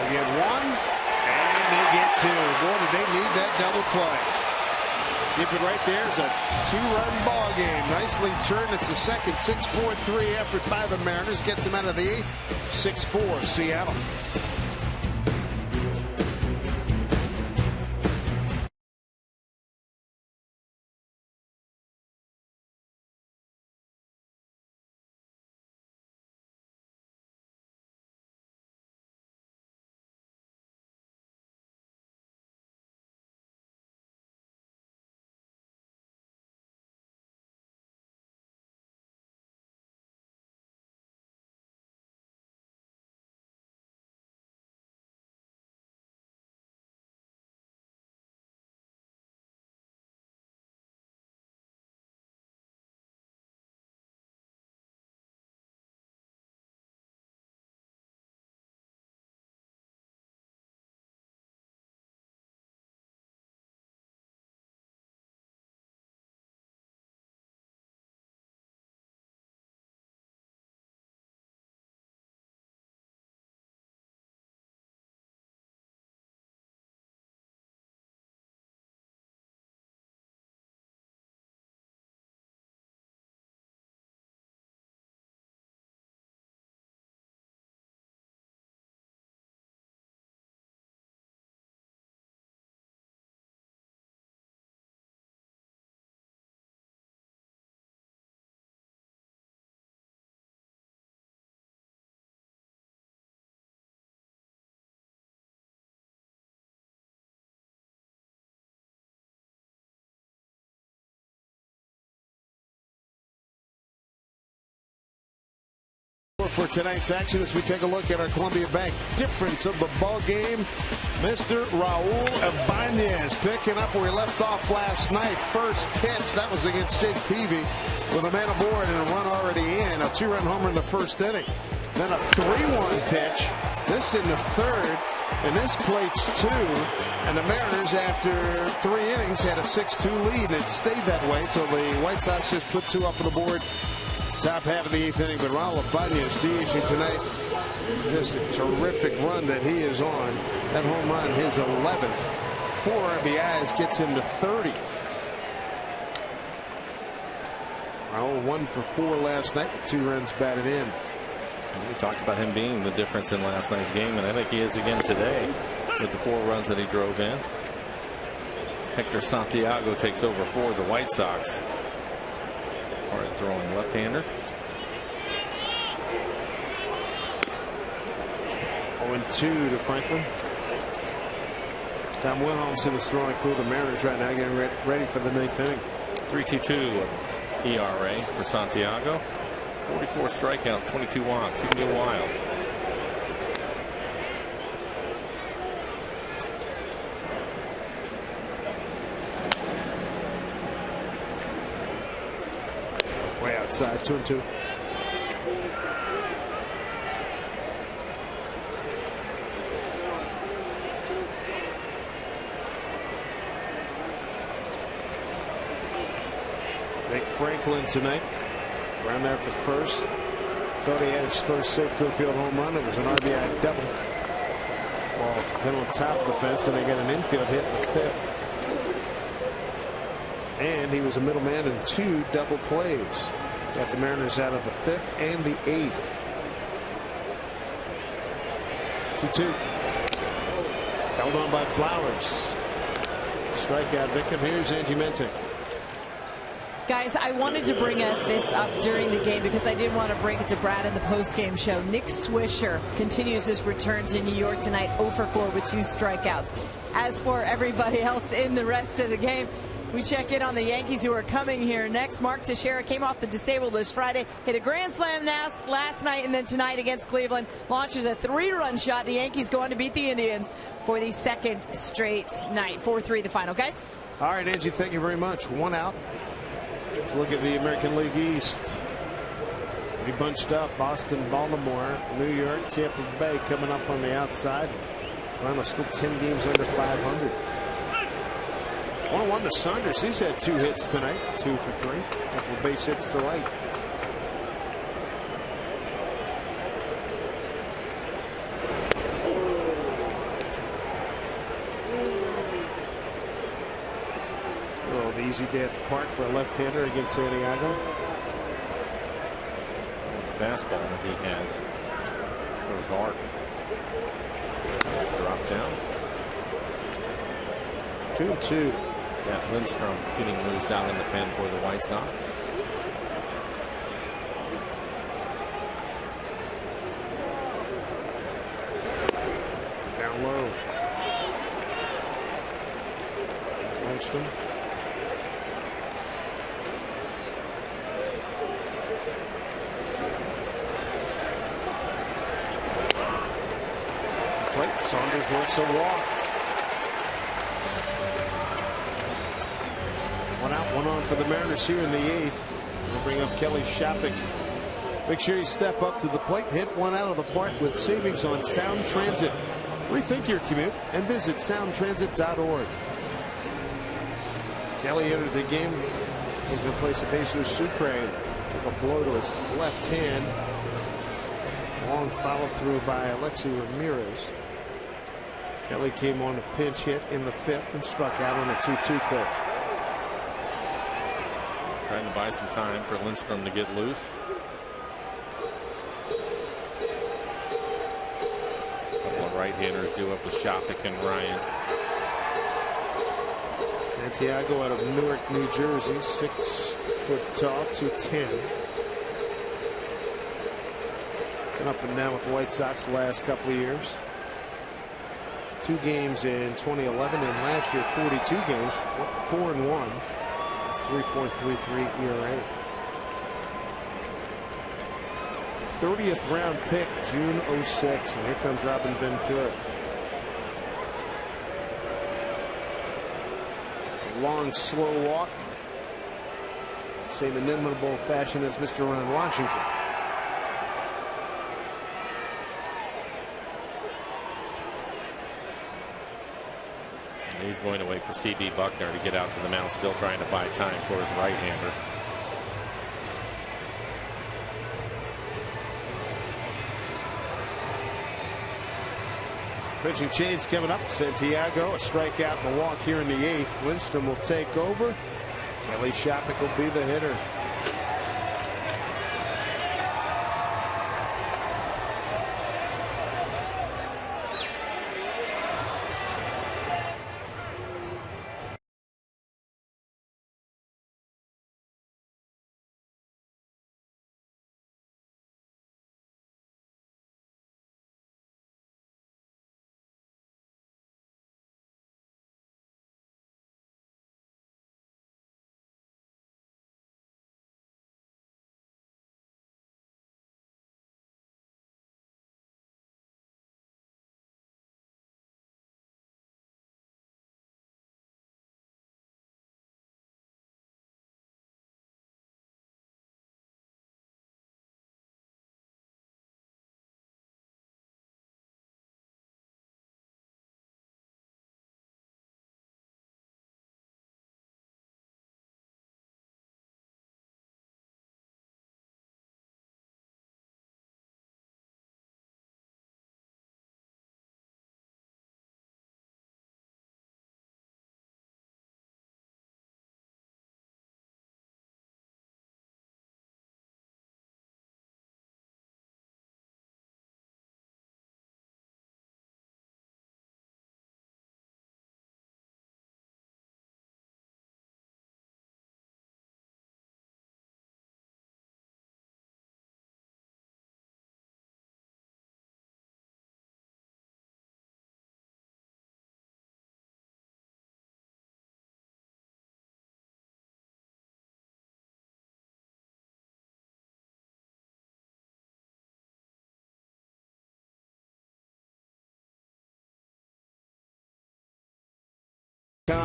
They get 1 and they get 2. Boy, did they need that double play. Keep it right there. It's a 2-run ball game. Nicely turned. It's the second 6-4-3 effort by the Mariners. Gets them out of the 8th. 6-4 Seattle. score for tonight's action as we take a look at our Columbia Bank difference of the ball game. Mr. Raul Ibanez picking up where he left off last night. First pitch, that was against Jake Peavy with a man aboard and a run already in. A 2-run homer in the first inning. Then a 3-1 pitch. This in the third. And this plates 2. And the Mariners, after 3 innings, had a 6-2 lead. And it stayed that way till the White Sox just put 2 up on the board. Top half of the 8th inning. But Raul Ibanez DHing tonight. Just a terrific run that he is on. That home run, his 11th. 4 RBIs gets him to 30. Raul 1 for 4 last night. 2 runs batted in. We talked about him being the difference in last night's game, and I think he is again today with the 4 runs that he drove in. Hector Santiago takes over for the White Sox. Hard throwing left-hander. 0-2 to Franklin. Tom Wilhelmsen is throwing for the Mariners right now, getting ready for the 9th inning. 3.22 ERA for Santiago. 44 strikeouts, 22 walks. He can go wild. Way outside, 2-2. Nick Franklin tonight. Round out the first. Thought he had his first Safeco Field home run. It was an RBI double. Ball hit on top of the fence, and they got an infield hit in the 5th. And he was a middleman in 2 double plays. Got the Mariners out of the 5th and the 8th. 2-2. Held on by Flowers. Strikeout victim. Here's Angie Menting. Guys, I wanted to bring this up during the game because I didn't want to bring it to Brad in the postgame show. Nick Swisher continues his return to New York tonight, 0 for 4 with 2 strikeouts. As for everybody else in the rest of the game, we check in on the Yankees who are coming here next. Mark Teixeira came off the disabled list Friday, hit a grand slam last night, and then tonight against Cleveland launches a 3-run shot. The Yankees go on to beat the Indians for the 2nd straight night. 4-3 the final. Guys? All right, Angie, thank you very much. 1 out. Let's look at the American League East. We bunched up. Boston, Baltimore, New York, Tampa Bay coming up on the outside. Toronto still 10 games under 500. 1-1 to Saunders. He's had 2 hits tonight. 2 for 3. Couple of base hits to right. Easy day at the park for a left-hander against Santiago. The fastball that he has goes hard. Drop down. 2-2. Yeah, Lindstrom getting loose out in the pen for the White Sox. Down low. Lindstrom. Saunders works a walk. 1 out, 1 on for the Mariners here in the 8th. We'll bring up Kelly Shopik. Make sure you step up to the plate and hit 1 out of the park with savings on Sound Transit. Rethink your commute and visit soundtransit.org. Kelly entered the game. He's going to place a Jesus Sucre. Took a blow to his left hand. Long follow through by Alexi Ramirez. Kelly came on a pinch hit in the 5th and struck out on a 2-2 pitch. Trying to buy some time for Lindstrom to get loose. A couple of right-handers due up with Shopik and Ryan. Santiago out of Newark, New Jersey, 6 foot tall, 210. Been up and down with the White Sox the last couple of years. 2 games in 2011 and last year 42 games, 4-1, 3.33 ERA. 30th round pick, June '06. And here comes Robin Ventura. A long, slow walk. Same inimitable fashion as Mr. Ron Washington. He's going to wait for C.B. Buckner to get out to the mound, still trying to buy time for his right-hander. Pitching change coming up. Santiago, a strikeout and a walk here in the 8th. Lindstrom will take over. Kelly Shopik will be the hitter.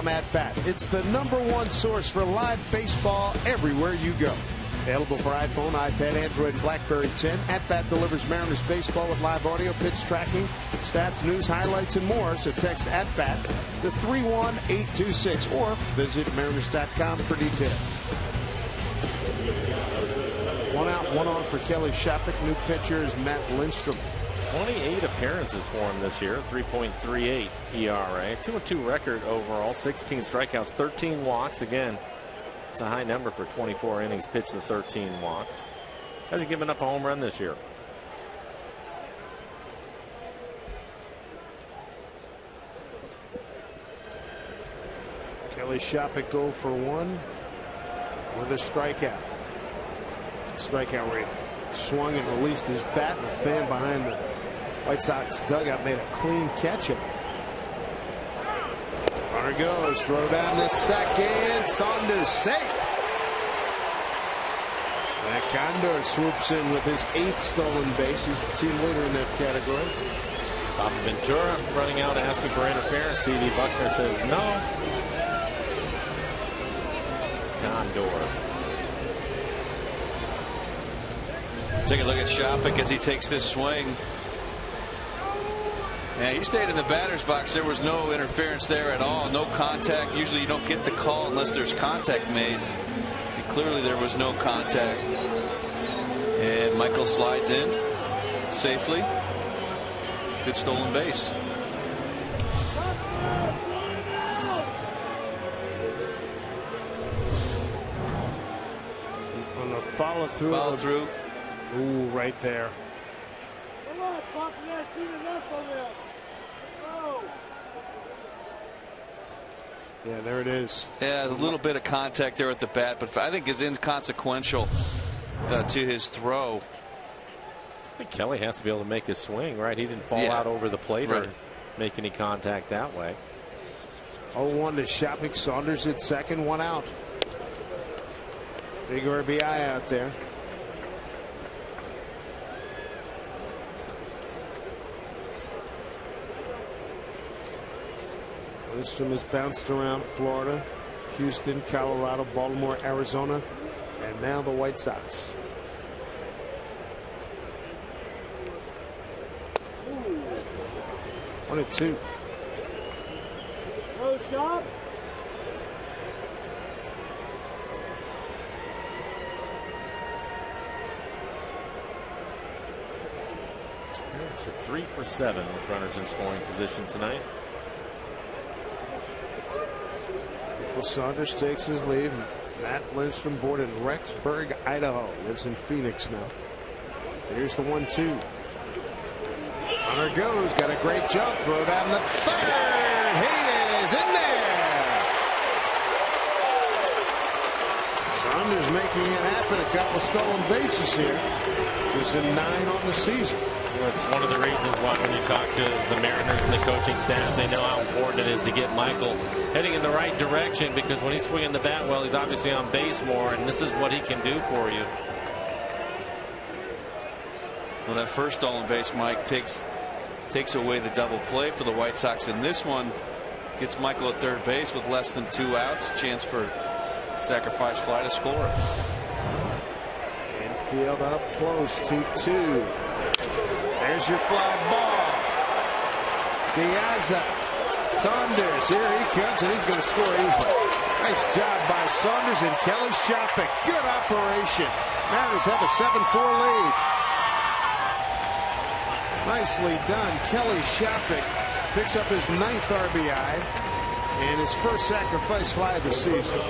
At bat. It's the #1 source for live baseball everywhere you go. Available for iPhone, iPad, Android, and BlackBerry 10. At Bat delivers Mariners baseball with live audio, pitch tracking, stats, news, highlights, and more. So text At Bat to 31826 or visit Mariners.com for details. 1 out, 1 on for Kelly Shopik. New pitcher is Matt Lindstrom. 28 appearances for him this year, 3.38 ERA, 2-2 record overall, 16 strikeouts, 13 walks. Again, it's a high number for 24 innings pitched to 13 walks. Hasn't given up a home run this year. Kelly Shopik go for 1 with a strikeout. Strikeout rate. Swung and released his bat, and the fan behind the White Sox dugout made a clean catch. Runner goes, throw down to second. Saunders safe. And Condor swoops in with his 8th stolen base. He's the team leader in that category. Bob Ventura running out asking for interference. C.B. Buckner says no. Condor. Take a look at Shopik as he takes this swing. Yeah, he stayed in the batter's box. There was no interference there at all. No contact. Usually you don't get the call unless there's contact made. And clearly there was no contact. And Michael slides in safely. Good stolen base. On the follow through. Follow through. Ooh, right there. Come on, Pop, you gotta see the left over there. Oh. Yeah, there it is. Yeah, a little bit of contact there at the bat, but I think it's inconsequential to his throw. I think Kelly has to be able to make his swing, right? He didn't fall out over the plate or make any contact that way. 0-1 to Shopik. Saunders at second, 1 out. Big RBI out there. Lindstrom has bounced around Florida, Houston, Colorado, Baltimore, Arizona, and now the White Sox. One and two. Go shop. It's a 3 for 7 with runners in scoring position tonight. Michael Saunders takes his lead. Matt Lindstrom, born in Rexburg, Idaho, lives in Phoenix now. Here's the 1-2. Hunter goes, got a great jump, throw down the third. He is in there. Saunders making it happen. A couple stolen bases here. Just a 9 on the season. That's one of the reasons why when you talk to the Mariners and the coaching staff, they know how important it is to get Michael heading in the right direction, because when he's swinging the bat well, he's obviously on base more, and this is what he can do for you. Well, that first stolen base, Mike, takes away the double play for the White Sox, and this one gets Michael at third base with less than 2 outs. Chance for sacrifice fly to score. Infield up close, 2-2. There's your fly ball. Piazza. Saunders, here he comes, and he's going to score easily. Nice job by Saunders and Kelly Shopik. Good operation. Mariners have a 7-4 lead. Nicely done. Kelly Shopik picks up his 9th RBI and his first sacrifice fly of the season.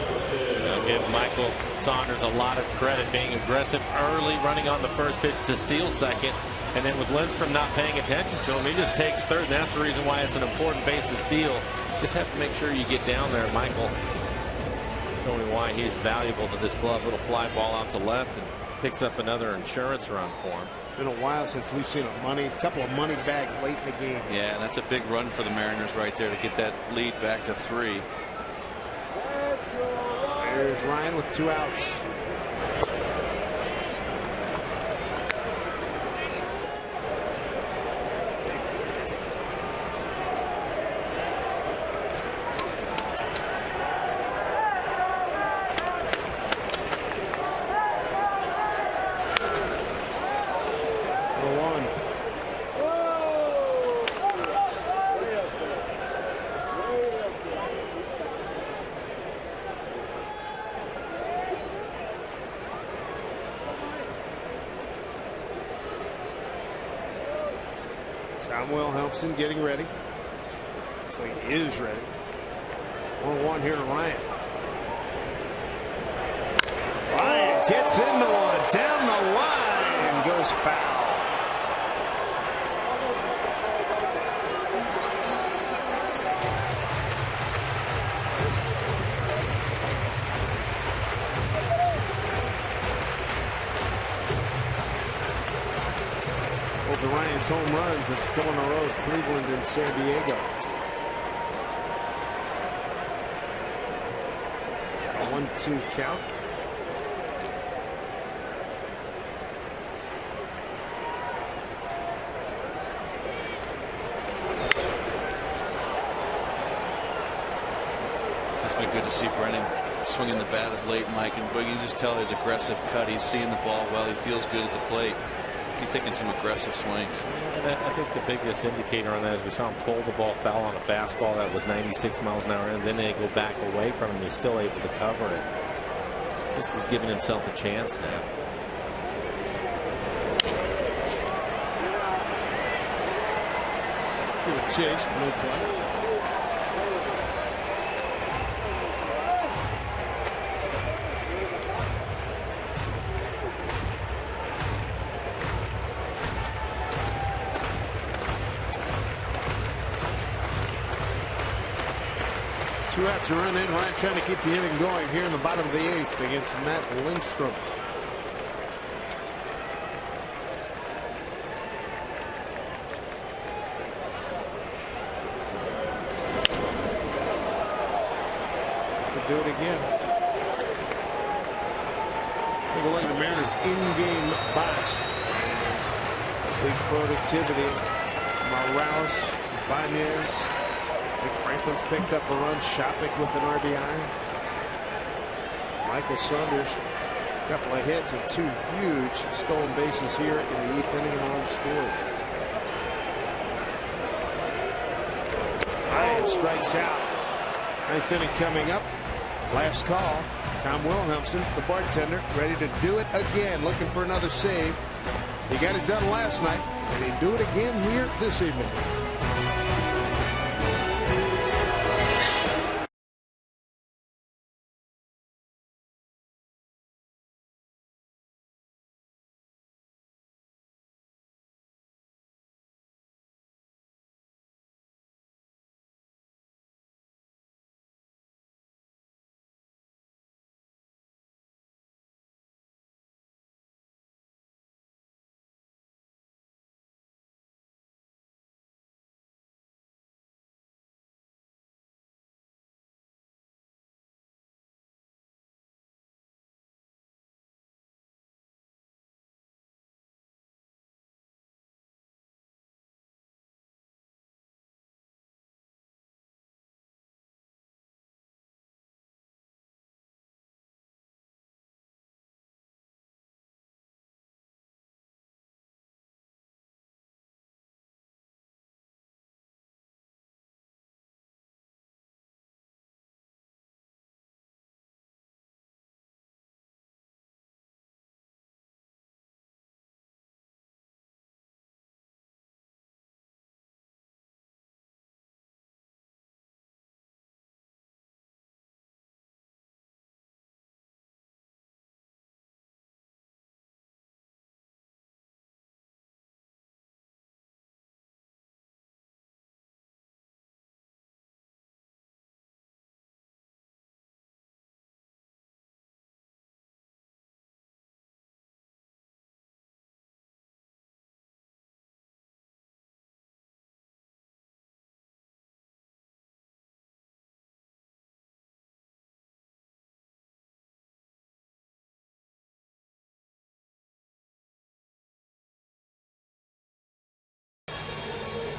I'll give Michael Saunders a lot of credit, being aggressive early, running on the first pitch to steal second. And then with Lindstrom not paying attention to him, he just takes third, and that's the reason why it's an important base to steal. Just have to make sure you get down there. Michael showing why he's valuable to this club. Little fly ball out to left and picks up another insurance run for him. Been a while since we've seen a couple of money bags late in the game. Yeah, and that's a big run for the Mariners right there to get that lead back to 3. There's Ryan with 2 outs. Will Helmson getting ready. So he is ready. 1-1 here to Ryan. Ryan gets into one. Down the line. Goes foul. The Ryan's home runs have come on the road, Cleveland and San Diego. A 1-2 count. It's been good to see Brennan swinging the bat of late, Mike, and you can just tell his aggressive cut. He's seeing the ball well. He feels good at the plate. He's taking some aggressive swings. And I think the biggest indicator on that is we saw him pull the ball foul on a fastball that was 96 miles an hour, and then they go back away from him. He's still able to cover it. This is giving himself a chance now. Give a chase, but no play. Two outs, a run in. Ryan trying to keep the inning going here in the bottom of the 8th against Matt Lindstrom. To do it again. Take a look at the Mariners' in-game box. Big productivity. Morales, Banez, Nick Franklin's picked up a run. Shopik with an RBI. Michael Saunders, a couple of hits and 2 huge stolen bases here in the 8th inning and on score. Ryan strikes out. 9th inning coming up. Last call. Tom Wilhelmsen, the bartender, ready to do it again, looking for another save. He got it done last night, and he'd do it again here this evening.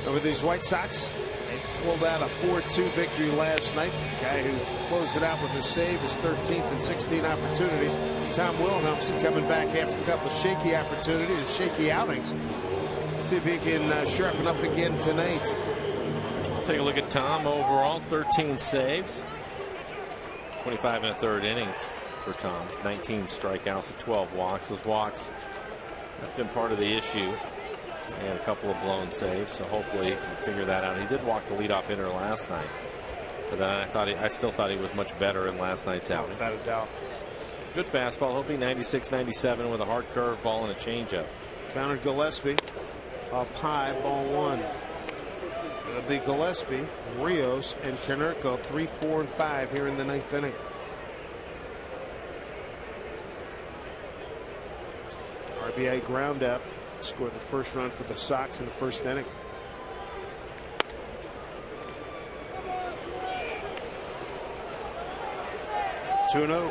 Over these White Sox, they pulled out a 4-2 victory last night. The guy who closed it out with a save, his 13th and 16 opportunities. Tom Wilhelmsen coming back after a couple of shaky opportunities, shaky outings. Let's see if he can sharpen up again tonight. Take a look at Tom overall, 13 saves, 25 and a third innings for Tom, 19 strikeouts, 12 walks. Those walks, that's been part of the issue. He had a couple of blown saves, so hopefully he can figure that out. He did walk the leadoff hitter last night, but I still thought he was much better in last night's outing. Without a doubt. Good fastball, hoping 96-97 with a hard curve ball and a changeup. Countered Gillespie up high, ball 1. It'll be Gillespie, Rios, and Konerko 3, 4, and 5 here in the 9th inning. RBI ground up. Scored the first run for the Sox in the first inning. Two and 0.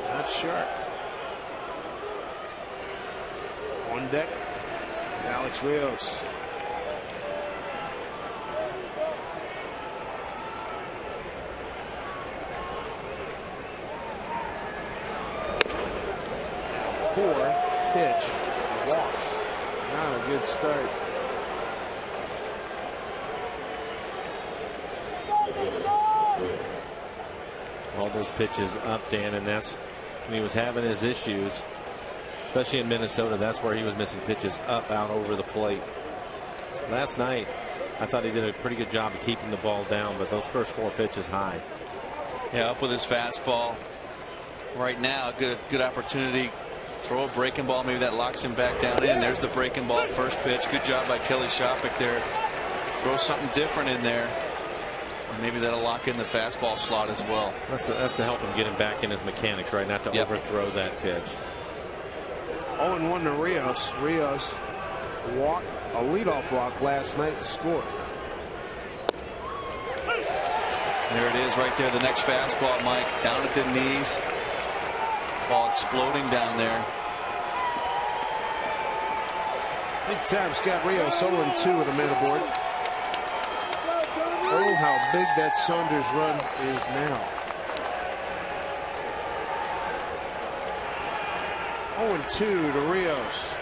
Not sharp. On deck is Alex Rios. Pitch walk. Not a good start. All those pitches up, Dan, and that's when he was having his issues, especially in Minnesota. That's where he was missing pitches up, out, over the plate. Last night, I thought he did a pretty good job of keeping the ball down, but those first 4 pitches high. Yeah, up with his fastball. Right now, good opportunity. Throw a breaking ball, maybe that locks him back down in. There's the breaking ball, first pitch. Good job by Kelly Shopik there. Throw something different in there. Maybe that'll lock in the fastball slot as well. That's to help him get him back in his mechanics, right? Not to overthrow that pitch. 0-1 to Rios. Rios walked a leadoff walk last night and scored. There it is right there. The next fastball, Mike, down at the knees. Ball exploding down there. Big time Scott Rios, 0-2 with a man aboard. Oh, how big that Saunders run is now. 0-2 to Rios.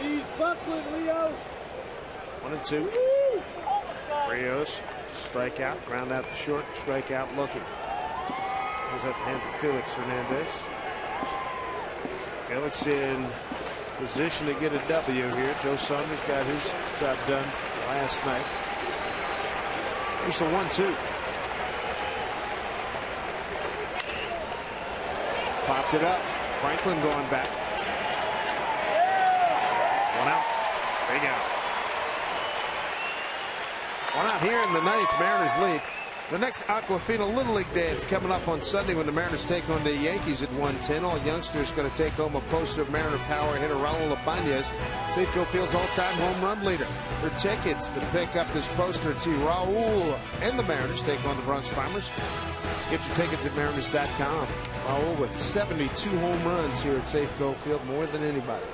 He's buckling, Rios. 1-2. Rios, strikeout, ground out to short, strikeout looking. Goes up the hands of Felix Hernandez. Felix in position to get a W here. Joe Saunders got his job done last night. Here's the 1-2. Popped it up. Franklin going back. One out. Big out. One out here in the 9th, Mariners lead. The next Aquafina Little League dance coming up on Sunday when the Mariners take on the Yankees at 1:10. All youngsters going to take home a poster of Mariner power hitter Raul Ibanez, Safeco Field's all-time home run leader. For tickets to pick up this poster and see Raul and the Mariners take on the Bronx Bombers, get your tickets at Mariners.com. Raul with 72 home runs here at Safeco Field, more than anybody.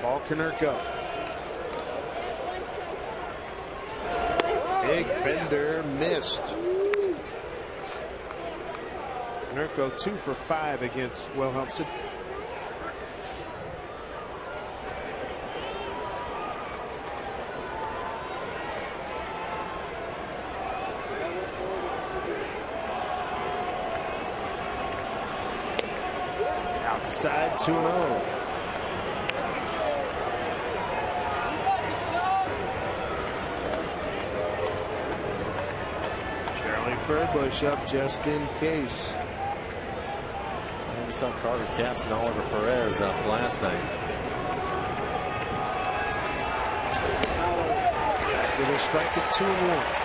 Paul Konerko. Big bender missed. Konerko 2 for 5 against Wilhelmsen. Outside 2-0. Furbush up just in case. We saw Carter Capps and Oliver Perez up last night. With a strike at 2-1.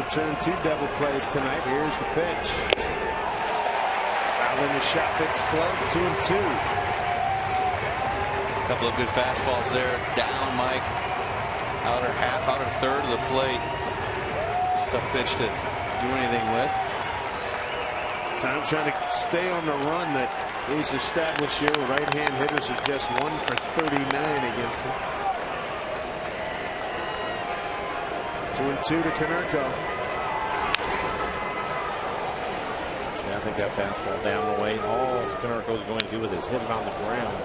Turn 2 double plays tonight. Here's the pitch. Foul in the shot, explode. 2-2. A couple of good fastballs there. Down, Mike. Outer half, outer third of the plate. It's a tough pitch to do anything with. Tom trying to stay on the run that he's established here. Right-hand hitters are just 1 for 39 against him. 2-2 to Konerko. I think that fastball down the way. All Konerko is going to do with is hit it on the ground.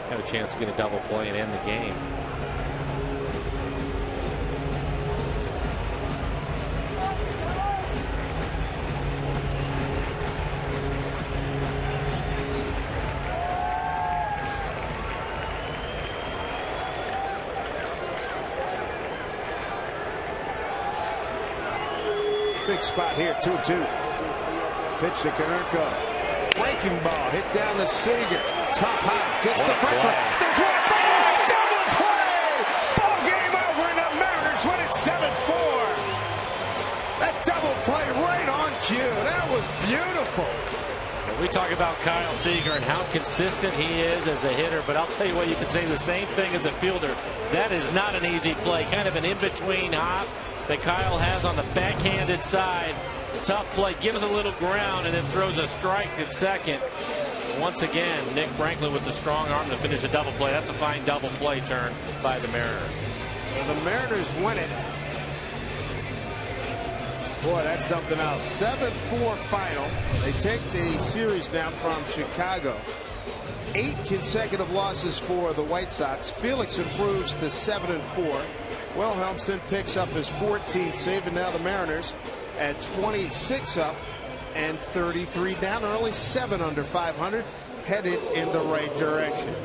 Have a chance to get a double play and end the game. Big spot here, 2-2. Pitch to Konerko. Breaking ball hit down to Seager. Tough hop. Gets the Franklin. There's one. Double play. Ball game over and the Mariners win it 7-4. That double play right on cue. That was beautiful. We talk about Kyle Seager and how consistent he is as a hitter, but I'll tell you what, you can say the same thing as a fielder. That is not an easy play. Kind of an in-between hop that Kyle has on the backhanded side. Tough play, gives a little ground and then throws a strike at second. Once again, Nick Franklin with the strong arm to finish a double play. That's a fine double play turn by the Mariners. Well, the Mariners win it. Boy, that's something else. 7-4 final. They take the series now from Chicago. 8 consecutive losses for the White Sox. Felix improves to 7-4. Wilhelmsen picks up his 14th save, and now the Mariners at 26 up and 33 down, early 7 under 500, headed in the right direction.